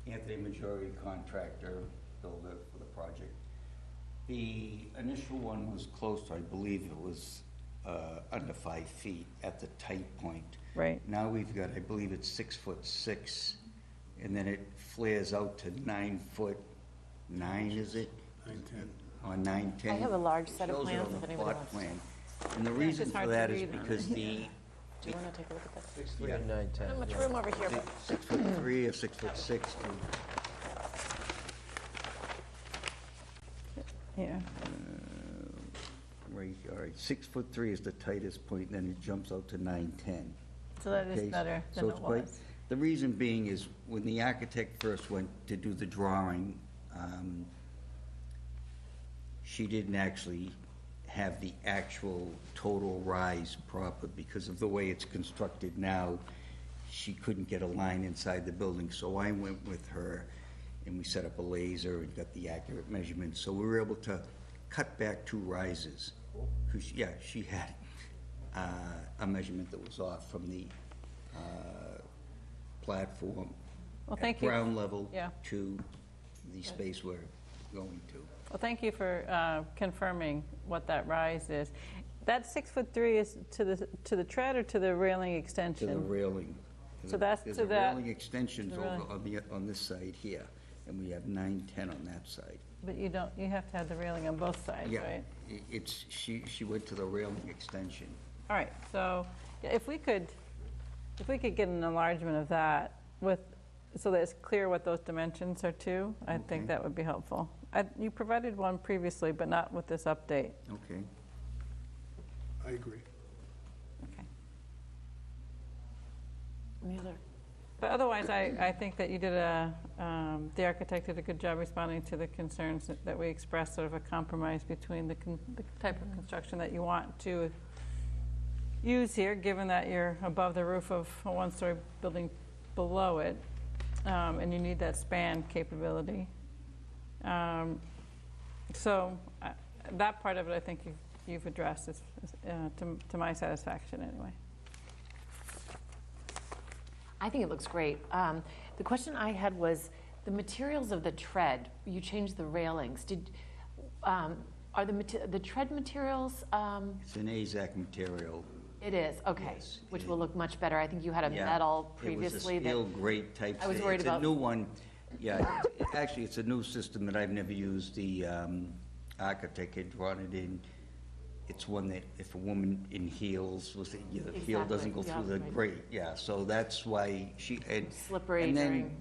Anthony Maggiore, contractor, builder for the project. The initial one was close, I believe it was under 5 feet at the tight point. Right. Now we've got, I believe it's 6'6", and then it flares out to 9 foot 9, is it? 9'10". Or 9'10". I have a large set of Shows it plans on if the anybody plot wants. plan. And the Yeah, it's reason just for hard to that is read. because the Do you want to take a look at that? 6'3" and 9'10". Not much room over here, but 6'3" or 6'6". Here. Right, all right, 6'3" is the tightest point, and then it jumps out to 9'10". So that is Okay, better so than it's it quite- was. The reason being is when the architect first went to do the drawing, she didn't actually have the actual total rise proper because of the way it's constructed now. she couldn't get a line inside the building, so I went with her, and we set up a laser and got the accurate measurements. So we were able to cut back 2 rises. 'Cause she had a measurement that was off from the platform Well, at thank you. ground level Yeah. to the space we're going to. Well, thank you for confirming what that rise is. That 6'3" is to the tread or to the railing To extension? the railing. So that's There's to a that- railing extensions the railing. over on this side here, and we have 9, 10 on that side. But you have to have the railing on both sides, Yeah, right? she went to the railing extension. All right, so yeah, if we could get an enlargement of that so that it's clear what those dimensions are too, I think that would be helpful. You provided one previously, but not with this update. Okay. I agree. Okay. Any other? But otherwise, I think that you did the architect did a good job responding to the concerns that we expressed, sort of a compromise between the type of construction that you want to use here, given that you're above the roof of a one-story building below it, and you need that span capability. So that part of it, I think you've addressed to my satisfaction anyway. I think it looks great. The question I had was the materials of the tread. You changed the railings. Are the tread materials? It's an AZAC material. It is, okay, Yes, which will look much better. I think you had a metal previously. It was a steel grate type. I was worried about. It's a new one. Yeah, actually, it's a new system that I've never used. The architect had drawn it in. It's one that if a woman in heels, the heel doesn't go through the grate. Yeah, so that's why Slippery and then, during.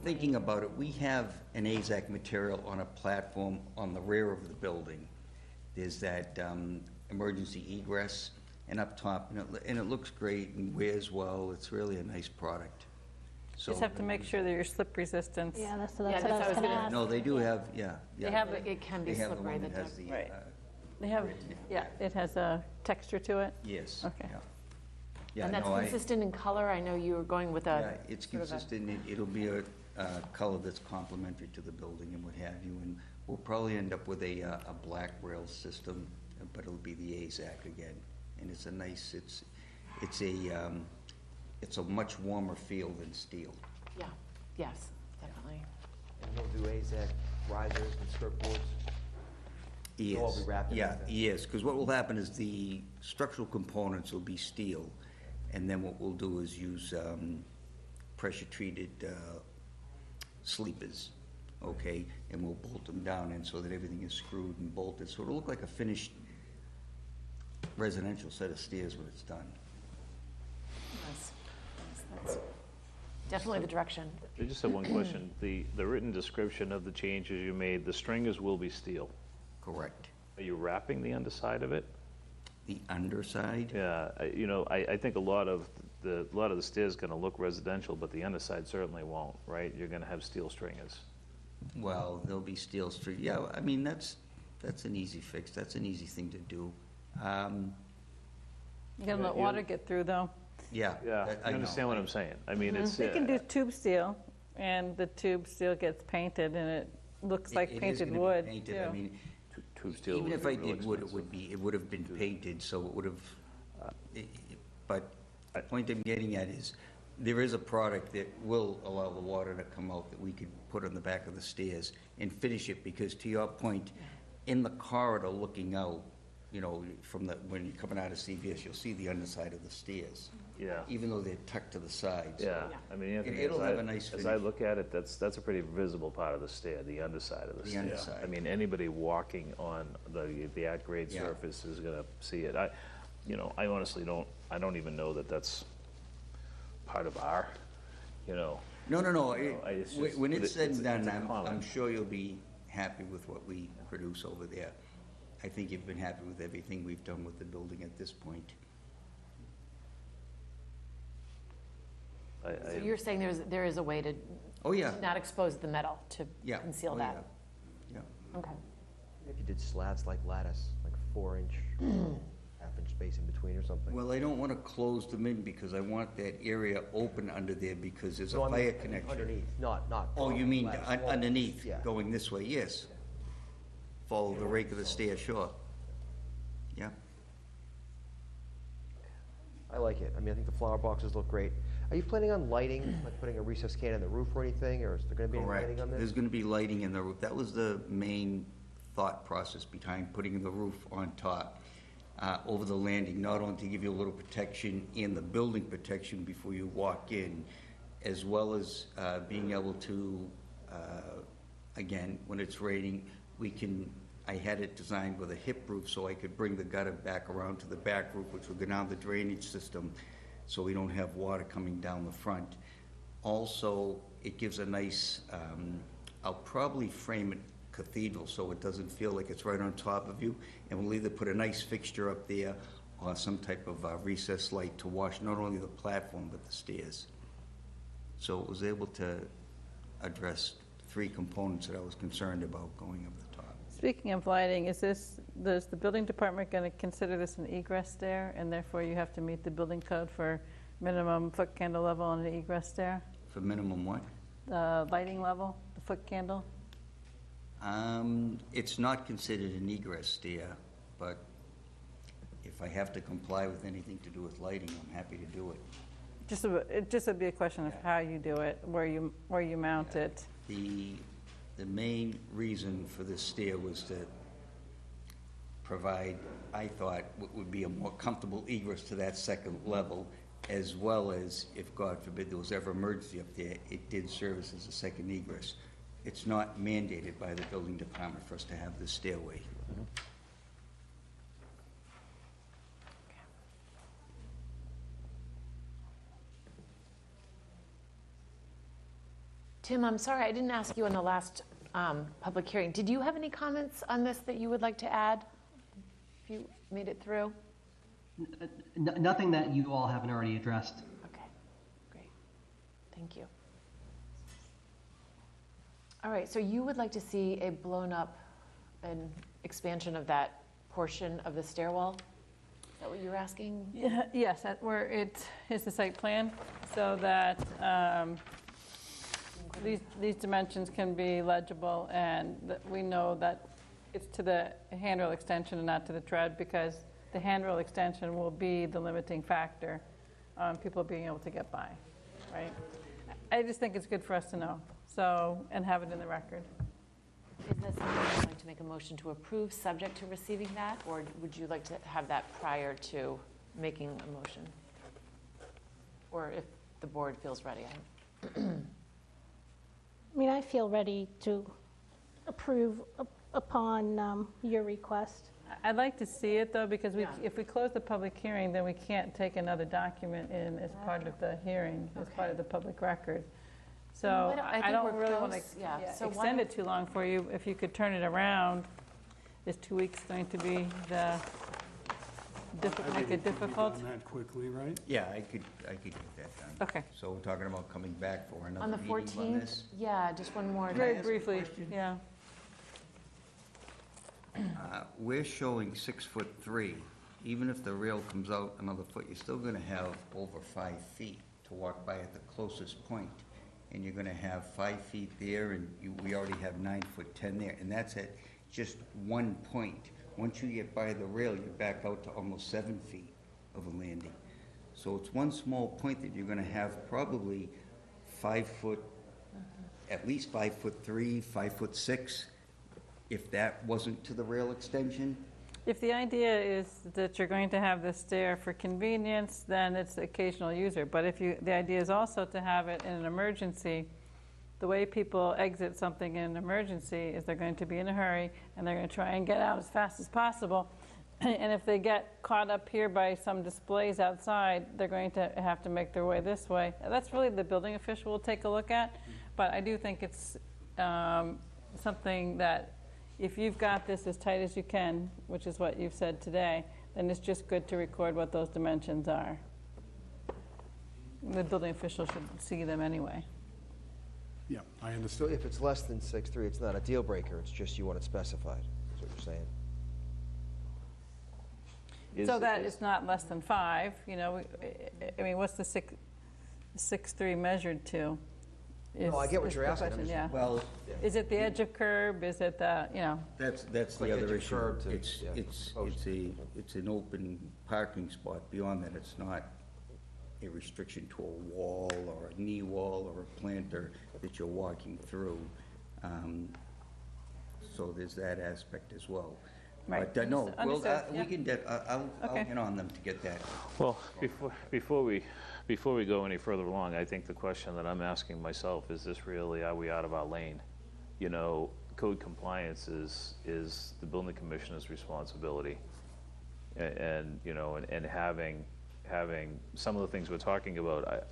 thinking about it, we have an AZAC material on a platform on the rear of the building. There's that emergency egress, and up top, and it looks great and wears well. It's really a nice product. So Just have to make sure that your slip resistance. Yeah, that's what I was gonna ask. no, they do have, yeah. They have, it can be They have the slippery. one that has the, Right. They have, it has a texture to it. yes. Okay. yeah. Yeah, And that's no, consistent in color? I know you were going with Yeah, a. it's sort of a- consistent. It'll be a color that's complementary to the building and what have you. And we'll probably end up with a black rail system, but it'll be the AZAC again. And it's a nice, it's a much warmer feel than steel. Yeah, yes, definitely. And we'll do AZAC risers and skirt boards? They'll all be wrapped in AZAC. Yes, because what will happen is the structural components will be steel, and then what we'll do is use pressure-treated sleepers, okay? And we'll bolt them down in so that everything is screwed and bolted, so it'll look like a finished residential set of stairs when it's done. Yes, that's definitely the direction. I just have one question. The written description of the changes you made, the stringers will be steel. Correct. Are you wrapping the underside of it? The underside? Yeah, I think a lot of the stairs going to look residential, but the underside certainly won't, right? You're going to have steel stringers. Well, there'll be steel street, yeah, I mean, that's an easy fix, that's an easy thing to do. You gotta let water get through, though. Yeah. Yeah, I understand what I'm saying. I mean, it's. They can do tube steel, and the tube steel gets painted, and it looks like It is painted gonna be wood, painted. too. I mean, Tube steel even would if be I real did wood, expensive. it would have been painted, so it would have, but the point I'm getting at is, there is a product that will allow the water to come out that we could put on the back of the stairs and finish it, because to your point, in the corridor looking out, when you're coming out of CVS, you'll see the underside of the stairs. Yeah. Even though they're tucked to the sides. Yeah, I mean, Anthony, It'll have a nice as I finish. look at it, that's a pretty visible part of the stair, the underside of the The stair. underside. I mean, anybody walking on the at-grade Yeah. surface is gonna see it. I honestly I don't even know that that's part of our, No. it's just- When it's said and done, it's a I'm comment. sure you'll be happy with what we produce over there. I think you've been happy with everything we've done with the building at this point. So you're saying there is a way to. Oh, yeah. to not expose the metal, to Yeah. conceal Oh, that? Yeah. Okay. If you did slats like lattice, like 4-inch half-inch space in between or something. Well, I don't want to close them in because I want that area open under there because there's a No, I mean fire connection. Underneath, not. Oh, you mean lattice walls. underneath, Yeah. going this way, yes. Follow the rake of the stair, sure. Yeah. I like it. I mean, I think the flower boxes look great. Are you planning on lighting, like putting a recessed can in the roof or anything, or is there gonna be any lighting on There's this? going to be lighting in the roof. That was the main thought process behind putting the roof on top, over the landing, not only to give you a little protection in the building protection before you walk in, as well as being able to, again, when it's raining, I had it designed with a hip roof so I could bring the gutter back around to the back roof, which would go down the drainage system, so we don't have water coming down the front. Also, it gives a nice, I'll probably frame it cathedral so it doesn't feel like it's right on top of you, and we'll either put a nice fixture up there or some type of recessed light to wash not only the platform but the stairs. So it was able to address 3 components that I was concerned about going up the top. Speaking of lighting, is the building department going to consider this an egress stair, and therefore you have to meet the building code for minimum foot candle level on an egress stair? For minimum what? The lighting level, the foot candle? It's not considered an egress stair, but if I have to comply with anything to do with lighting, I'm happy to do it. It just would be a question of how you do it, where you mount it. The main reason for this stair was to provide, I thought, what would be a more comfortable egress to that second level, as well as, if God forbid there was ever emergency up there, it did service as a second egress. It's not mandated by the building department for us to have this stairway. Tim, I'm sorry, I didn't ask you in the last public hearing. Did you have any comments on this that you would like to add? If you made it through? Nothing that you all haven't already addressed. Okay, great. Thank you. All right, so you would like to see a blown up an expansion of that portion of the stairwell? Is that what you're asking? Yes, where it is the site plan, so that these dimensions can be legible, and that we know that it's to the handrail extension and not to the tread, because the handrail extension will be the limiting factor on people being able to get by, right? I just think it's good for us to know, and have it in the record. Is that something you'd like to make a motion to approve, subject to receiving that, or would you like to have that prior to making a motion? Or if the board feels ready. I mean, I feel ready to approve upon your request. I'd like to see it, though, because if we close the public hearing, then we can't take another document in as part of the hearing, as part of the public record. So I don't really want to extend it too long for you. If you could turn it around, is 2 weeks going to be make it difficult? On that quickly, right? Yeah, I could get that done. Okay. So we're talking about coming back for another On the meeting on 14th? this? Yeah, just one more. Very briefly, yeah. We're showing 6'3". Even if the rail comes out another foot, you're still gonna have over 5 feet to walk by at the closest point. And you're gonna have 5 feet there, and we already have 9'10" there, and that's at just one point. Once you get by the rail, you're back out to almost 7 feet of a landing. So it's one small point that you're gonna have probably 5 foot, at least 5'3", 5'6", if that wasn't to the rail extension. If the idea is that you're going to have this stair for convenience, then it's the occasional user. But if the idea is also to have it in an emergency, the way people exit something in an emergency is they're going to be in a hurry and they're going to try and get out as fast as possible. And if they get caught up here by some displays outside, they're going to have to make their way this way. That's really the building official will take a look at. But I do think it's something that if you've got this as tight as you can, which is what you've said today, then it's just good to record what those dimensions are. The building official should see them anyway. Yeah, I understand. So if it's less than 6'3", it's not a deal breaker, it's just you want it specified, is what you're saying? So that it's not less than 5, you know, I mean, what's the 6.3 measured to? No, I get what is you're the asking. question, yeah. Well, Is it the edge of curb, is it the, you know? that's like the edge other of issue. curb to- It's, yeah, it's an open parking spot. Beyond that, it's not a restriction to a wall or a knee wall or a planter that you're walking through. So there's that aspect as well. Right. But no, Understood, we yeah. can get, I'll Okay. get on them to get that. Well, before we go any further along, I think the question that I'm asking myself is this really, are we out of our lane? You know, code compliance is the building commissioner's responsibility. And you know, and having some of the things we're talking about,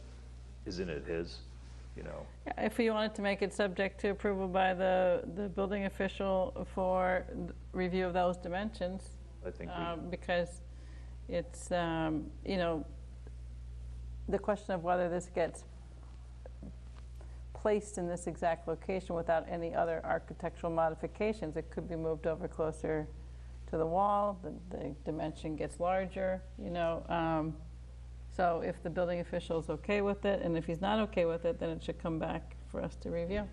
isn't it his, you know? If we wanted to make it subject to approval by the building official for review of those dimensions. I think because it's, you know, the question of whether this gets placed in this exact location without any other architectural modifications, it could be moved over closer to the wall, the dimension gets larger, you know. So if the building official is okay with it, and if he's not okay with it, then it should come back for us to review.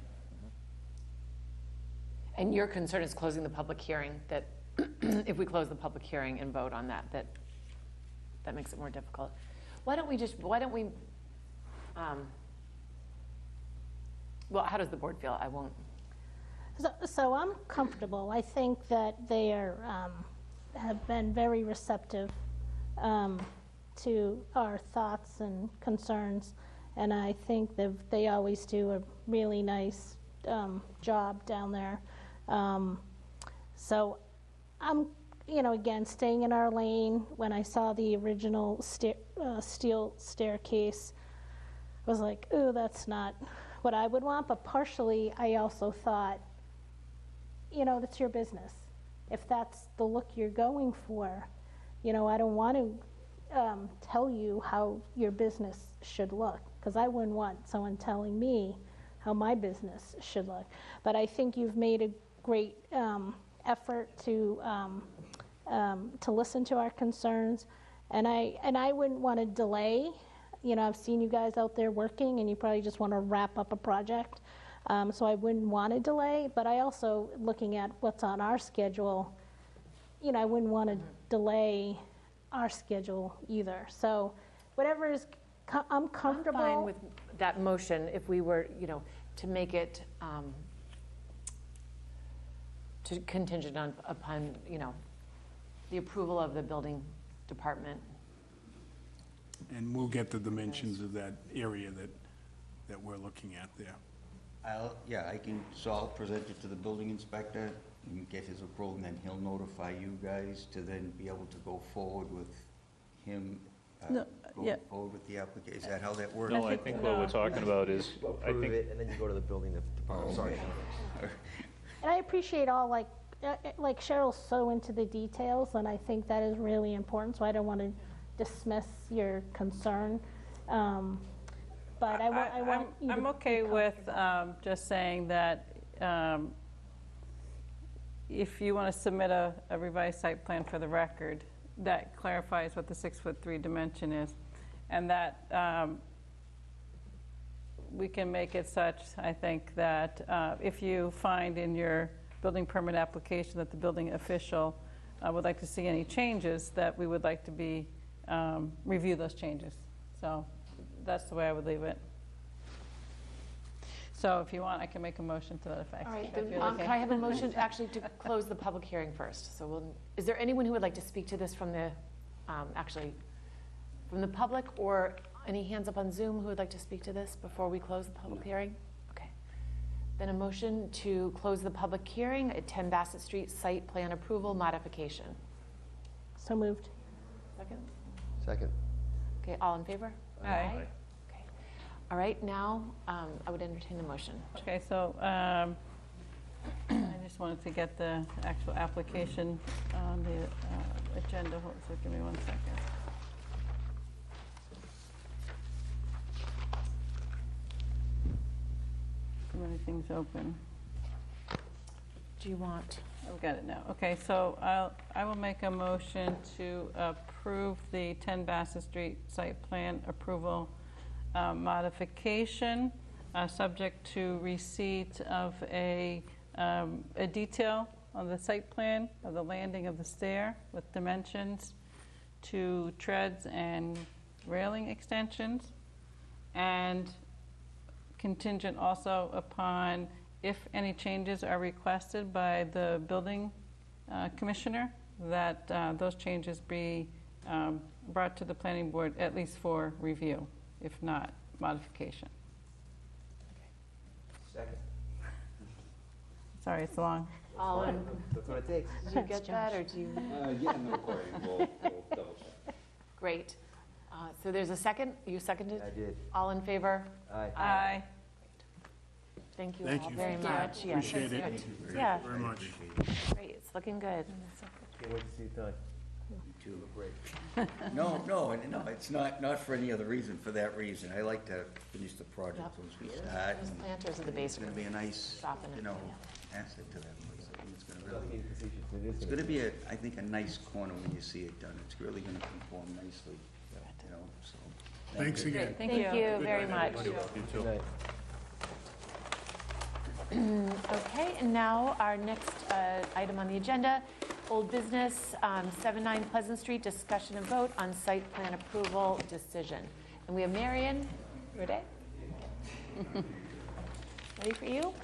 And your concern is closing the public hearing, that if we close the public hearing and vote on that makes it more difficult. Why don't we, well, how does the board feel? I won't. So I'm comfortable. I think that they have been very receptive to our thoughts and concerns, and I think that they always do a really nice job down there. So I'm, you know, again, staying in our lane. When I saw the original steel staircase, I was like, ooh, that's not what I would want. But partially, I also thought, you know, that's your business. If that's the look you're going for, you know, I don't want to tell you how your business should look, because I wouldn't want someone telling me how my business should look. But I think you've made a great effort to listen to our concerns, and I wouldn't want to delay. You know, I've seen you guys out there working, and you probably just want to wrap up a project. So I wouldn't want to delay, but I also, looking at what's on our schedule, you know, I wouldn't want to delay our schedule either. So whatever is, I'm comfortable. I'm fine with that motion if we were, you know, to make it to contingent upon, you know, the approval of the building department. And we'll get the dimensions of that area that we're looking at there. I'll present it to the building inspector and get his approval, and then he'll notify you guys to then be able to go forward with him, going forward with the application. Is that how that works? No, I think what we're talking about is, Approve it, and then you go to the building department. Sorry. And I appreciate all, like Cheryl's so into the details, and I think that is really important, so I don't want to dismiss your concern. But I want you to I'm be okay with comfortable. just saying that if you want to submit a revised site plan for the record, that clarifies what the 6'3" dimension is, and that we can make it such, I think, that if you find in your building permit application that the building official would like to see any changes, that we would like to be review those changes. So that's the way I would leave it. So if you want, I can make a motion to that effect. All right, if you're okay. can I have a motion actually to close the public hearing first? So is there anyone who would like to speak to this from the, from the public, or any hands up on Zoom who would like to speak to this before we close the public hearing? Okay. Then a motion to close the public hearing at 10 Bassett Street site plan approval modification. So moved. Second? Second. Okay, all in favor? Aye. Okay. All right, now I would entertain the motion. Okay, so I just wanted to get the actual application on the agenda. So give me 1 second. Too many things open. Do you want I've got it now. Okay, so I will make a motion to approve the 10 Bassett Street site plan approval modification, subject to receipt of a detail on the site plan of the landing of the stair with dimensions to treads and railing extensions, and contingent also upon if any changes are requested by the building commissioner, that those changes be brought to the planning board at least for review, if not modification. Second. Sorry, it's long. All in, That's what it takes. did you get that, or do you? Yeah, no worries, we'll double check. Great. So there's a second? You seconded? I did. All in favor? Aye. Aye. Thank you Thank all you. very much. Yes, Appreciate that's it. good. Yeah, Very much. great, it's looking good. Can't wait to see it done. You too. Great. No, it's not for any other reason, for that reason. I like to finish the project once we start. Those planters are the It's basic. gonna be a nice, Shopping it, asset to them. It's gonna really, it's gonna be I think, a nice corner when you see it done. It's really gonna conform nicely, so. Thanks again. Thank Thank you. you very much. You too. Okay, and now our next item on the agenda, old business, 79 Pleasant Street, discussion and vote on site plan approval decision. And we have Marion Rode. Ready for you?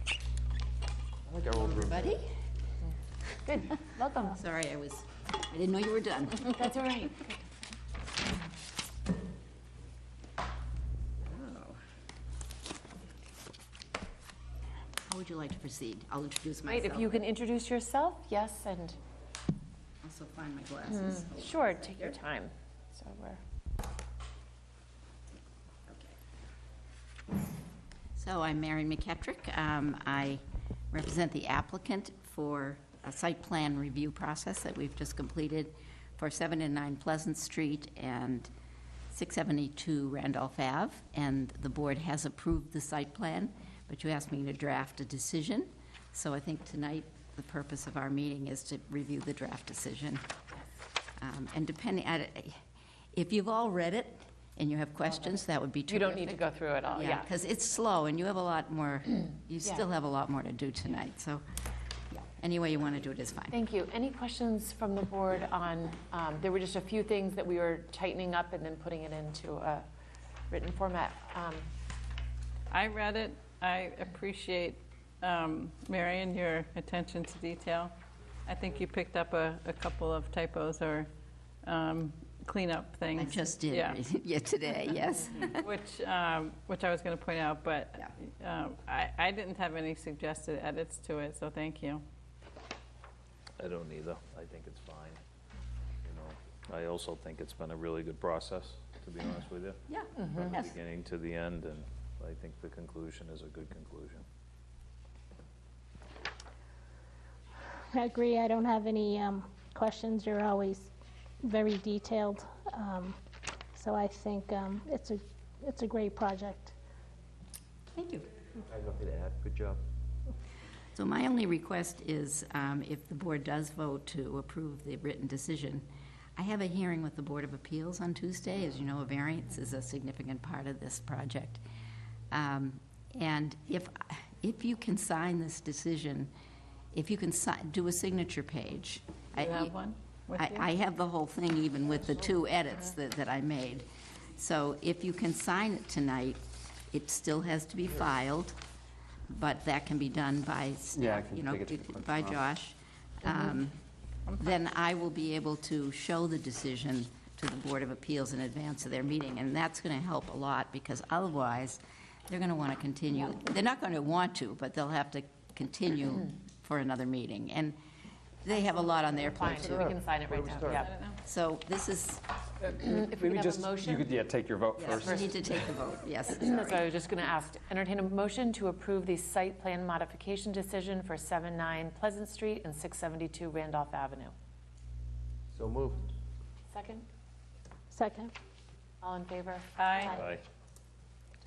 I like our old room. Everybody? Good, welcome. Sorry, I didn't know you were done. That's all right. How would you like to proceed? I'll introduce Right, myself. if you can introduce yourself, yes, and Also find my glasses. sure, take your time. So So I'm Mary McKettrick. I represent the applicant for a site plan review process that we've just completed for 7 and 9 Pleasant Street and 672 Randolph Ave. And the board has approved the site plan, but you asked me to draft a decision. So I think tonight, the purpose of our meeting is to review the draft decision. And depending, if you've all read it and you have questions, that would be terrific. you don't need to go through it all, yeah. Because it's slow, and you have a lot more, you still have a lot more to do tonight, so any way you want to do it is fine. Thank you. Any questions from the board on, there were just a few things that we were tightening up and then putting it into a written format. I read it. I appreciate, Marion, your attention to detail. I think you picked up a couple of typos or cleanup things. I just did, Yeah. today, yes. Which I was going to point out, but I didn't have any suggested edits to it, so thank you. I don't either. I think it's fine. I also think it's been a really good process, to be honest with you. Yeah. From the Yes. beginning to the end, and I think the conclusion is a good conclusion. I agree, I don't have any questions, you're always very detailed. So I think it's a great project. Thank you. I have nothing to add. Good job. So my only request is, if the board does vote to approve the written decision, I have a hearing with the Board of Appeals on Tuesday. As you know, a variance is a significant part of this project. And if you can sign this decision, if you can do a signature page. Do you have one with you? I have the whole thing, even with the 2 edits that I made. So if you can sign it tonight, it still has to be filed, but that can be done by, Yeah, I can take it to the by Josh. Then I will be able to show the decision to the Board of Appeals in advance of their meeting, and that's going to help a lot, because otherwise, they're going to want to continue. They're not going to want to, but they'll have to continue for another meeting. And they have a lot on their plate, Fine, too. we can sign it right now, yeah. So this is, If we could have a motion. take your vote yes, we need to take the vote, yes. So I was just going to ask, entertain a motion to approve the site plan modification decision for 79 Pleasant Street and 672 Randolph Avenue. So moved. Second? Second. All in favor? Aye. Aye.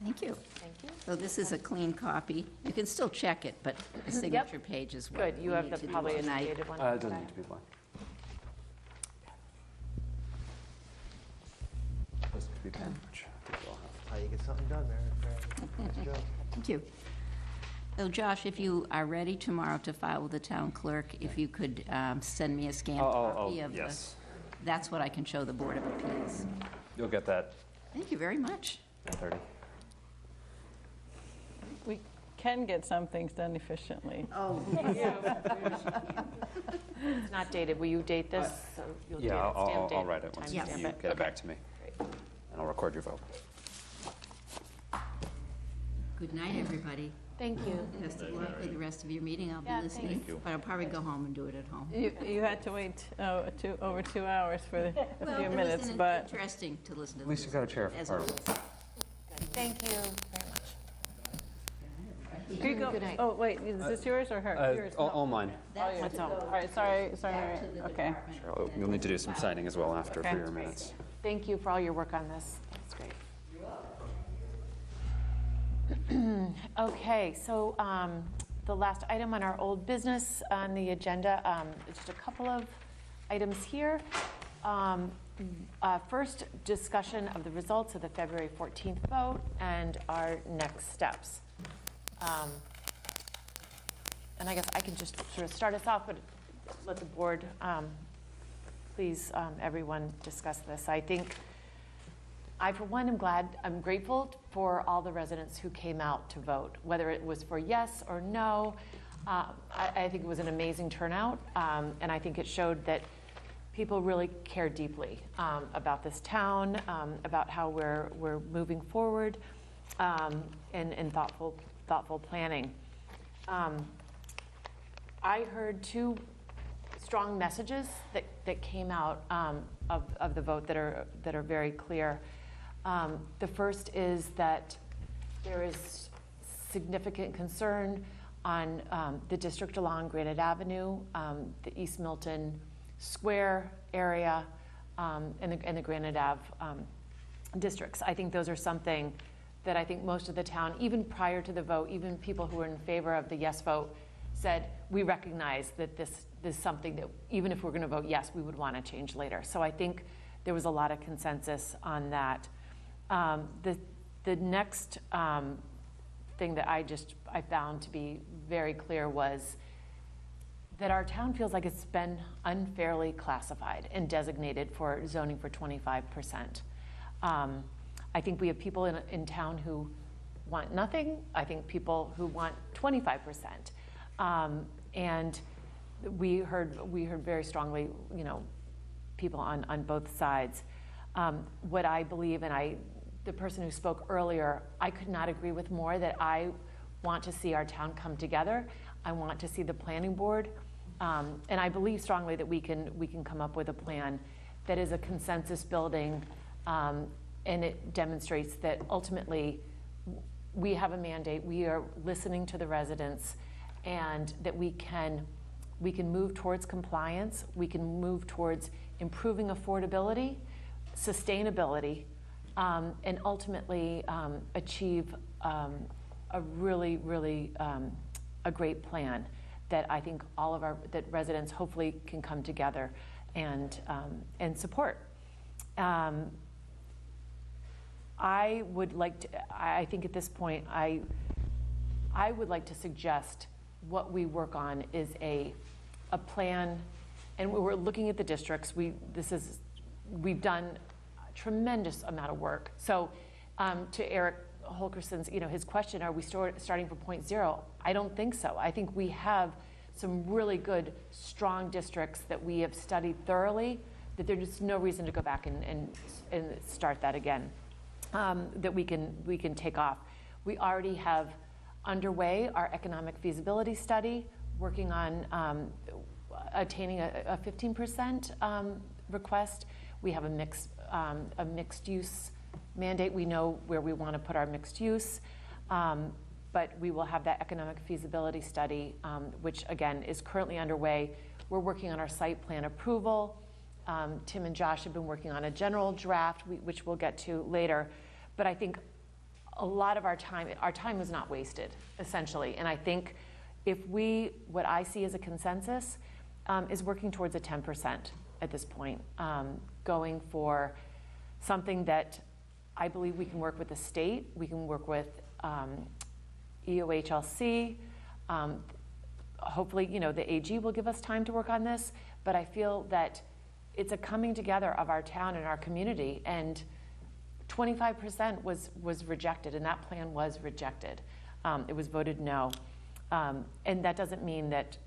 Thank you. Thank you. So this is a clean copy. You can still check it, but the signature page is what Good, you we have need the to do probably tonight. annotated one. It doesn't need to be blank. Doesn't have to be blank, which I think we'll have. How you get something done, Mary? Nice job. Thank you. So Josh, if you are ready tomorrow to file with the town clerk, if you could send me a scanned copy of yes. that's what I can show the Board of Appeals. You'll get that Thank you very much. 9:30. We can get some things done efficiently. Oh. It's not dated. Will you date this? So you'll Yeah, date it, stamp date I'll it, write it once you timestamp get it back to me. And I'll record your vote. Good night, everybody. Thank you. Best of luck with the rest of your meeting. I'll be Yeah, listening, thank you. but I'll probably go home and do it at home. You had to wait over 2 hours for a Well, few it minutes, was but interesting to listen to. At least you got a chair as for part of always. it. Thank you very much. Here you go. Good night. Oh, wait, is this yours or her? Yours? All mine. That's yours. to All go right, sorry, Mary. to the Okay. department. Sure, you'll need to do some signing as well after Okay. for your minutes. Thank you for all your work on this. That's great. Okay, so the last item on our old business on the agenda, just a couple of items here. First, discussion of the results of the February 14th vote and our next steps. And I guess I can just sort of start us off, but let the board, please, everyone discuss this. I think I, for one, I'm grateful for all the residents who came out to vote, whether it was for yes or no. I think it was an amazing turnout, and I think it showed that people really care deeply about this town, about how we're moving forward, and thoughtful planning. I heard two strong messages that came out of the vote that are very clear. The first is that there is significant concern on the district along Granite Avenue, the East Milton Square area, and the Granite Ave districts. I think those are something that I think most of the town, even prior to the vote, even people who were in favor of the yes vote, said, we recognize that this is something that even if we're going to vote yes, we would want to change later. So I think there was a lot of consensus on that. The next thing that I found to be very clear was that our town feels like it's been unfairly classified and designated for zoning for 25%. I think we have people in town who want nothing. I think people who want 25%. And we heard very strongly, people on both sides. What I believe, and the person who spoke earlier, I could not agree with more, that I want to see our town come together. I want to see the planning board, and I believe strongly that we can come up with a plan that is a consensus building, and it demonstrates that ultimately we have a mandate. We are listening to the residents, and that we can move towards compliance. We can move towards improving affordability, sustainability, and ultimately achieve a really a great plan that I think that residents hopefully can come together and support. I think at this point, I would like to suggest what we work on is a plan, and we're looking at the districts. We've done a tremendous amount of work. So to Eric Holkerson's, his question, are we starting from point zero? I don't think so. I think we have some really good, strong districts that we have studied thoroughly, that there's just no reason to go back and start that again, that we can take off. We already have underway our economic feasibility study, working on attaining a 15% request. We have a mixed use mandate. We know where we want to put our mixed use, but we will have that economic feasibility study, which again is currently underway. We're working on our site plan approval. Tim and Josh have been working on a general draft, which we'll get to later. But I think a lot of our time was not wasted, essentially. And I think what I see as a consensus is working towards a 10% at this point, going for something that I believe we can work with the state, we can work with EOHLC. Hopefully, the AG will give us time to work on this, but I feel that it's a coming together of our town and our community, and 25% was rejected, and that plan was rejected. It was voted no. And that doesn't mean that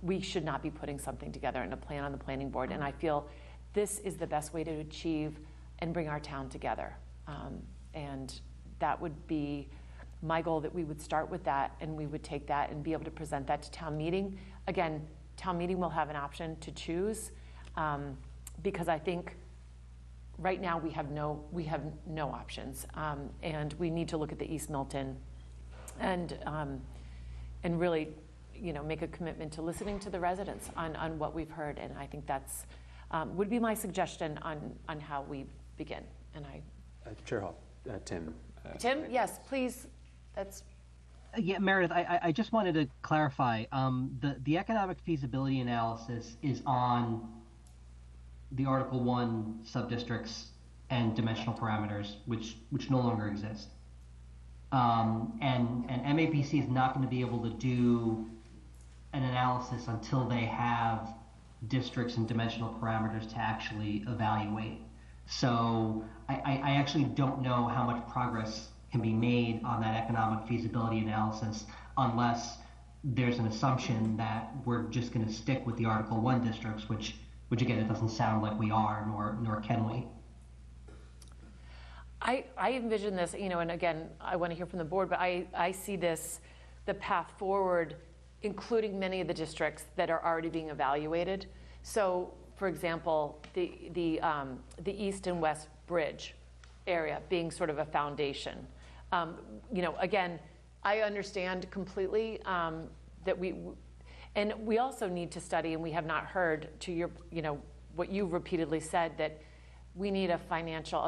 we should not be putting something together in a plan on the planning board, and I feel this is the best way to achieve and bring our town together. And that would be my goal, that we would start with that and we would take that and be able to present that to town meeting. Again, town meeting will have an option to choose, because I think right now we have no options, and we need to look at the East Milton and really, make a commitment to listening to the residents on what we've heard. And I think that's would be my suggestion on how we begin. And Chair Hall, Tim. Tim, yes, please. That's. Yeah, Meredith, I just wanted to clarify. The economic feasibility analysis is on the Article 1 subdistricts and dimensional parameters, which no longer exist. And MAPC is not going to be able to do an analysis until they have districts and dimensional parameters to actually evaluate. So I actually don't know how much progress can be made on that economic feasibility analysis unless there's an assumption that we're just going to stick with the Article 1 districts, which again, it doesn't sound like we are, nor can we. I envision this, and again, I want to hear from the board, but I see this, the path forward, including many of the districts that are already being evaluated. So, for example, the East and West Bridge area being sort of a foundation. Again, I understand completely that we also need to study, and we have not heard to your, what you repeatedly said, that we need a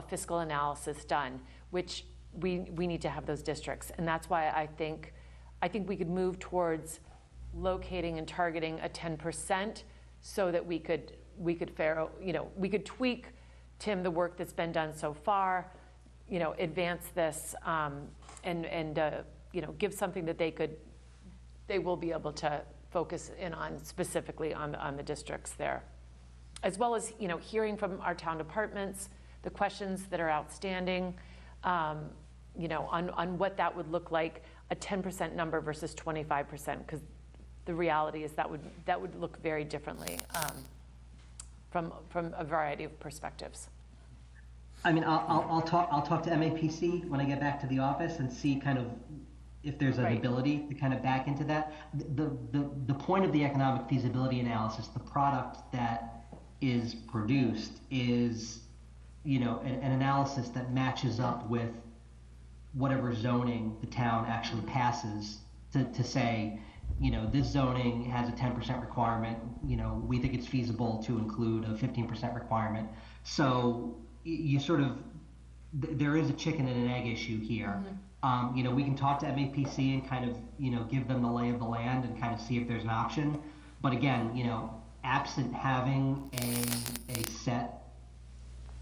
fiscal analysis done, which we need to have those districts. And that's why I think we could move towards locating and targeting a 10% so that we could tweak, Tim, the work that's been done so far, advance this, and give something that they will be able to focus in on specifically on the districts there. As well as, hearing from our town departments, the questions that are outstanding, on what that would look like, a 10% number versus 25%, because the reality is that would look very differently from a variety of perspectives. I mean, I'll talk to MAPC when I get back to the office and see kind of if there's an ability to kind of back into that. The point of the economic feasibility analysis, the product that is produced is, an analysis that matches up with whatever zoning the town actually passes to say, this zoning has a 10% requirement, we think it's feasible to include a 15% requirement. So you sort of, there is a chicken and an egg issue here. Mm-hmm. We can talk to MAPC and kind of, give them the lay of the land and kind of see if there's an option. But again, absent having a set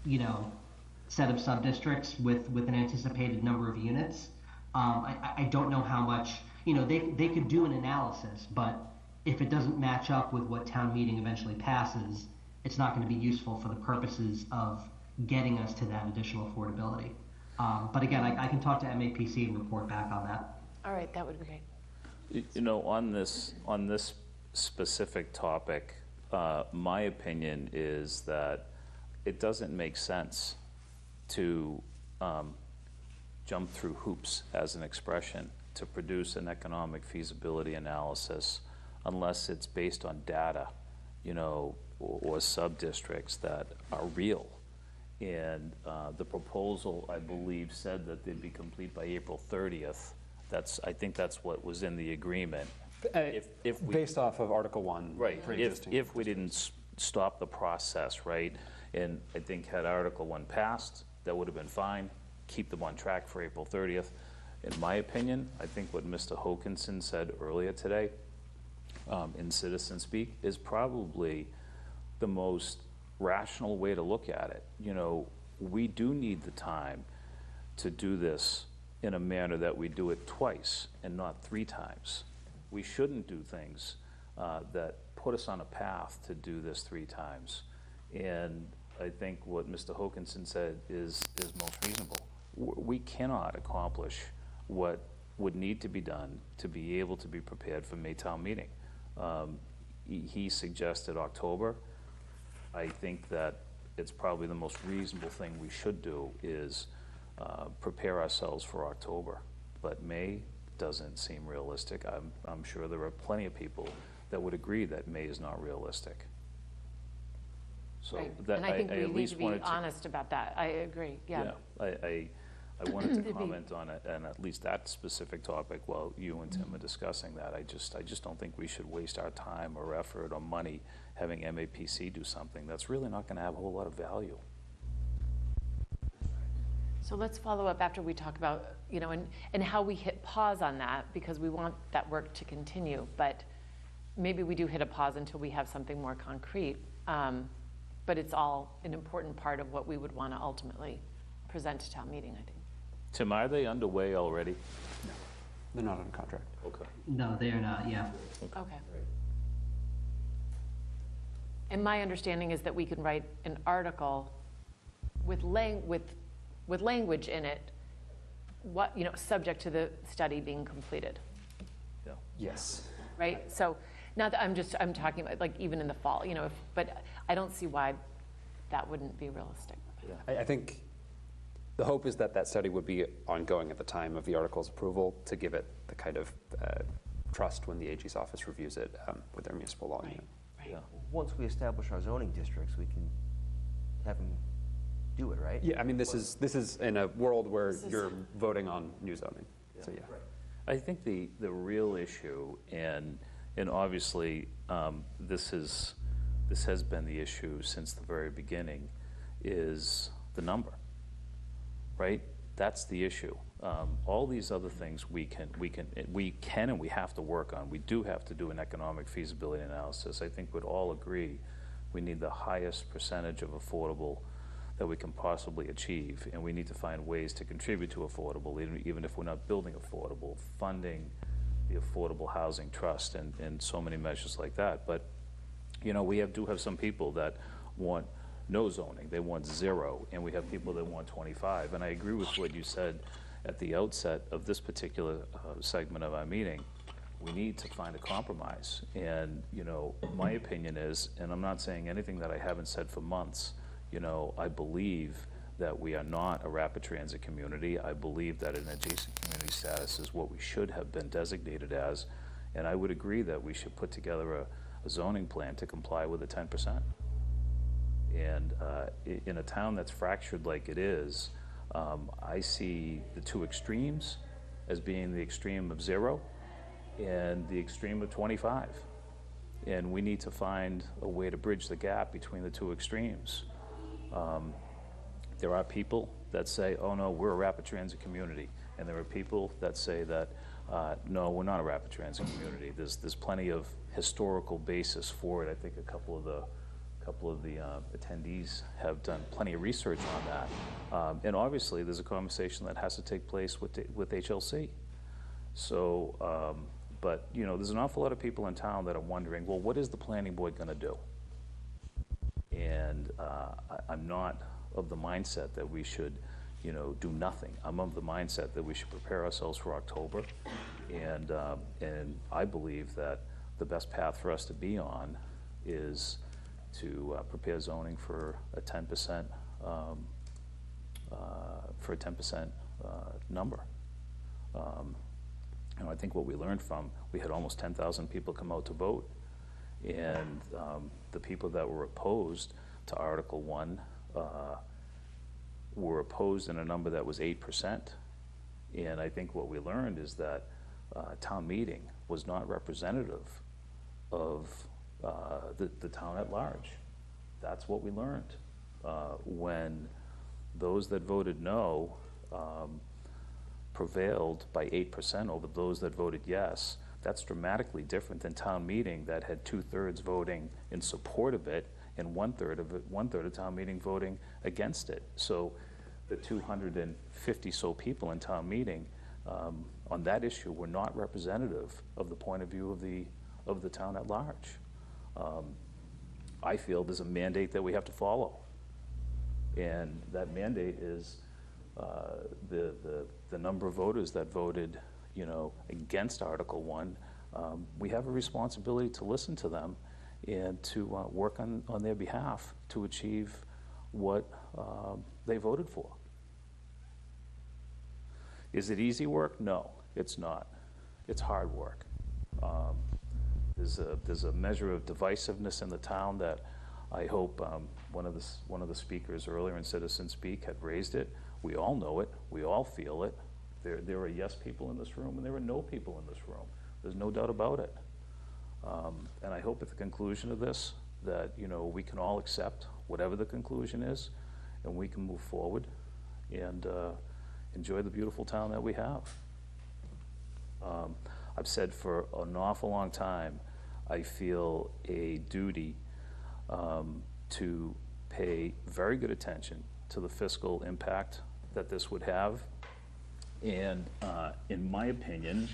of subdistricts with an anticipated number of units, I don't know how much, they could do an analysis, but if it doesn't match up with what town meeting eventually passes, it's not going to be useful for the purposes of getting us to that additional affordability. But again, I can talk to MAPC and report back on that. All right, that would be great. On this specific topic, my opinion is that it doesn't make sense to jump through hoops, as an expression, to produce an economic feasibility analysis unless it's based on data, or sub-districts that are real. And the proposal, I believe, said that they'd be complete by April 30th. I think that's what was in the agreement. If based off of Article 1. Right, if we didn't stop the process, right? And I think had Article 1 passed, that would have been fine. keep them on track for April 30th. In my opinion, I think what Mr. Hokinson said earlier today in citizen speak is probably the most rational way to look at it. You know, we do need the time to do this in a manner that we do it twice and not 3 times. We shouldn't do things that put us on a path to do this 3 times. And I think what Mr. Hokinson said is most reasonable. We cannot accomplish what would need to be done to be able to be prepared for Maytown meeting. He suggested October. I think that it's probably the most reasonable thing we should do is prepare ourselves for October. But May doesn't seem realistic. I'm sure there are plenty of people that would agree that May is not realistic. So Right. that And I think we at need least to be wanted honest about that. I agree, yeah. I wanted to comment on it, and at least that specific topic while you and Tim are discussing that. I just don't think we should waste our time or effort or money having MAPC do something that's really not gonna have a whole lot of value. So let's follow up after we talk about, you know, and how we hit pause on that, because we want that work to continue, but maybe we do hit a pause until we have something more concrete. But it's all an important part of what we would want to ultimately present to town meeting, I think. Tim, are they underway already? No, they're not on contract. Okay. No, they are not, yeah. Okay. And my understanding is that we can write an article with language in it, what, you know, subject to the study being completed, Yeah. Yes. right? So, not that I'm talking about, like, even in the fall, you know, but I don't see why that wouldn't be realistic. I think the hope is that that study would be ongoing at the time of the article's approval to give it the kind of trust when the AG's office reviews it with their municipal law unit. Yeah. Once we establish our zoning districts, we can have them do it, right? Yeah, I mean, this is in a world where you're voting on new zoning, so yeah. I think the real issue, and obviously this has been the issue since the very beginning, is the number, right? That's the issue. All these other things we can and we have to work on. We do have to do an economic feasibility analysis. I think we'd all agree we need the highest percentage of affordable that we can possibly achieve, and we need to find ways to contribute to affordable, even if we're not building affordable, funding the Affordable Housing Trust and so many measures like that. But, you know, we do have some people that want no zoning, they want 0, and we have people that want 25. And I agree with what you said at the outset of this particular segment of our meeting. We need to find a compromise. And, you know, my opinion is, and I'm not saying anything that I haven't said for months, you know, I believe that we are not a rapid transit community. I believe that an adjacent community status is what we should have been designated as. And I would agree that we should put together a zoning plan to comply with the 10%. And in a town that's fractured like it is, I see the 2 extremes as being the extreme of 0 and the extreme of 25. And we need to find a way to bridge the gap between the 2 extremes. There are people that say, oh no, we're a rapid transit community. And there are people that say that, no, we're not a rapid transit community. There's plenty of historical basis for it. I think a couple of the attendees have done plenty of research on that. And obviously there's a conversation that has to take place with HLC. So, but you know, there's an awful lot of people in town that are wondering, well, what is the planning board gonna do? And I'm not of the mindset that we should, you know, do nothing. I'm of the mindset that we should prepare ourselves for October. And I believe that the best path for us to be on is to prepare zoning for a 10% number. You know, I think what we learned from, we had almost 10,000 people come out to vote, and the people that were opposed to Article 1 were opposed in a number that was 8%. And I think what we learned is that town meeting was not representative of the town at large. That's what we learned. When those that voted no prevailed by 8% over those that voted yes, that's dramatically different than town meeting that had 2/3 voting in support of it and 1/3 of town meeting voting against it. So the 250 so people in town meeting on that issue were not representative of the point of view of the town at large. I feel there's a mandate that we have to follow, and that mandate is the number of voters that voted, against Article 1. We have a responsibility to listen to them and to work on their behalf to achieve what they voted for. Is it easy work? No, it's not. It's hard work. There's a measure of divisiveness in the town that I hope one of the speakers earlier in Citizen Speak had raised it. We all know it. We all feel it. There are yes people in this room, and there are no people in this room. There's no doubt about it. And I hope at the conclusion of this that we can all accept whatever the conclusion is, and we can move forward and enjoy the beautiful town that we have. I've said for an awful long time, I feel a duty to pay very good attention to the fiscal impact that this would have. And in my opinion,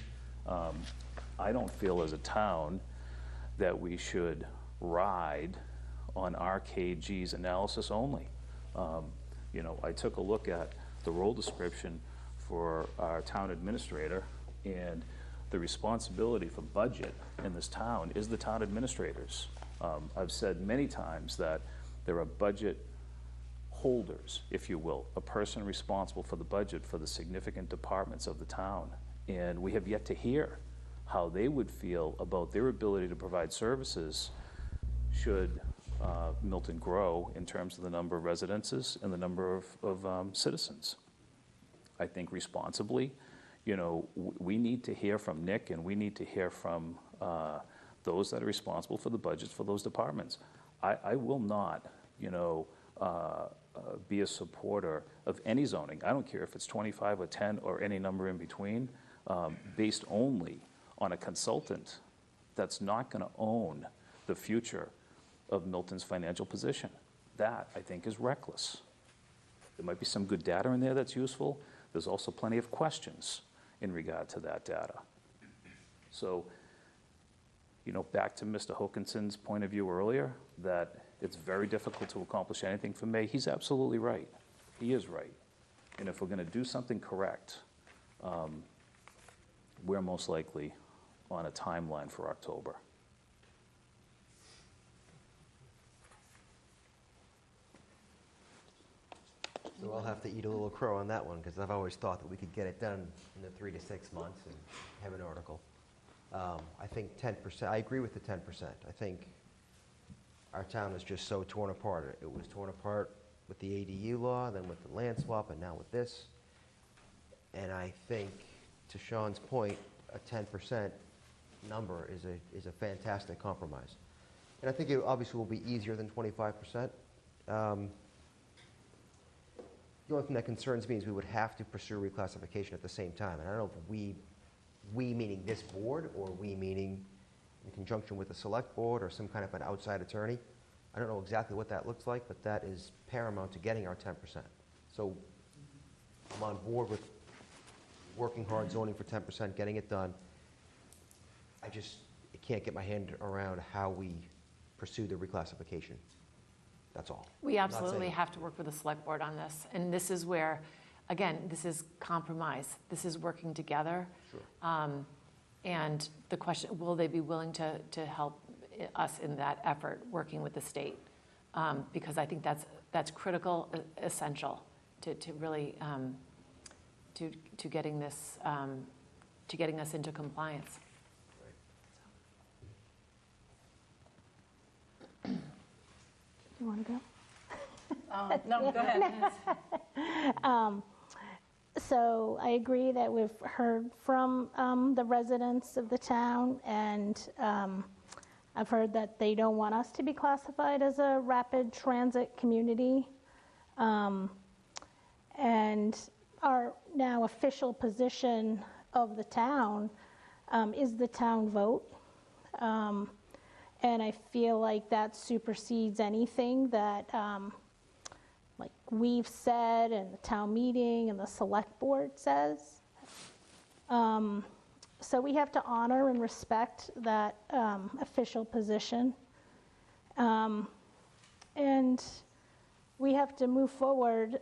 I don't feel as a town that we should ride on RKG's analysis only. I took a look at the role description for our town administrator, and the responsibility for budget in this town is the town administrators. I've said many times that there are budget holders, if you will, a person responsible for the budget for the significant departments of the town. And we have yet to hear how they would feel about their ability to provide services should Milton grow in terms of the number of residences and the number of citizens. I think responsibly, we need to hear from Nick, and we need to hear from those that are responsible for the budgets for those departments. I will not, be a supporter of any zoning. I don't care if it's 25 or 10 or any number in between, based only on a consultant that's not going to own the future of Milton's financial position. That, I think, is reckless. There might be some good data in there that's useful. There's also plenty of questions in regard to that data. So, back to Mr. Hokinson's point of view earlier, that it's very difficult to accomplish anything for May. He's absolutely right. He is right. And if we're going to do something correct, we're most likely on a timeline for October. So I'll have to eat a little crow on that one, because I've always thought that we could get it done in the 3 to 6 months and have an article. I think 10%, I agree with the 10%. I think our town is just so torn apart. It was torn apart with the ADU law, then with the land swap, and now with this. And I think, to Sean's point, a 10% number is a fantastic compromise. And I think it obviously will be easier than 25%. The only thing that concerns me is we would have to pursue reclassification at the same time. And I don't know if we meaning this board, or we meaning in conjunction with the select board or some kind of an outside attorney. I don't know exactly what that looks like, but that is paramount to getting our 10%. So I'm on board with working hard, zoning for 10%, getting it done. I can't get my hand around how we pursue the reclassification. That's all. We absolutely have to work with the select board on this. And this is where, again, this is compromise. This is working together. Sure. And the question, will they be willing to help us in that effort, working with the state? Because I think that's critical, essential to really, to getting this, to getting us into compliance. You want to go? No, go ahead. So I agree that we've heard from the residents of the town, and I've heard that they don't want us to be classified as a rapid transit community. And our official position of the town is the town vote. And I feel like that supersedes anything that like we've said and the town meeting and the select board says. So we have to honor and respect that official position. And we have to move forward,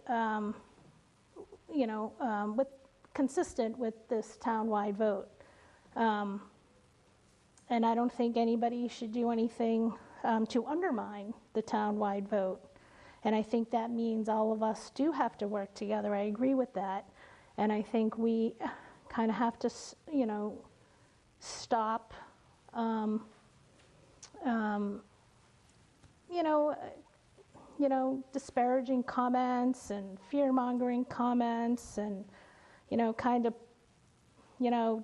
consistent with this townwide vote. And I don't think anybody should do anything to undermine the townwide vote. And I think that means all of us do have to work together. I agree with that. And I think we kind of have to, stop, disparaging comments and fear-mongering comments and,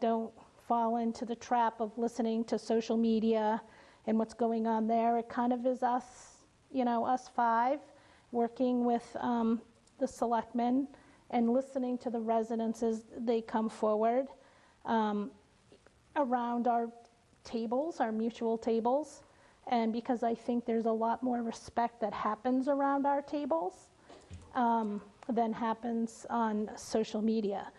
don't fall into the trap of listening to social media and what's going on there. It kind of is us, us five, working with the selectmen and listening to the residents as they come forward around our tables, our mutual tables. And because I think there's a lot more respect that happens around our tables than happens on social media.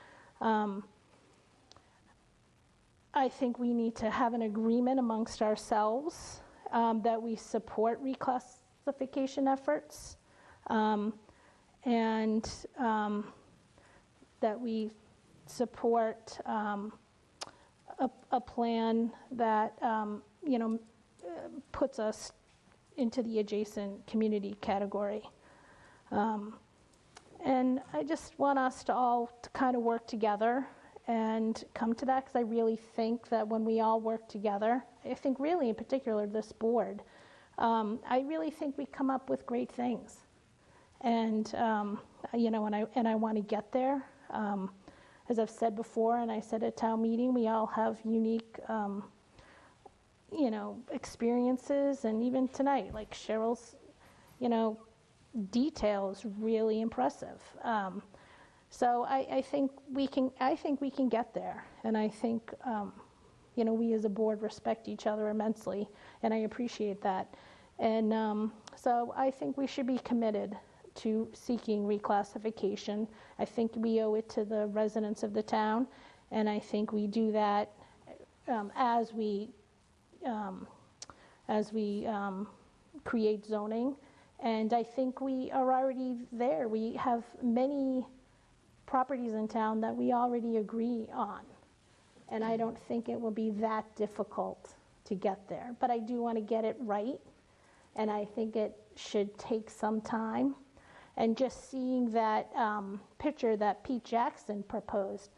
I think we need to have an agreement amongst ourselves that we support reclassification efforts and that we support a plan that puts us into the adjacent community category. And I just want us to all to kind of work together and come to that, because I really think that when we all work together, I think really in particular this board, I really think we come up with great things. And, and I want to get there. As I've said before, and I said at town meeting, we all have unique experiences, and even tonight, like Cheryl's, detail is really impressive. So I think we can get there, and I think we as a board respect each other immensely, and I appreciate that. And so I think we should be committed to seeking reclassification. I think we owe it to the residents of the town, and I think we do that as we create zoning. And I think we are already there. We have many properties in town that we already agree on. And I don't think it will be that difficult to get there. But I do want to get it right. And I think it should take some time. And just seeing that picture that Pete Jackson proposed,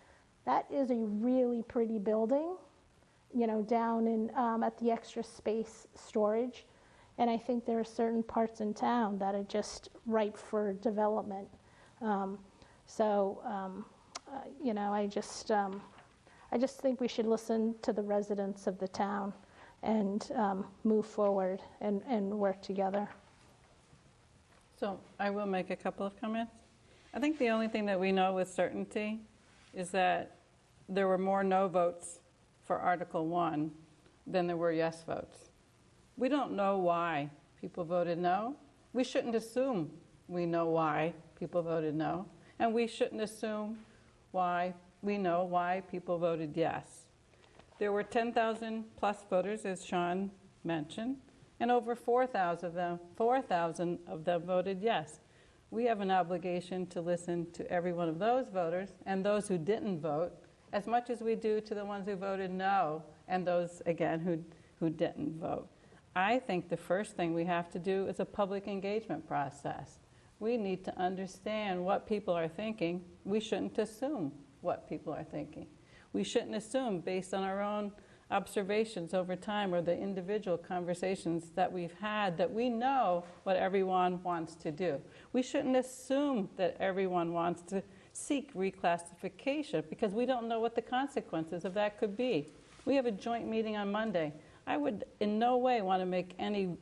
that is a really pretty building, down in at the extra space storage. And I think there are certain parts in town that are just ripe for development. I just think we should listen to the residents of the town and move forward and work together. So I will make a couple of comments. I think the only thing that we know with certainty is that there were more no votes for Article 1 than there were yes votes. We don't know why people voted no. We shouldn't assume we know why people voted no. And we shouldn't assume why we know why people voted yes. There were 10,000 plus voters, as Sean mentioned, and over 4,000 of them voted yes. We have an obligation to listen to every one of those voters and those who didn't vote as much as we do to the ones who voted no and those, again, who didn't vote. I think the first thing we have to do is a public engagement process. We need to understand what people are thinking. We shouldn't assume what people are thinking. We shouldn't assume based on our own observations over time or the individual conversations that we've had that we know what everyone wants to do. We shouldn't assume that everyone wants to seek reclassification because we don't know what the consequences of that could be. We have a joint meeting on Monday. I would in no way want to make any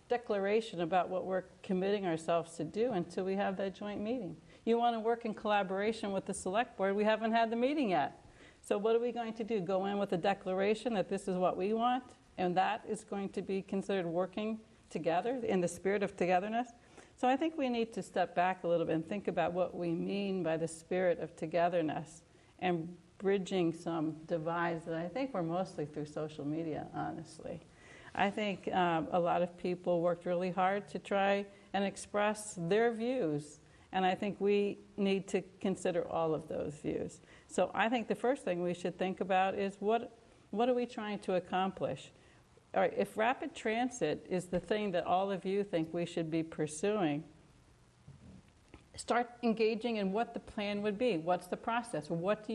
declaration about what we're committing ourselves to do until we have that joint meeting. You want to work in collaboration with the select board. We haven't had the meeting yet. So what are we going to do? Go in with a declaration that this is what we want, and that is going to be considered working together in the spirit of togetherness? So I think we need to step back a little bit and think about what we mean by the spirit of togetherness and bridging some divides that I think were mostly through social media, honestly. I think a lot of people worked really hard to try and express their views, and I think we need to consider all of those views. So I think the first thing we should think about is what are we trying to accomplish? All right, if rapid transit is the thing that all of you think we should be pursuing, start engaging in what the plan would be. What's the process? What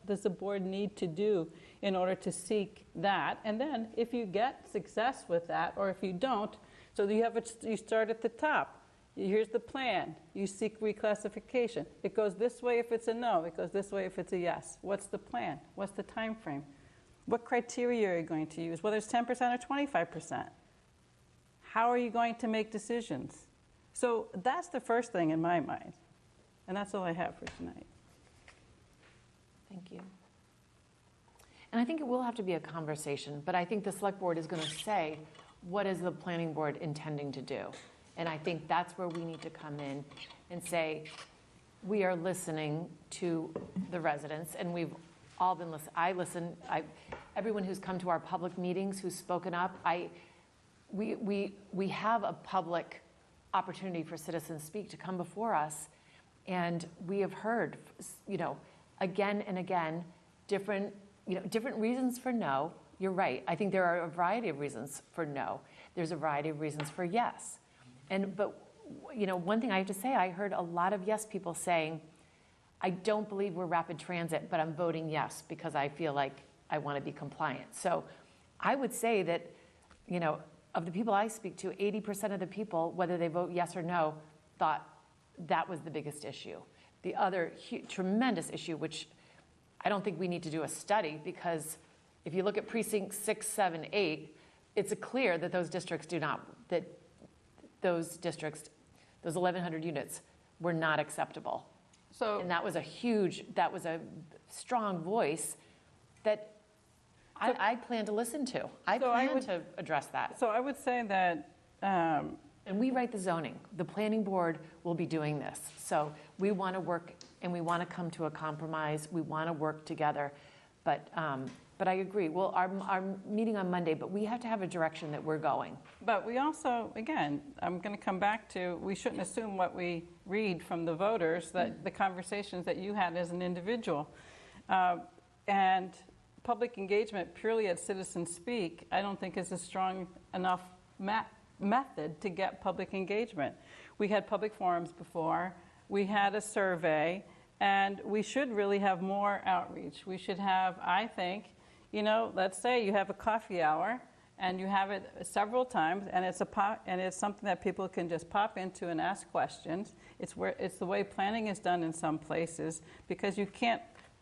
does the board need to do in order to seek that? And then if you get success with that, or if you don't, so you start at the top. Here's the plan. You seek reclassification. It goes this way if it's a no. It goes this way if it's a yes. What's the plan? What's the time frame? What criteria are you going to use? Whether it's 10% or 25%. How are you going to make decisions? So that's the first thing in my mind. And that's all I have for tonight. Thank you. And I think it will have to be a conversation, but I think the select board is going to say, what is the planning board intending to do? And I think that's where we need to come in and say, we are listening to the residents, and we've all been listening. Everyone who's come to our public meetings, who's spoken up, we have a public opportunity for citizens speak to come before us, and we have heard, again and again, different reasons for no. You're right. I think there are a variety of reasons for no. There's a variety of reasons for yes. But one thing I have to say, I heard a lot of yes people saying, I don't believe we're rapid transit, but I'm voting yes because I feel like I want to be compliant. So I would say that, of the people I speak to, 80% of the people, whether they vote yes or no, thought that was the biggest issue. The other tremendous issue, which I don't think we need to do a study, because if you look at precincts 6, 7, 8, it's clear that those districts those 1,100 units were not acceptable. And that was a strong voice that I plan to listen to. I plan to address that. So I would say that... and we write the zoning. The planning board will be doing this. So we want to work, and we want to come to a compromise. We want to work together. But I agree. Well, our meeting on Monday, but we have to have a direction that we're going. But we also, again, I'm going to come back to, we shouldn't assume what we read from the voters, that the conversations that you had as an individual. And public engagement purely at citizen speak, I don't think is a strong enough method to get public engagement. We had public forums before. We had a survey. And we should really have more outreach. We should have, I think, let's say you have a coffee hour and you have it several times, and it's something that people can just pop into and ask questions. It's the way planning is done in some places, because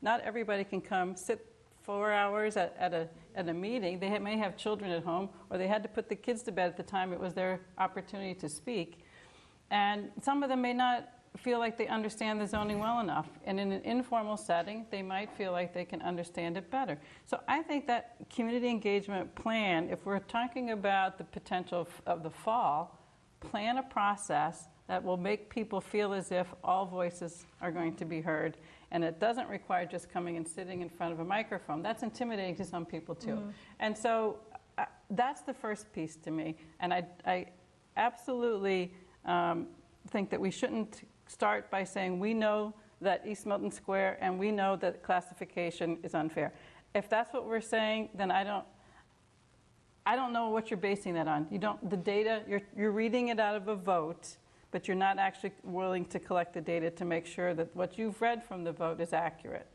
not everybody can come sit 4 hours at a meeting. They may have children at home, or they had to put the kids to bed at the time it was their opportunity to speak. And some of them may not feel like they understand the zoning well enough. And in an informal setting, they might feel like they can understand it better. So I think that community engagement plan, if we're talking about the potential of the fall, plan a process that will make people feel as if all voices are going to be heard. And it doesn't require just coming and sitting in front of a microphone. That's intimidating to some people too. Mm-hmm. And so that's the first piece to me. And I absolutely think that we shouldn't start by saying we know that East Milton Square and we know that classification is unfair. If that's what we're saying, then I don't know what you're basing that on. The data, you're reading it out of a vote, but you're not actually willing to collect the data to make sure that what you've read from the vote is accurate.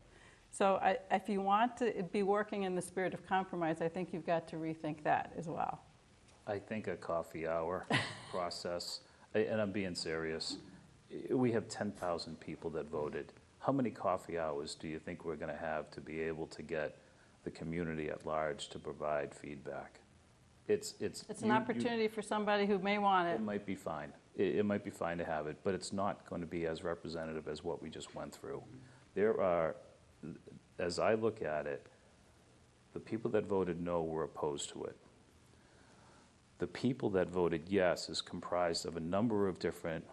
So if you want to be working in the spirit of compromise, I think you've got to rethink that as well. I think a coffee hour process, and I'm being serious, we have 10,000 people that voted. How many coffee hours do you think we're going to have to be able to get the community at large to provide feedback? It's an opportunity for somebody who may want it. It might be fine. It might be fine to have it, but it's not going to be as representative as what we just went through. There are, as I look at it, the people that voted no were opposed to it. The people that voted yes is comprised of a number of different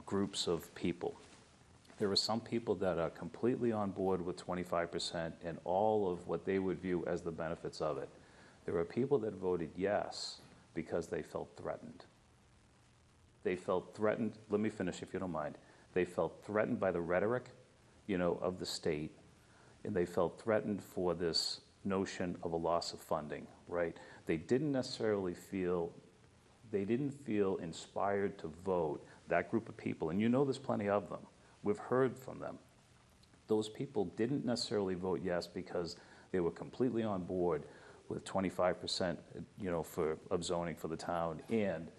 groups of people. There are some people that are completely on board with 25% and all of what they would view as the benefits of it. There are people that voted yes because they felt threatened. They felt threatened, let me finish if you don't mind. They felt threatened by the rhetoric, of the state, and they felt threatened for this notion of a loss of funding, right? They didn't feel inspired to vote, that group of people, and there's plenty of them. We've heard from them. Those people didn't necessarily vote yes because they were completely on board with 25%, of zoning for the town and,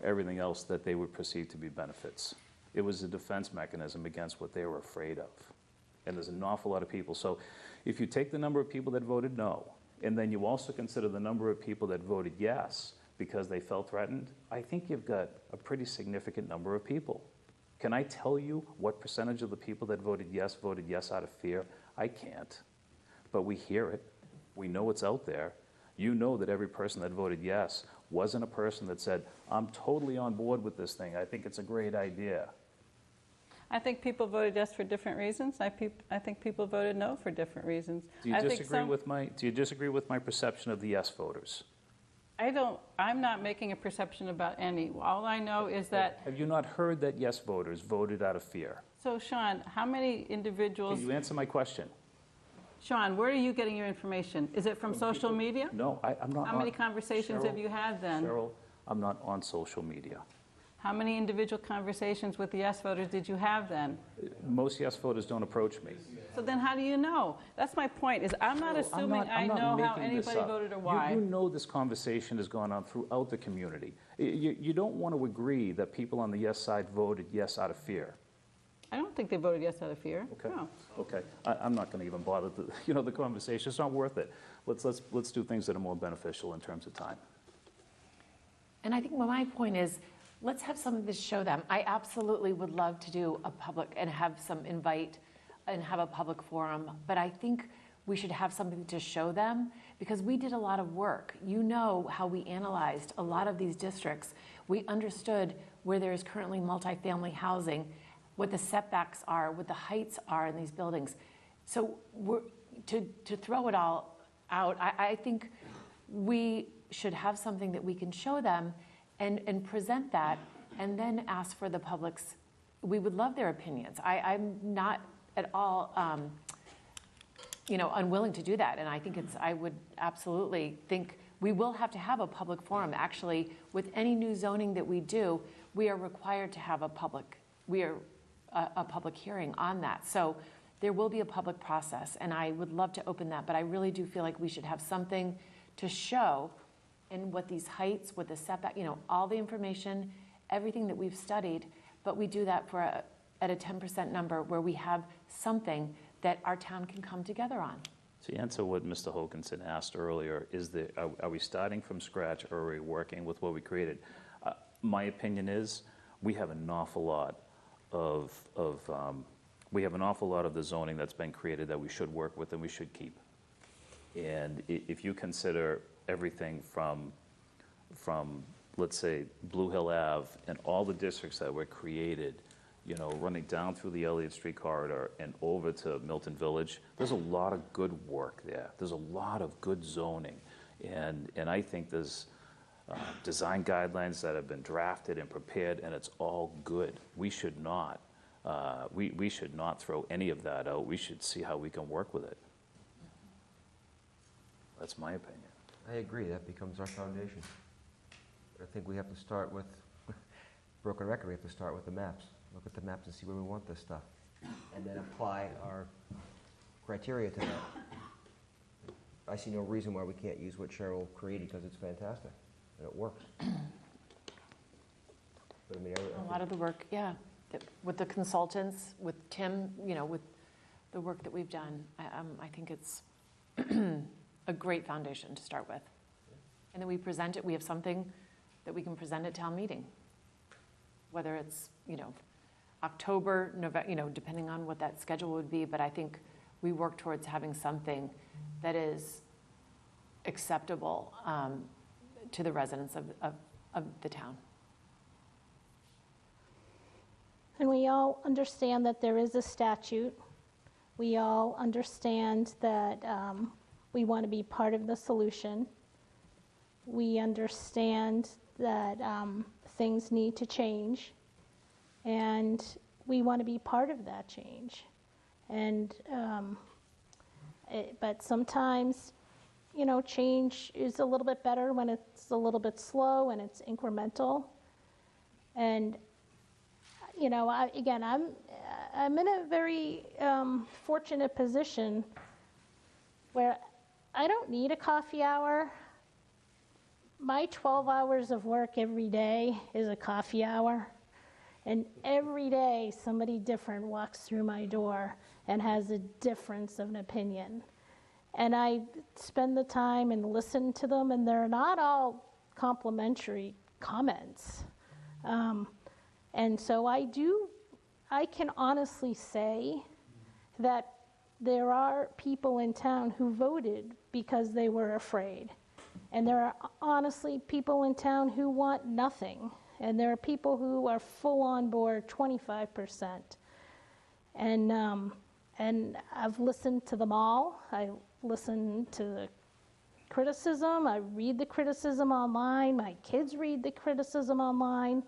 everything else that they would perceive to be benefits. It was a defense mechanism against what they were afraid of. And there's an awful lot of people. So if you take the number of people that voted no, and then you also consider the number of people that voted yes because they felt threatened, I think you've got a pretty significant number of people. Can I tell you what percentage of the people that voted yes out of fear? I can't. But we hear it. We know it's out there. You know that every person that voted yes wasn't a person that said, I'm totally on board with this thing. I think it's a great idea. I think people voted yes for different reasons. I think people voted no for different reasons. Do you disagree with my perception of the yes voters? I'm not making a perception about any. All I know is that... Have you not heard that yes voters voted out of fear? So, Sean, how many individuals... Can you answer my question? Sean, where are you getting your information? Is it from social media? No, I'm not. How many conversations have you had then? Cheryl, I'm not on social media. How many individual conversations with the yes voters did you have then? Most yes voters don't approach me. So then how do you know? That's my point, is I'm not assuming I know how anybody voted or why. You know this conversation has gone on throughout the community. You don't want to agree that people on the yes side voted yes out of fear. I don't think they voted yes out of fear. Okay. No. Okay. I'm not going to even bother the conversation. It's not worth it. Let's do things that are more beneficial in terms of time. And I think my point is, let's have something to show them. I absolutely would love to do a public and have a public forum, but I think we should have something to show them because we did a lot of work. You know how we analyzed a lot of these districts. We understood where there is currently multifamily housing, what the setbacks are, what the heights are in these buildings. So to throw it all out, I think we should have something that we can show them and present that, and then ask for the public's, we would love their opinions. I'm not at all, unwilling to do that, and I would absolutely think we will have to have a public forum. Actually, with any new zoning that we do, we are required to have a public hearing on that. So there will be a public process, and I would love to open that, but I really do feel like we should have something to show in what these heights, what the setback, all the information, everything that we've studied, but we do that at a 10% number where we have something that our town can come together on. To answer what Mr. Hokinson asked earlier, are we starting from scratch or are we working with what we created? My opinion is we have an awful lot of the zoning that's been created that we should work with and we should keep. And if you consider everything from let's say Blue Hill Ave and all the districts that were created, running down through the Elliott Street corridor and over to Milton Village, there's a lot of good work there. There's a lot of good zoning, and I think there's design guidelines that have been drafted and prepared, and it's all good. We should not we should not throw any of that out. We should see how we can work with it. That's my opinion. I agree, that becomes our foundation. But I think we have to start with, broken record, we have to start with the maps. Look at the maps and see where we want this stuff. And then apply our criteria to that. I see no reason why we can't use what Cheryl created because it's fantastic and it works. But I mean, a lot of the work, yeah, with the consultants, with Tim, with the work that we've done, I think it's a great foundation to start with. And then we present it, we have something that we can present at town meeting. whether it's, October, November, depending on what that schedule would be, but I think we work towards having something that is acceptable to the residents of the town. And we all understand that there is a statute. We all understand that we want to be part of the solution. We understand that things need to change, and we want to be part of that change. And but sometimes, change is a little bit better when it's a little bit slow and it's incremental. And I'm in a very fortunate position where I don't need a coffee hour. My 12 hours of work every day is a coffee hour. And every day somebody different walks through my door and has a difference of an opinion. And I spend the time and listen to them, and they're not all complimentary comments. And so I can honestly say that there are people in town who voted because they were afraid. And there are honestly people in town who want nothing. And there are people who are full on board 25%. And I've listened to them all. I listened to the criticism. I read the criticism online. My kids read the criticism online.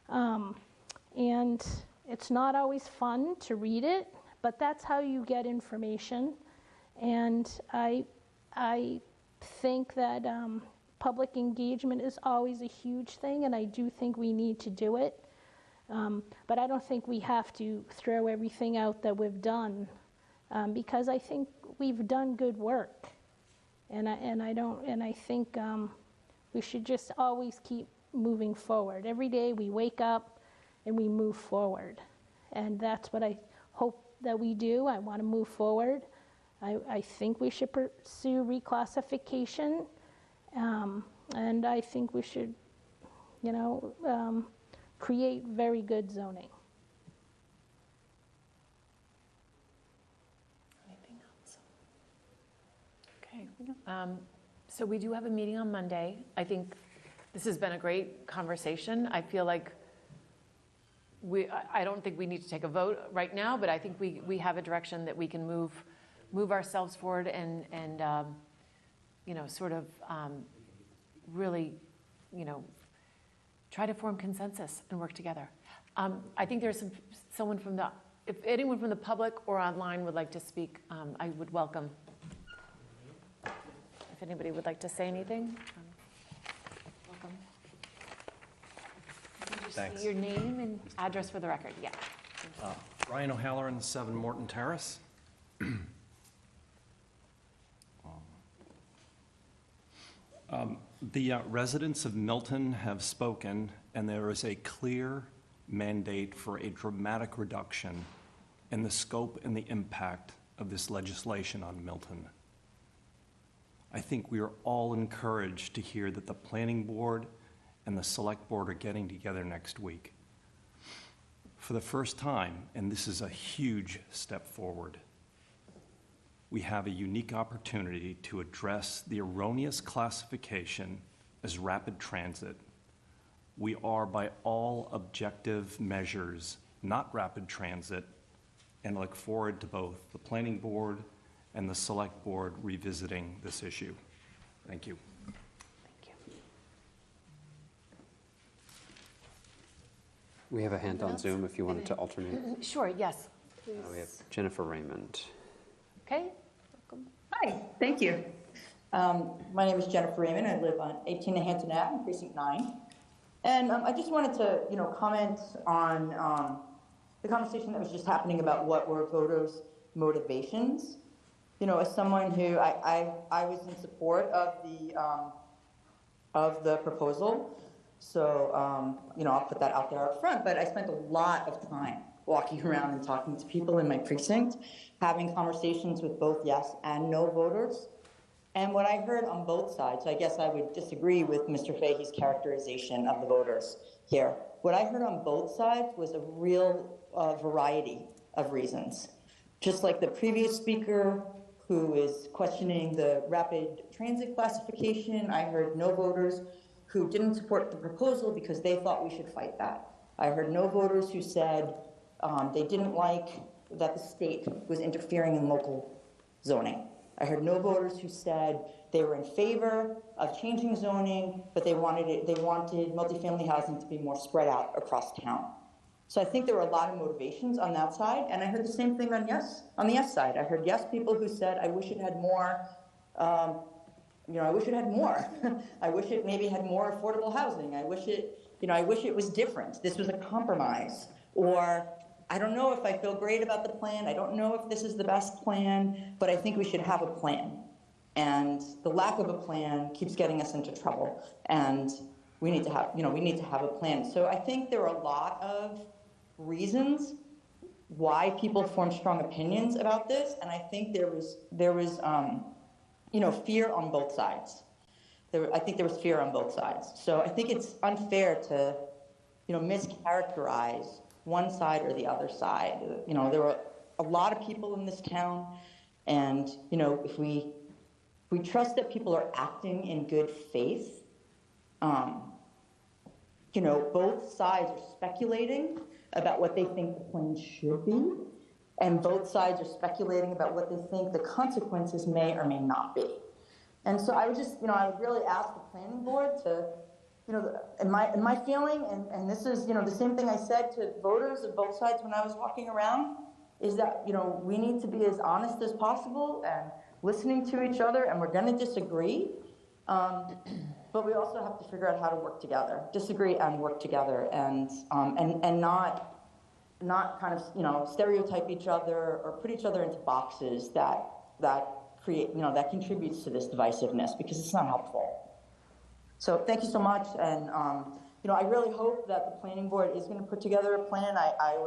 And it's not always fun to read it, but that's how you get information. And I think that public engagement is always a huge thing, and I do think we need to do it. But I don't think we have to throw everything out that we've done, because I think we've done good work. And I think we should just always keep moving forward. Every day we wake up and we move forward. And that's what I hope that we do. I want to move forward. I think we should pursue reclassification. And I think we should, create very good zoning. Anything else? Okay. So we do have a meeting on Monday. I think this has been a great conversation. I feel like I don't think we need to take a vote right now, but I think we have a direction that we can move ourselves forward and really, try to form consensus and work together. I think there's someone if anyone from the public or online would like to speak, I would welcome. If anybody would like to say anything, welcome. Can you just Thanks. say your name and address for the record? Yeah. Ryan O'Halloran, 7 Morton Terrace. The residents of Milton have spoken, and there is a clear mandate for a dramatic reduction in the scope and the impact of this legislation on Milton. I think we are all encouraged to hear that the planning board and the select board are getting together next week. For the first time, and this is a huge step forward, we have a unique opportunity to address the erroneous classification as rapid transit. We are, by all objective measures, not rapid transit, and look forward to both the planning board and the select board revisiting this issue. Thank you. We have a hand on Zoom if you wanted to alternate. Sure, yes, please. We have Jennifer Raymond. Okay. Hi, thank you. My name is Jennifer Raymond. I live on 18 Hampton Ave, Precinct 9. And I just wanted to, comment on the conversation that was just happening about what were voters' motivations. As someone who I was in support of the proposal, so I'll put that out there up front. But I spent a lot of time walking around and talking to people in my precinct, having conversations with both yes and no voters. And what I heard on both sides, so I guess I would disagree with Mr. Fahey's characterization of the voters here. What I heard on both sides was a real variety of reasons. Just like the previous speaker who is questioning the rapid transit classification, I heard no voters who didn't support the proposal because they thought we should fight that. I heard no voters who said they didn't like that the state was interfering in local zoning. I heard no voters who said they were in favor of changing zoning, but they wanted multifamily housing to be more spread out across town. So I think there were a lot of motivations on that side, and I heard the same thing on the yes side. I heard yes people who said, I wish it had more, I wish it had more. I wish it maybe had more affordable housing. I wish it was different. This was a compromise. Or, I don't know if I feel great about the plan. I don't know if this is the best plan, but I think we should have a plan. And the lack of a plan keeps getting us into trouble. And we need to have a plan. So I think there are a lot of reasons why people form strong opinions about this, and I think there was fear on both sides. I think there was fear on both sides. So I think it's unfair to, mischaracterize one side or the other side. There were a lot of people in this town, and if we trust that people are acting in good faith, both sides are speculating about what they think the plan should be, and both sides are speculating about what they think the consequences may or may not be. And so I would just, I would really ask the planning board to, in my feeling, and this is, the same thing I said to voters of both sides when I was walking around, is that, we need to be as honest as possible and listening to each other, and we're going to disagree. But we also have to figure out how to work together, disagree and work together, and not kind of stereotype each other or put each other into boxes that create that contributes to this divisiveness, because it's not helpful. So thank you so much, and I really hope that the planning board is going to put together a plan. I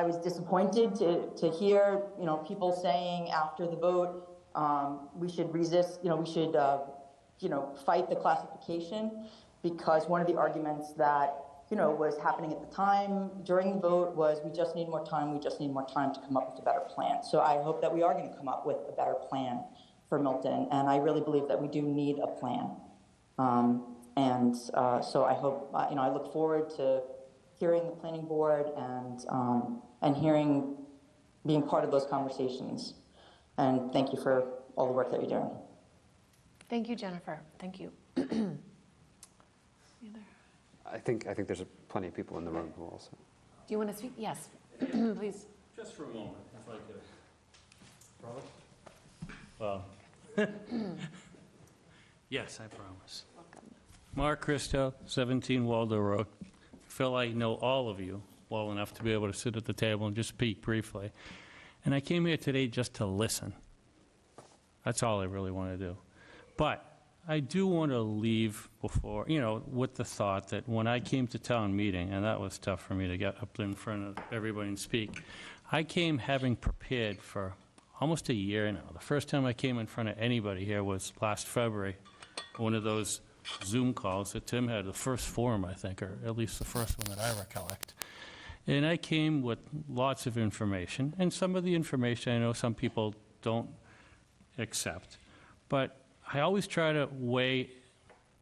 was disappointed to hear people saying after the vote, we should resist, we should, fight the classification, because one of the arguments that, was happening at the time during the vote was we just need more time to come up with a better plan. So I hope that we are going to come up with a better plan for Milton, and I really believe that we do need a plan. So I hope, I look forward to hearing the planning board and being part of those conversations. And thank you for all the work that you're doing. Thank you, Jennifer. Thank you. I think there's plenty of people in the room who also. Do you want to speak? Yes, please. Just for a moment, if I could. Well, yes, I promise. Welcome. Mark Christo, 17 Waldo Road. Phil, I know all of you well enough to be able to sit at the table and just speak briefly. And I came here today just to listen. That's all I really want to do. But I do want to leave before, with the thought that when I came to town meeting, and that was tough for me to get up in front of everybody and speak, I came having prepared for almost a year now. The first time I came in front of anybody here was last February, one of those Zoom calls that Tim had, the first forum, I think, or at least the first one that I recollect. And I came with lots of information, and some of the information I know some people don't accept, but I always try to weigh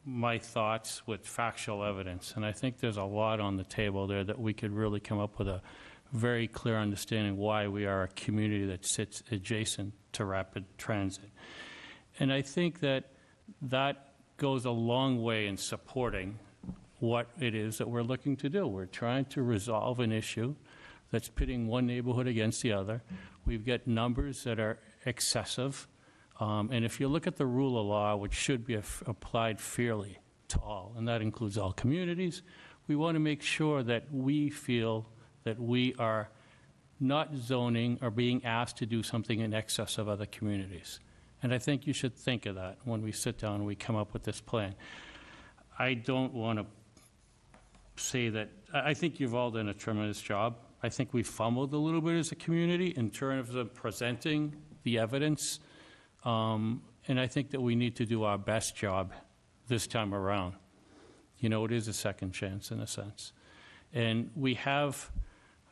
my thoughts with factual evidence, and I think there's a lot on the table there that we could really come up with a very clear understanding why we are a community that sits adjacent to rapid transit. And I think that goes a long way in supporting what it is that we're looking to do. We're trying to resolve an issue that's pitting one neighborhood against the other. We've got numbers that are excessive. And if you look at the rule of law, which should be applied fairly to all, and that includes all communities, we want to make sure that we feel that we are not zoning or being asked to do something in excess of other communities. And I think you should think of that when we sit down and we come up with this plan. I don't want to say that, I think you've all done a tremendous job. I think we fumbled a little bit as a community in terms of presenting the evidence And I think that we need to do our best job this time around. You know, it is a second chance in a sense. And we have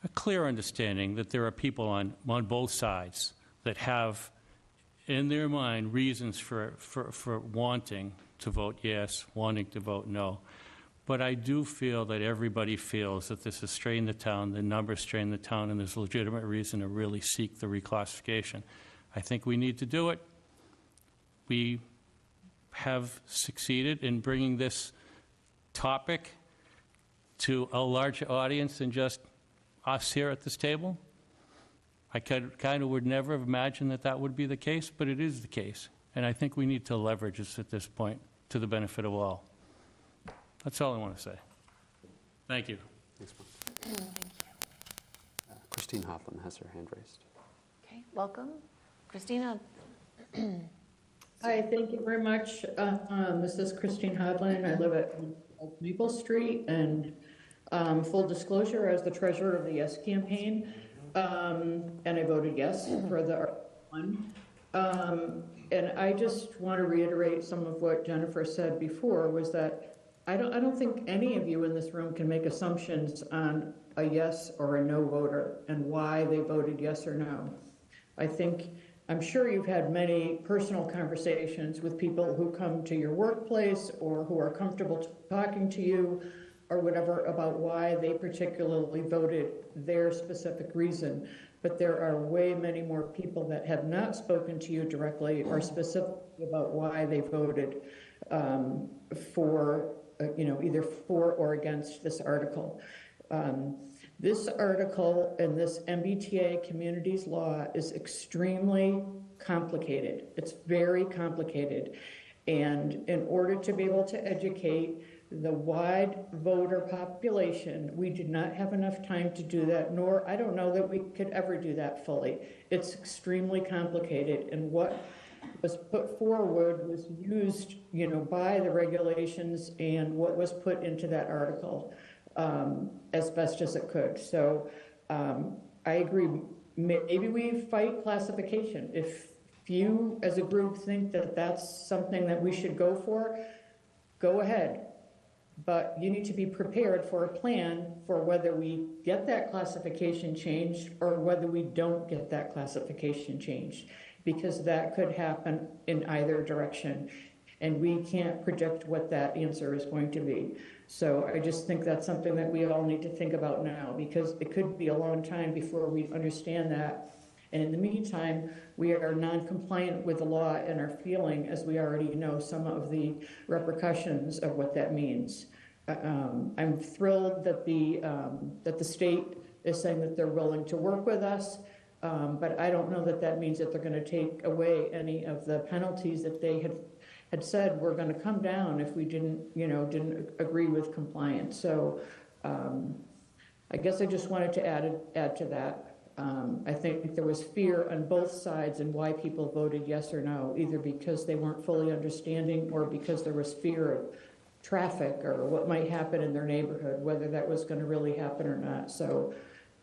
a clear understanding that there are people on both sides that have in their mind reasons for wanting to vote yes, wanting to vote no. But I do feel that everybody feels that this has strained the town, the numbers strain the town, and there's legitimate reason to really seek the reclassification. I think we need to do it. We have succeeded in bringing this topic to a larger audience than just us here at this table. I kind of would never have imagined that that would be the case, but it is the case. And I think we need to leverage this at this point to the benefit of all. That's all I want to say. Thank you. Thanks, Mark. Christine Hoffman has her hand raised. Okay, welcome. Christina. Hi, thank you very much. This is Christine Hodlin. I live at Maple Street, and full disclosure, as the treasurer of the Yes campaign, and I voted yes for the Article 1. And I just want to reiterate some of what Jennifer said before, was that I don't think any of you in this room can make assumptions on a yes or a no voter and why they voted yes or no. I'm sure you've had many personal conversations with people who come to your workplace or who are comfortable talking to you or whatever about why they particularly voted their specific reason. But there are way many more people that have not spoken to you directly or specifically about why they voted for, either for or against this article. This article and this MBTA communities law is extremely complicated. It's very complicated. And in order to be able to educate the wide voter population, we did not have enough time to do that, nor I don't know that we could ever do that fully. It's extremely complicated, and what was put forward was used, by the regulations and what was put into that article as best as it could. So I agree. Maybe we fight classification. If you as a group think that that's something that we should go for, go ahead. But you need to be prepared for a plan for whether we get that classification changed or whether we don't get that classification changed, because that could happen in either direction. And we can't predict what that answer is going to be. So I just think that's something that we all need to think about now, because it could be a long time before we understand that. And in the meantime, we are non-compliant with the law and are feeling, as we already know, some of the repercussions of what that means. I'm thrilled that the state is saying that they're willing to work with us, but I don't know that that means that they're going to take away any of the penalties that they had said were going to come down if we didn't agree with compliance. So I guess I just wanted to add to that. I think there was fear on both sides and why people voted yes or no, either because they weren't fully understanding or because there was fear of traffic or what might happen in their neighborhood, whether that was going to really happen or not. So,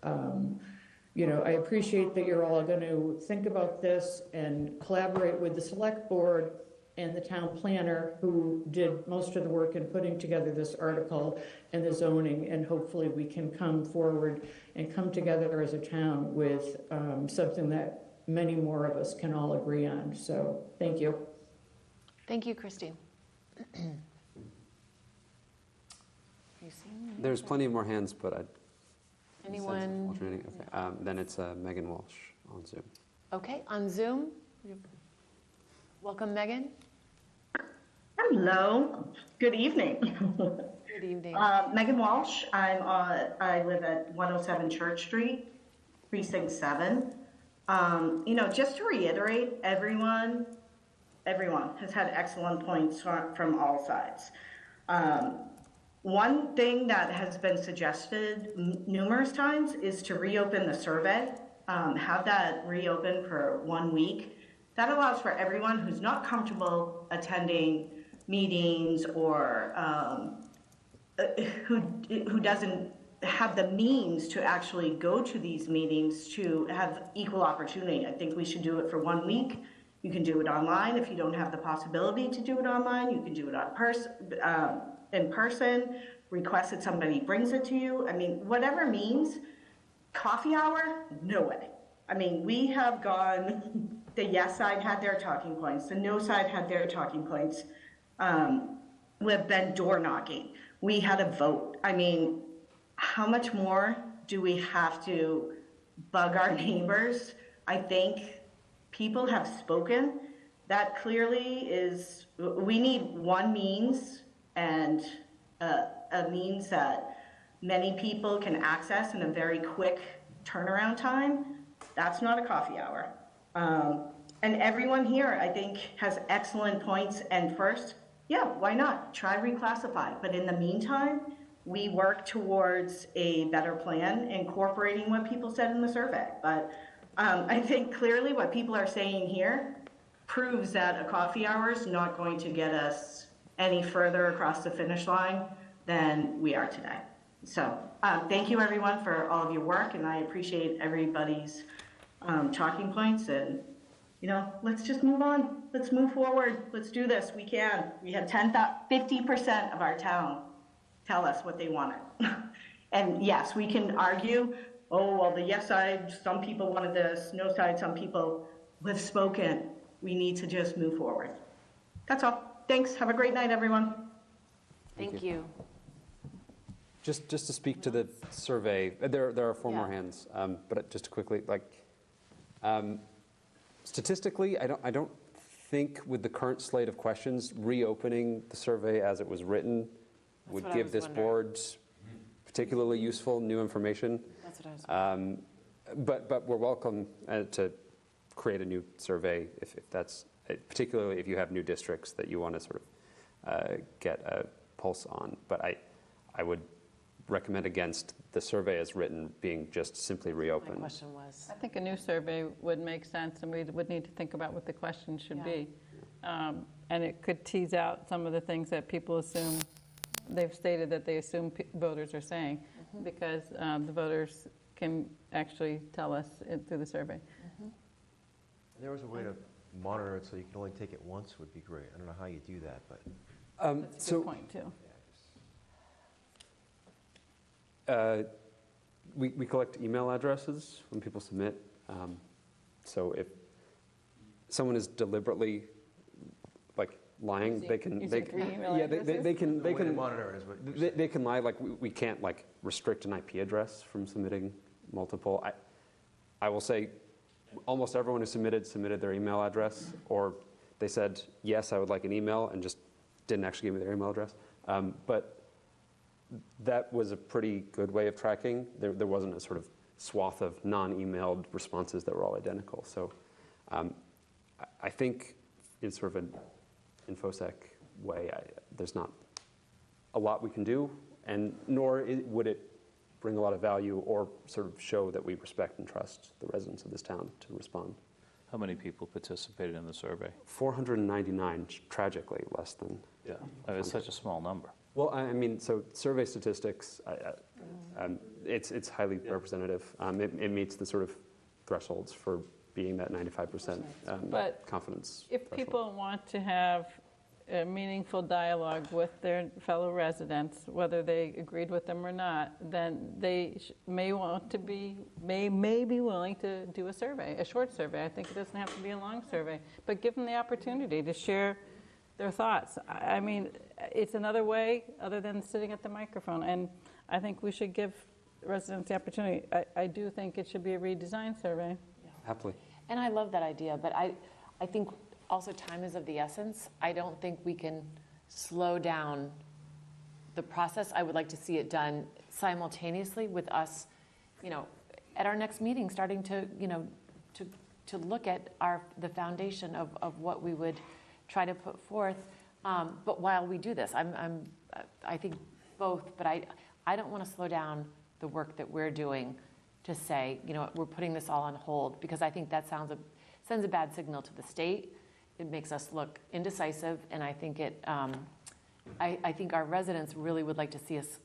I appreciate that you're all going to think about this and collaborate with the select board and the town planner, who did most of the work in putting together this article and the zoning, and hopefully we can come forward and come together as a town with something that many more of us can all agree on. So thank you. Thank you, Christine. There's plenty more hands, but Anyone? Okay. Then it's Megan Walsh on Zoom. Okay, on Zoom. Welcome, Megan. Hello. Good evening. Good evening. Megan Walsh. I live at 107 Church Street, Precinct 7. Just to reiterate, everyone has had excellent points from all sides. One thing that has been suggested numerous times is to reopen the survey, have that reopen for 1 week. That allows for everyone who's not comfortable attending meetings or who doesn't have the means to actually go to these meetings to have equal opportunity. I think we should do it for 1 week, You can do it online. If you don't have the possibility to do it online, you can do it in person, request that somebody brings it to you. I mean, whatever means. Coffee hour? No way. I mean, we have gone, the yes side had their talking points, the no side had their talking points. We've been door knocking. We had a vote. I mean, how much more do we have to bug our neighbors? I think people have spoken. That clearly is, we need one means, and a means that many people can access in a very quick turnaround time. That's not a coffee hour. And everyone here, I think, has excellent points. And first, yeah, why not? Try reclassify. But in the meantime, we work towards a better plan, incorporating what people said in the survey. But I think clearly what people are saying here proves that a coffee hour is not going to get us any further across the finish line than we are today. So thank you everyone for all of your work, and I appreciate everybody's talking points, and you know, let's just move on. Let's move forward. Let's do this. We can. We had 50% of our town tell us what they wanted. And yes, we can argue, oh, well, the yes side, some people wanted this, no side, some people have spoken. We need to just move forward. That's all. Thanks. Have a great night, everyone. Thank you. Just to speak to the survey, there are four more hands, but just quickly, statistically, I don't think with the current slate of questions, reopening the survey as it was written would give this board particularly useful new information. That's what I was wondering. But we're welcome to create a new survey if that's, particularly if you have new districts that you want to sort of get a pulse on. But I would recommend against the survey as written being just simply reopened. My question was. I think a new survey would make sense, and we would need to think about what the question should be. And it could tease out some of the things that people assume, they've stated that they assume voters are saying, because the voters can actually tell us through the survey. If there was a way to monitor it so you can only take it once would be great. I don't know how you do that, but. That's a good point, too. We collect email addresses when people submit. So if someone is deliberately lying, they can monitor it is what they can lie. We can't restrict an IP address from submitting multiple. I will say almost everyone who submitted their email address, or they said yes, I would like an email, and just didn't actually give me their email address. But that was a pretty good way of tracking. There wasn't a sort of swath of non-emailed responses that were all identical. So I think in sort of an InfoSec way, there's not a lot we can do, and nor would it bring a lot of value or sort of show that we respect and trust the residents of this town to respond. How many people participated in the survey? 499, tragically less than. Yeah, it's such a small number. Well, I mean, so survey statistics, it's highly representative. It meets the sort of thresholds for being that 95% confidence If threshold. people want to have a meaningful dialogue with their fellow residents, whether they agreed with them or not, then they may be willing to do a survey, a short survey. I think it doesn't have to be a long survey, but give them the opportunity to share their thoughts. I mean, it's another way other than sitting at the microphone, and I think we should give residents the opportunity. I do think it should be a redesigned survey. Happily. And I love that idea, but I think also time is of the essence. I don't think we can slow down the process. I would like to see it done simultaneously with us, at our next meeting, starting to look at the foundation of what we would try to put forth. But while we do this, I think both, but I don't want to slow down the work that we're doing to say, we're putting this all on hold, because I think that sends a bad signal to the state. It makes us look indecisive, and I think I think our residents really would like to see us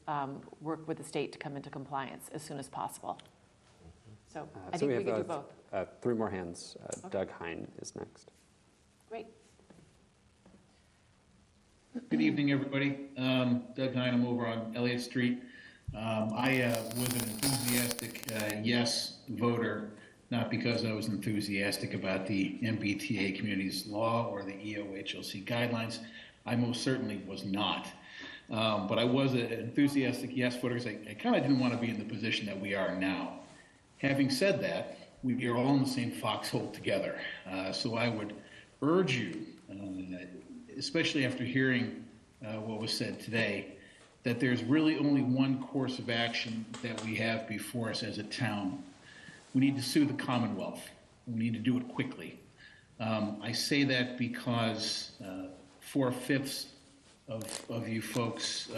work with the state to come into compliance as soon as possible. So I think we could do both. 3 more hands. Okay. Doug Hine is next. Great. Good evening, everybody. Doug Hine, I'm over on Elliott Street. I was an enthusiastic yes voter, not because I was enthusiastic about the MBTA community's law or the EOHLC guidelines. I most certainly was not. But I was an enthusiastic yes voter because I kind of didn't want to be in the position that we are now. Having said that, we are all in the same foxhole together. So I would urge you, especially after hearing what was said today, that there's really only one course of action that we have before us as a town. We need to sue the Commonwealth. We need to do it quickly. I say that because 4/5 of you folks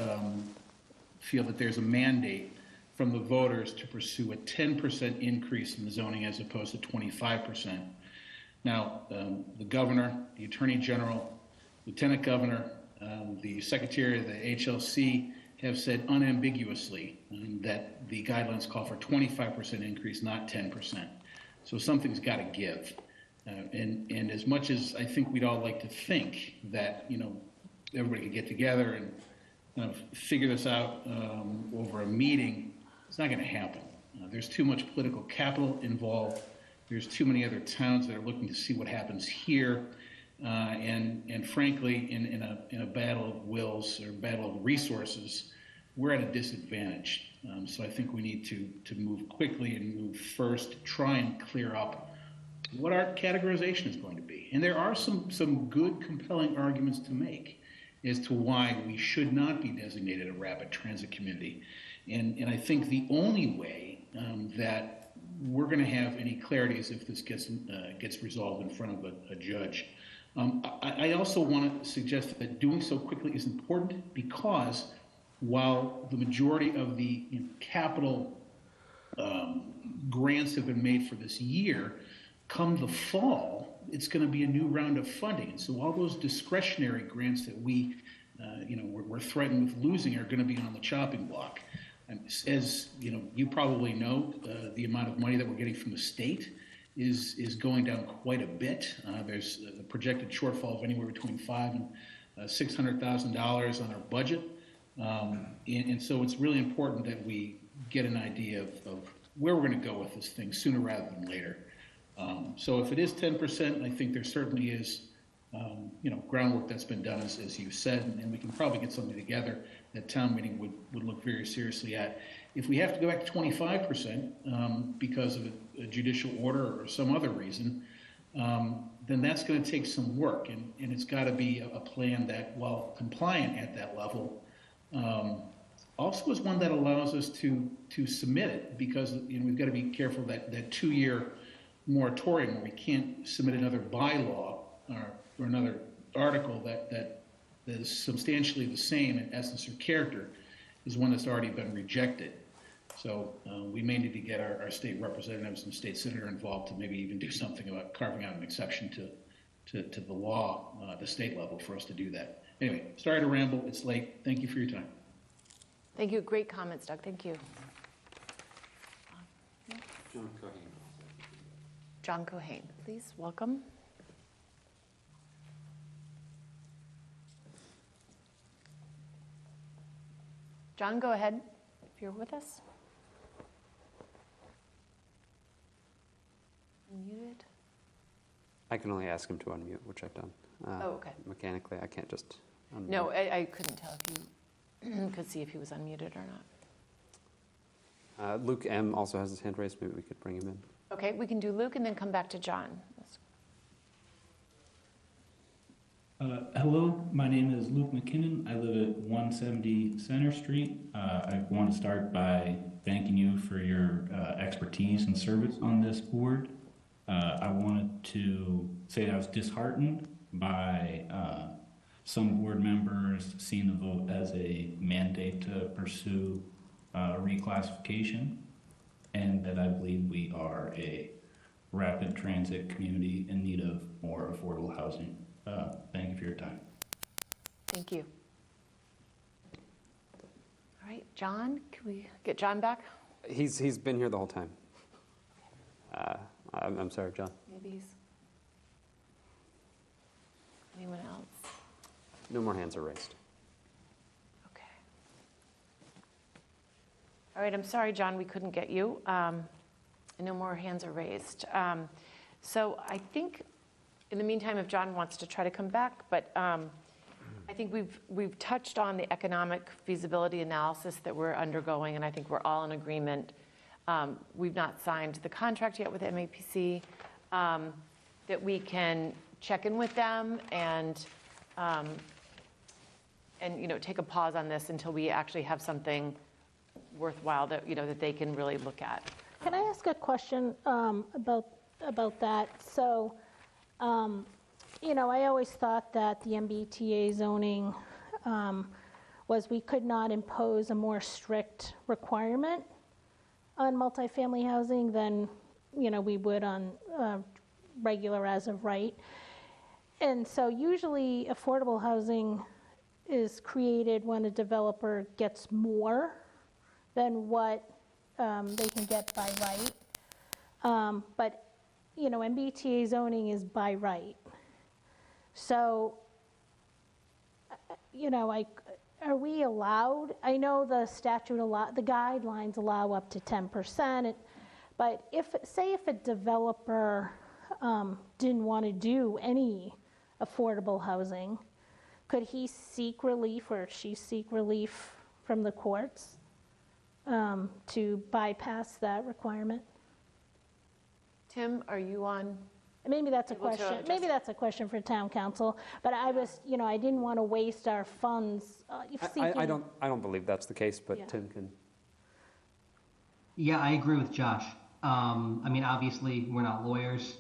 feel that there's a mandate from the voters to pursue a 10% increase in the zoning as opposed to 25%. Now, the governor, the attorney general, lieutenant governor, the secretary of the HLC have said unambiguously that the guidelines call for 25% increase, not 10%. So something's got to give. And as much as I think we'd all like to think that, everybody could get together and kind of figure this out over a meeting, it's not going to happen. There's too much political capital involved. There's too many other towns that are looking to see what happens here. And frankly, in a battle of wills or battle of resources, we're at a disadvantage. So I think we need to move quickly and move first to try and clear up what our categorization is going to be. And there are some good, compelling arguments to make as to why we should not be designated a rapid transit community. And I think the only way that we're going to have any clarity is if this gets resolved in front of a judge. I also want to suggest that doing so quickly is important because while the majority of the capital grants have been made for this year, come the fall, it's going to be a new round of funding. And so all those discretionary grants that we're threatened with losing are going to be on the chopping block. And as you probably know, the amount of money that we're getting from the state is going down quite a bit. There's a projected shortfall of anywhere between $500,000 and $600,000 on our budget. And so it's really important that we get an idea of where we're going to go with this thing sooner rather than later. So if it is 10%, I think there certainly is groundwork that's been done, as you said, and we can probably get something together that town meeting would look very seriously at. If we have to go back to 25% because of a judicial order or some other reason, then that's going to take some work, and it's got to be a plan that, while compliant at that level, also is one that allows us to submit it, because we've got to be careful that 2-year moratorium where we can't submit another bylaw or another article that is substantially the same in essence or character is one that's already been rejected. So we may need to get our state representatives and state senator involved to maybe even do something about carving out an exception to the law at the state level for us to do that. Anyway, sorry to ramble. It's late. Thank you for your time. Thank you. Great comments, Doug. Thank you. John Cohane, please. Welcome. John, go ahead if you're with us. Unmuted. I can only ask him to unmute, which I've done. Okay. Mechanically, I can't just unmute. No, I couldn't tell if you could see if he was unmuted or not. Luke M. also has his hand raised. Maybe we could bring him in. Okay, we can do Luke and then come back to John. Hello, my name is Luke McKinnon. I live at 170 Center Street. I want to start by thanking you for your expertise and service on this board. I wanted to say that I was disheartened by some board members seeing the vote as a mandate to pursue reclassification, and that I believe we are a rapid transit community in need of more affordable housing. Thank you for your time. Thank you. All right, John, can we get John back? He's been here the whole time. I'm sorry, John. Maybe he's... Anyone else? No more hands are raised. Okay. All right, I'm sorry, John, we couldn't get you. No more hands are raised. So I think, in the meantime, if John wants to try to come back, but I think we've touched on the economic feasibility analysis that we're undergoing, and I think we're all in agreement. We've not signed the contract yet with MAPC, that we can check in with them and take a pause on this until we actually have something worthwhile that that they can really look at. Can I ask a question about that? So, I always thought that the MBTA zoning was we could not impose a more strict requirement on multifamily housing than we would on regular as of right. And so usually affordable housing is created when a developer gets more than what they can get by right. But MBTA zoning is by right. So, are we allowed? I know the statute the guidelines allow up to 10%, but if a developer didn't want to do any affordable housing, could he seek relief or she seek relief from the courts to bypass that requirement? Tim, are you on? Maybe that's a question. Maybe that's a question for town council. But I was, I didn't want to waste our funds. I don't believe that's the case, but yeah. Tim can. Yeah, I agree with Josh. Obviously, we're not lawyers,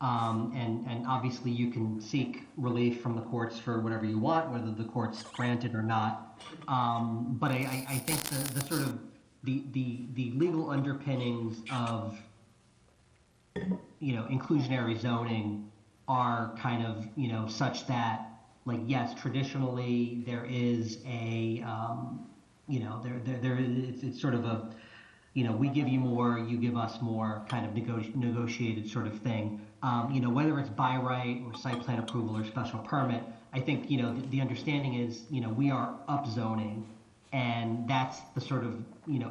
and obviously you can seek relief from the courts for whatever you want, whether the court's granted or not. But I think the sort of the legal underpinnings of inclusionary zoning are kind of, such that, like, yes, traditionally there is a, it's sort of a, we give you more, you give us more kind of negotiated sort of thing. Whether it's by right or site plan approval or special permit, I think, the understanding is, we are upzoning, and that's the sort of,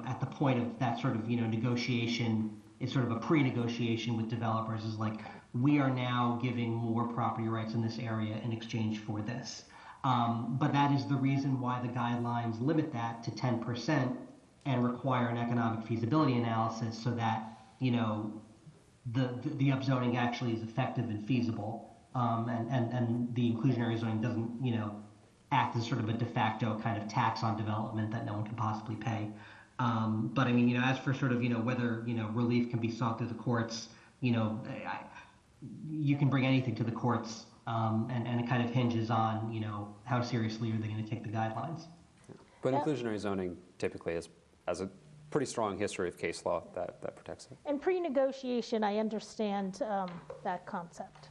at the point of that sort of, negotiation. It's sort of a pre-negotiation with developers is like, we are now giving more property rights in this area in exchange for this. But that is the reason why the guidelines limit that to 10% and require an economic feasibility analysis so that, the upzoning actually is effective and feasible. And the inclusionary zoning doesn't, act as sort of a de facto kind of tax on development that no one can possibly pay. But as for sort of, whether, relief can be sought through the courts, you can bring anything to the courts, and it kind of hinges on, how seriously are they going to take the guidelines. But inclusionary zoning typically has a pretty strong history of case law that protects it. And pre-negotiation, I understand that concept,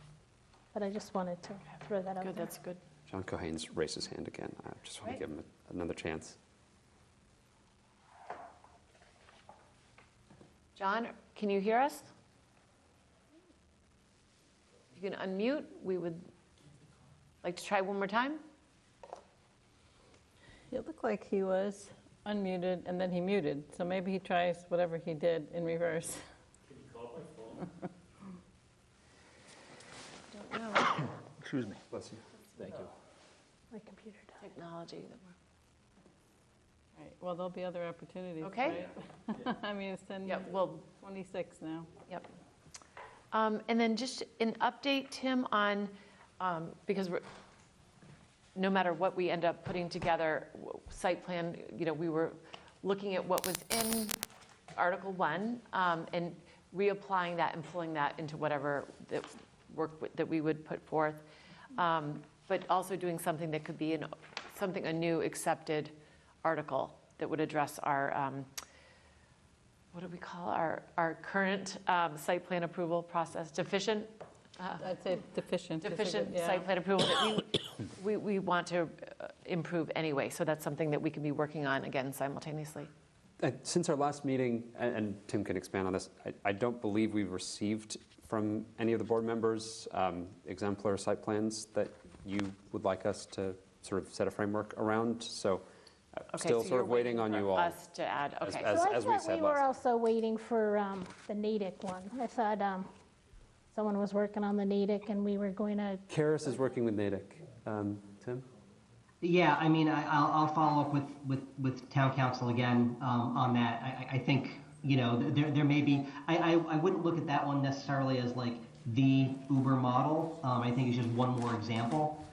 but I just wanted to throw that out there. That's good. John Cohane's raised his hand again. I just want to give him another chance. John, can you hear us? If you can unmute, we would like to try one more time. It looked like he was unmuted and then he muted, so maybe he tries whatever he did in reverse. Can you call my phone? Don't know. Excuse me. Bless you. Thank you. My computer died. Technology. Right. Well, there'll be other opportunities, Okay. right? It's 10:26 now. Yep. And then just an update, Tim, on, because no matter what we end up putting together, site plan, we were looking at what was in Article 1 and reapplying that and pulling that into whatever that we would put forth, but also doing something that could be a new accepted article that would address our, what do we call our current site plan approval process, deficient? I'd say deficient. Site plan approval that we want to improve anyway. So that's something that we can be working on again simultaneously. Since our last meeting, and Tim can expand on this, I don't believe we've received from any of the board members exemplar site plans that you would like us to sort of set a framework around. So Okay, still so sort you're of waiting on for you all. us to add, okay. As So I we thought said we were last. also waiting for the Natick one. I thought someone was working on the Natick and we were going to, Karis is working with Natick. Tim? Yeah, I mean, I'll follow up with town council again on that. I think, you know, there may be, I wouldn't look at that one necessarily as like the Uber model. I think it's just one more example.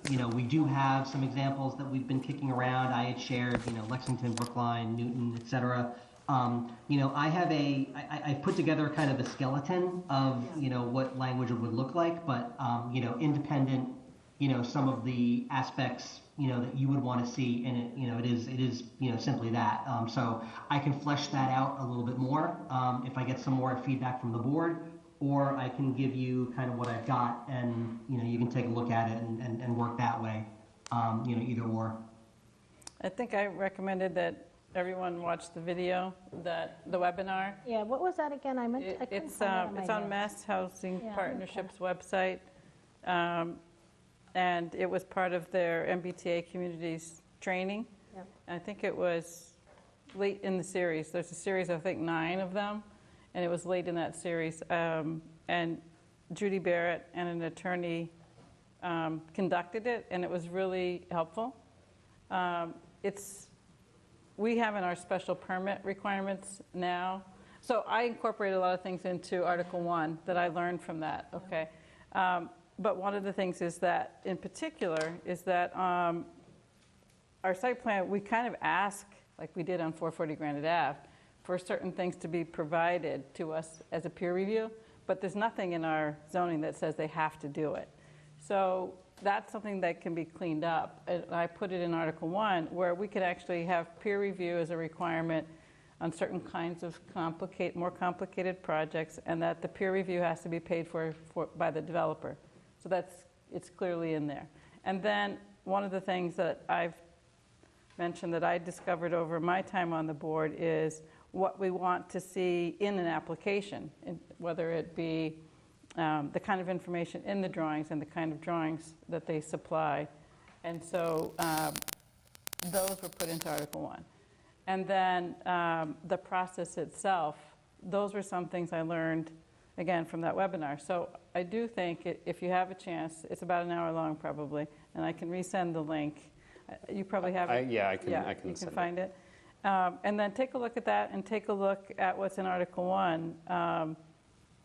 You know, we do have some examples that we've been kicking around. I had shared, you know, Lexington, Brookline, Newton, et cetera. You know, I put together kind of a skeleton of, you know, what language would look like, but, you know, independent, you know, some of the aspects, you know, that you would want to see in it, you know, it is, you know, simply that. So I can flesh that out a little bit more if I get some more feedback from the board, or I can give you kind of what I've got and, you know, you can take a look at it and work that way, you know, either or. I think I recommended that everyone watch the video, the webinar. yeah, what was that again? I couldn't It's find it on my it's on notes. Mass Housing Yeah, Partnership's website, and it was part of their MBTA Communities training. Yep. And I think it was late in the series. There's a series, I think 9 of them, and it was late in that series. And Judy Barrett and an attorney conducted it, and it was really helpful. We have in our special permit requirements now. So I incorporate a lot of things into Article 1 that I learned from that, okay? But one of the things is that, in particular, is that our site plan, we kind of ask, like we did on 440 Granite Ave, for certain things to be provided to us as a peer review, but there's nothing in our zoning that says they have to do it. So that's something that can be cleaned up. And I put it in Article 1, where we could actually have peer review as a requirement on certain kinds of more complicated projects, and that the peer review has to be paid for by the developer. So it's clearly in there. And then one of the things that I've mentioned that I discovered over my time on the board is what we want to see in an application, whether it be the kind of information in the drawings and the kind of drawings that they supply. And so those were put into Article 1. And then the process itself, those were some things I learned, again, from that webinar. So I do think if you have a chance, it's about an hour long probably, and I can resend the link. You probably have it? Yeah, I can you send can find it. And then take a look at that and take a look at what's in Article 1.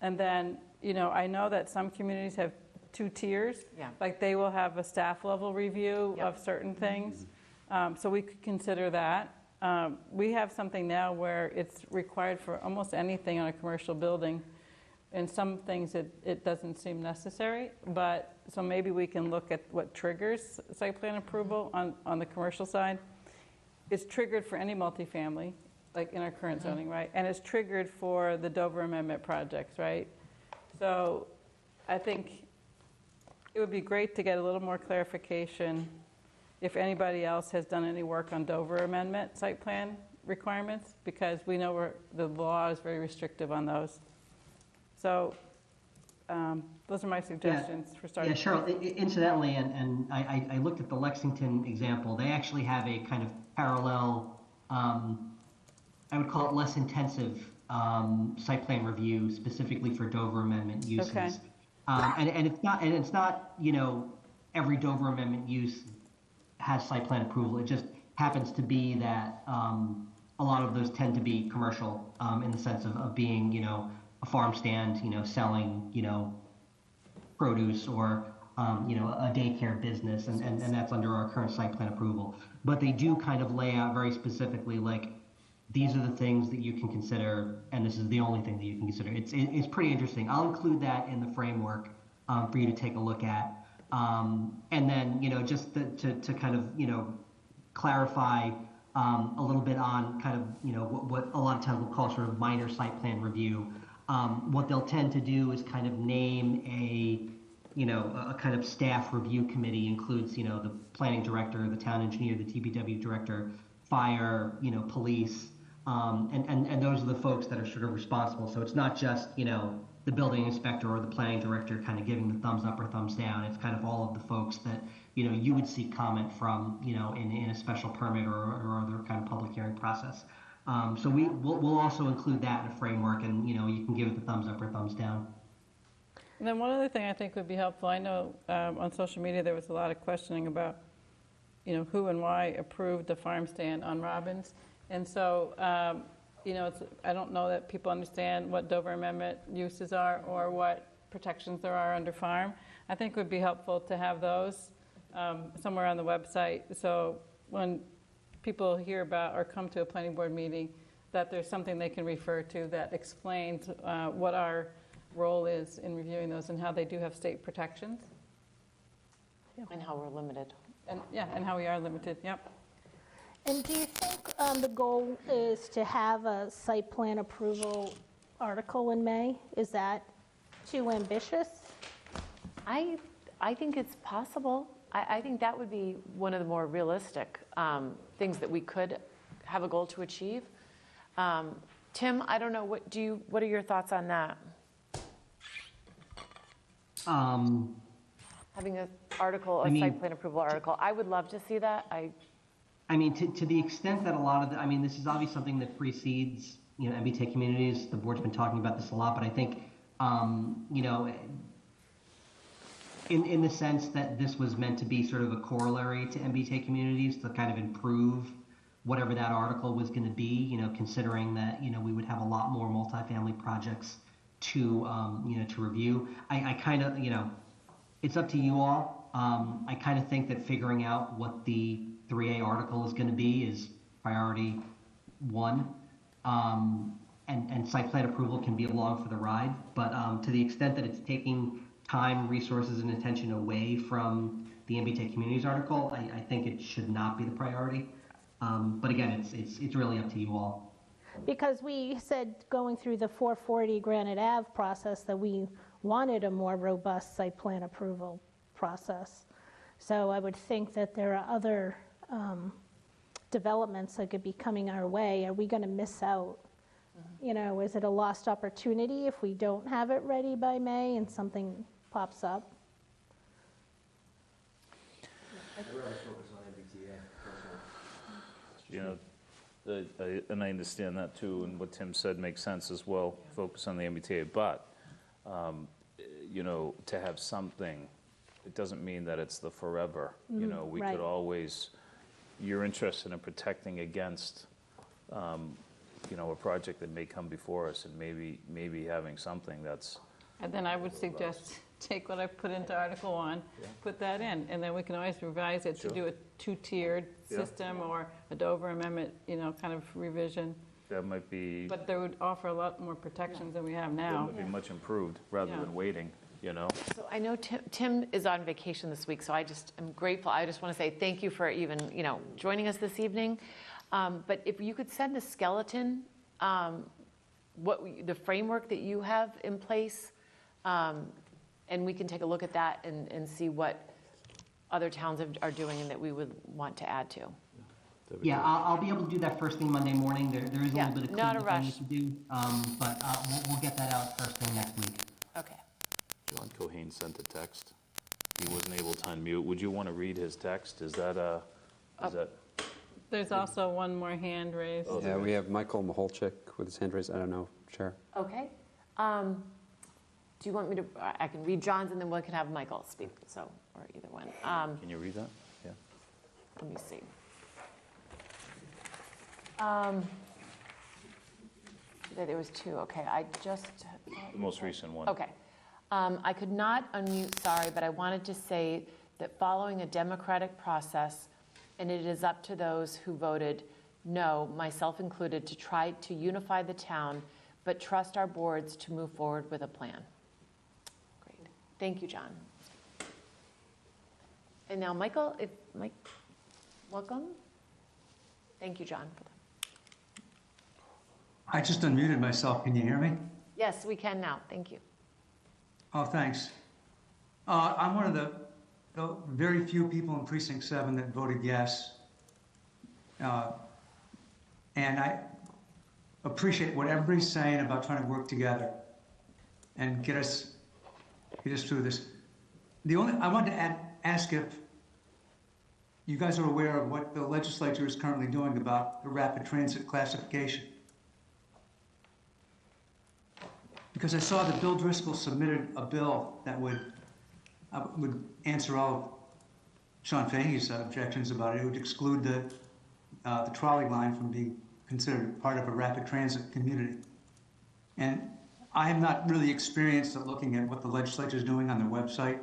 And then, you know, I know that some communities have 2 tiers. Yeah. Like they will have a staff level review of certain things. So we could consider that. We have something now where it's required for almost anything on a commercial building. In some things it doesn't seem necessary, but so maybe we can look at what triggers site plan approval on the commercial side. It's triggered for any multifamily, like in our current zoning, right? And it's triggered for the Dover Amendment projects, right? So I think it would be great to get a little more clarification if anybody else has done any work on Dover Amendment site plan requirements, because we know the law is very restrictive on those. So those are my suggestions for starting. Yeah, Cheryl, incidentally, and I looked at the Lexington example, they actually have a kind of parallel, I would call it less intensive site plan review specifically for Dover Amendment uses. Okay. And it's not, you know, every Dover Amendment use has site plan approval. It just happens to be that a lot of those tend to be commercial in the sense of being, you know, a farm stand, you know, selling, you know, produce, or you know, a daycare business, and that's under our current site plan approval. But they do kind of lay out very specifically, like, these are the things that you can consider, and this is the only thing that you can consider. It's pretty interesting. I'll include that in the framework for you to take a look at. And then, you know, just to kind of, you know, clarify a little bit on kind of, you know, what a lot of times we'll call sort of minor site plan review. What they'll tend to do is kind of name a kind of staff review committee, includes, you know, the planning director, the town engineer, the DPW director, fire, you know, police, and those are the folks that are sort of responsible. So it's not just, you know, the building inspector or the planning director kind of giving the thumbs up or thumbs down. It's kind of all of the folks that, you would seek comment from, in a special permit or other kind of public hearing process. So we'll also include that in a framework, and, you can give it the thumbs up or thumbs down. And then one other thing I think would be helpful, I know on social media there was a lot of questioning about, who and why approved the farm stand on Robbins. And so, I don't know that people understand what Dover Amendment uses are or what protections there are under farm. I think it would be helpful to have those somewhere on the website, so when people hear about or come to a planning board meeting, that there's something they can refer to that explains what our role is in reviewing those and how they do have state protections. And how we're limited. And and how we are limited, yep. And do you think the goal is to have a site plan approval article in May? Is that too ambitious? I think it's possible. I think that would be one of the more realistic things that we could have a goal to achieve. Tim, I don't know, what are your thoughts on that? Having an article, site plan approval article, I would love to see that. I mean, to the extent that a lot of this is obviously something that precedes, MBTA communities. The board's been talking about this a lot, but I think, in the sense that this was meant to be sort of a corollary to MBTA communities to kind of improve whatever that article was going to be, considering that, we would have a lot more multifamily projects to review. I kind of, it's up to you all. I kind of think that figuring out what the 3A article is going to be is priority one. And site plan approval can be along for the ride, but to the extent that it's taking time, resources, and attention away from the MBTA Communities article, I think it should not be the priority. But again, it's really up to you all. Because we said going through the 440 Granite Ave process that we wanted a more robust site plan approval process. So I would think that there are other developments that could be coming our way. Are we going to miss out? Is it a lost opportunity if we don't have it ready by May and something pops up? I'd rather focus on MBTA. And I understand that too, and what Tim said makes sense as well, focus on the MBTA, but, to have something, it doesn't mean that it's the forever. We could always, you're interested in protecting against, a project that may come before us, and maybe having something that's. And then I would suggest take what I put into Article 1, put that in, and then we can always revise it to do a two-tiered system or a Dover Amendment, kind of revision. That might be. But they would offer a lot more protections than we have now. It would be much improved rather than waiting, So I know Tim is on vacation this week, so I just am grateful. I just want to say thank you for even, joining us this evening. But if you could send a skeleton, the framework that you have in place, and we can take a look at that and see what other towns are doing and that we would want to add to. Yeah, I'll be able to do that first thing Monday morning. There is a little bit of not a cleanup I rush. need to do, but we'll get that out first thing next week. Okay. John Cohane sent a text. He wasn't able to unmute. Would you want to read his text? Is that There's also one more hand raised. Yeah, we have Michael Maholchik with his hand raised. I don't know, Chair. Okay. Do you want me to, I can read John's and then we can have Michael speak, or either one. Can you read that? Yeah. Let me see. There was two, okay, The most recent one. Okay. I could not unmute, sorry, but I wanted to say that following a democratic process, and it is up to those who voted no, myself included, to try to unify the town, but trust our boards to move forward with a plan. Great. Thank you, John. And now, Michael, welcome. Thank you, John. I just unmuted myself. Can you hear me? Yes, we can now. Thank you. Oh, thanks. I'm one of the very few people in Precinct 7 that voted yes. And I appreciate what everybody's saying about trying to work together. and get us through this. I wanted to ask if you guys are aware of what the legislature is currently doing about the rapid transit classification. Because I saw that Bill Driscoll submitted a bill that would answer all of Sean Fahey's objections about it. It would exclude the trolley line from being considered part of a rapid transit community. And I am not really experienced at looking at what the legislature is doing on their website,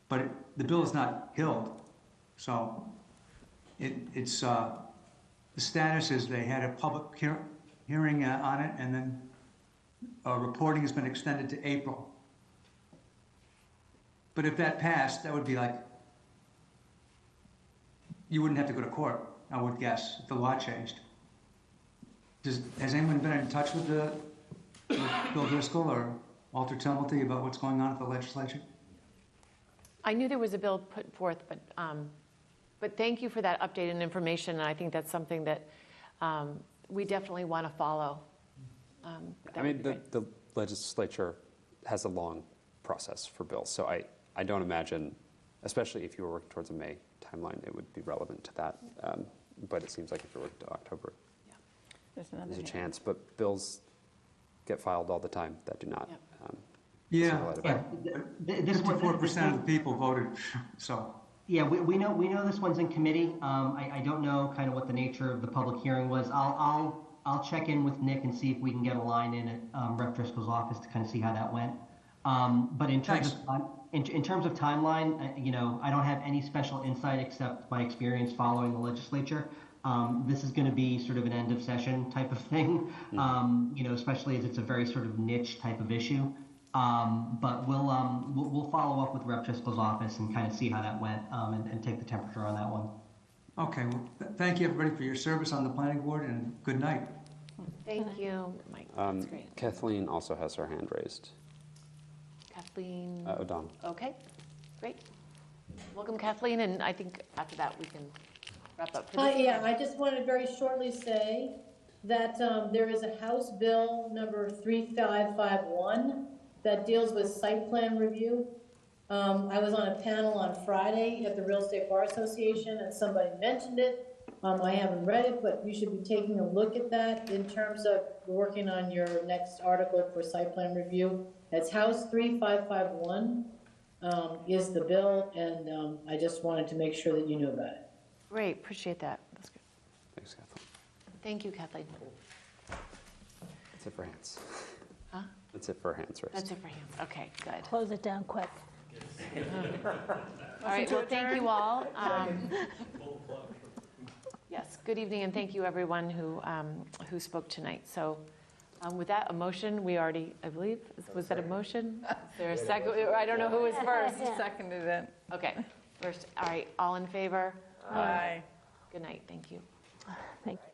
but the bill is not killed. So it's the status is they had a public hearing on it, and then reporting has been extended to April. But if that passed, that would be like, you wouldn't have to go to court, I would guess, if the law changed. Has anyone been in touch with Bill Driscoll or Walter Tumulty about what's going on at the legislature? I knew there was a bill put forth, but thank you for that updated information, and I think that's something that we definitely want to follow. I mean, the legislature has a long process for bills, so I don't imagine, especially if you were working towards a May timeline, it would be relevant to that. But it seems like if you're working to October, there's a chance. But bills get filed all the time that do not. Yeah, 54% of the people voted, so. Yeah, we know this one's in committee. I don't know kind of what the nature of the public hearing was. I'll check in with Nick and see if we can get a line in at Rep. Driscoll's office to kind of see how that went. But in terms of timeline, I don't have any special insight except my experience following the legislature. This is going to be sort of an end of session type of thing, especially as it's a very sort of niche type of issue. But we'll follow up with Rep. Driscoll's office and kind of see how that went and take the temperature on that one. Okay, well, thank you everybody for your service on the planning board, and good night. Thank you, Mike. That's great. Kathleen also has her hand raised. Kathleen O'Donnell. Okay, great. Welcome, Kathleen, and I think after that we can wrap up for this. Yeah, I just wanted to very shortly say that there is a House Bill number 3551 that deals with site plan review. I was on a panel on Friday at the Real Estate Bar Association, and somebody mentioned it. I haven't read it, but you should be taking a look at that in terms of working on your next article for site plan review. It's House 3551 is the bill, and I just wanted to make sure that you knew about it. Great, appreciate that. That's good. Thanks, Kathleen. Thank you, Kathleen. That's it for hands. Huh? That's it for hands raised. That's it for hands. Okay, good. Close it down quick. All right, well, thank you all. Yes, good evening, and thank you everyone who spoke tonight. So with that, a motion, we already, I believe, was that a motion? Is there a second? I don't know who was first. Seconded it. Okay, first, all right, all in favor? Aye. Good night, thank you. Thank you.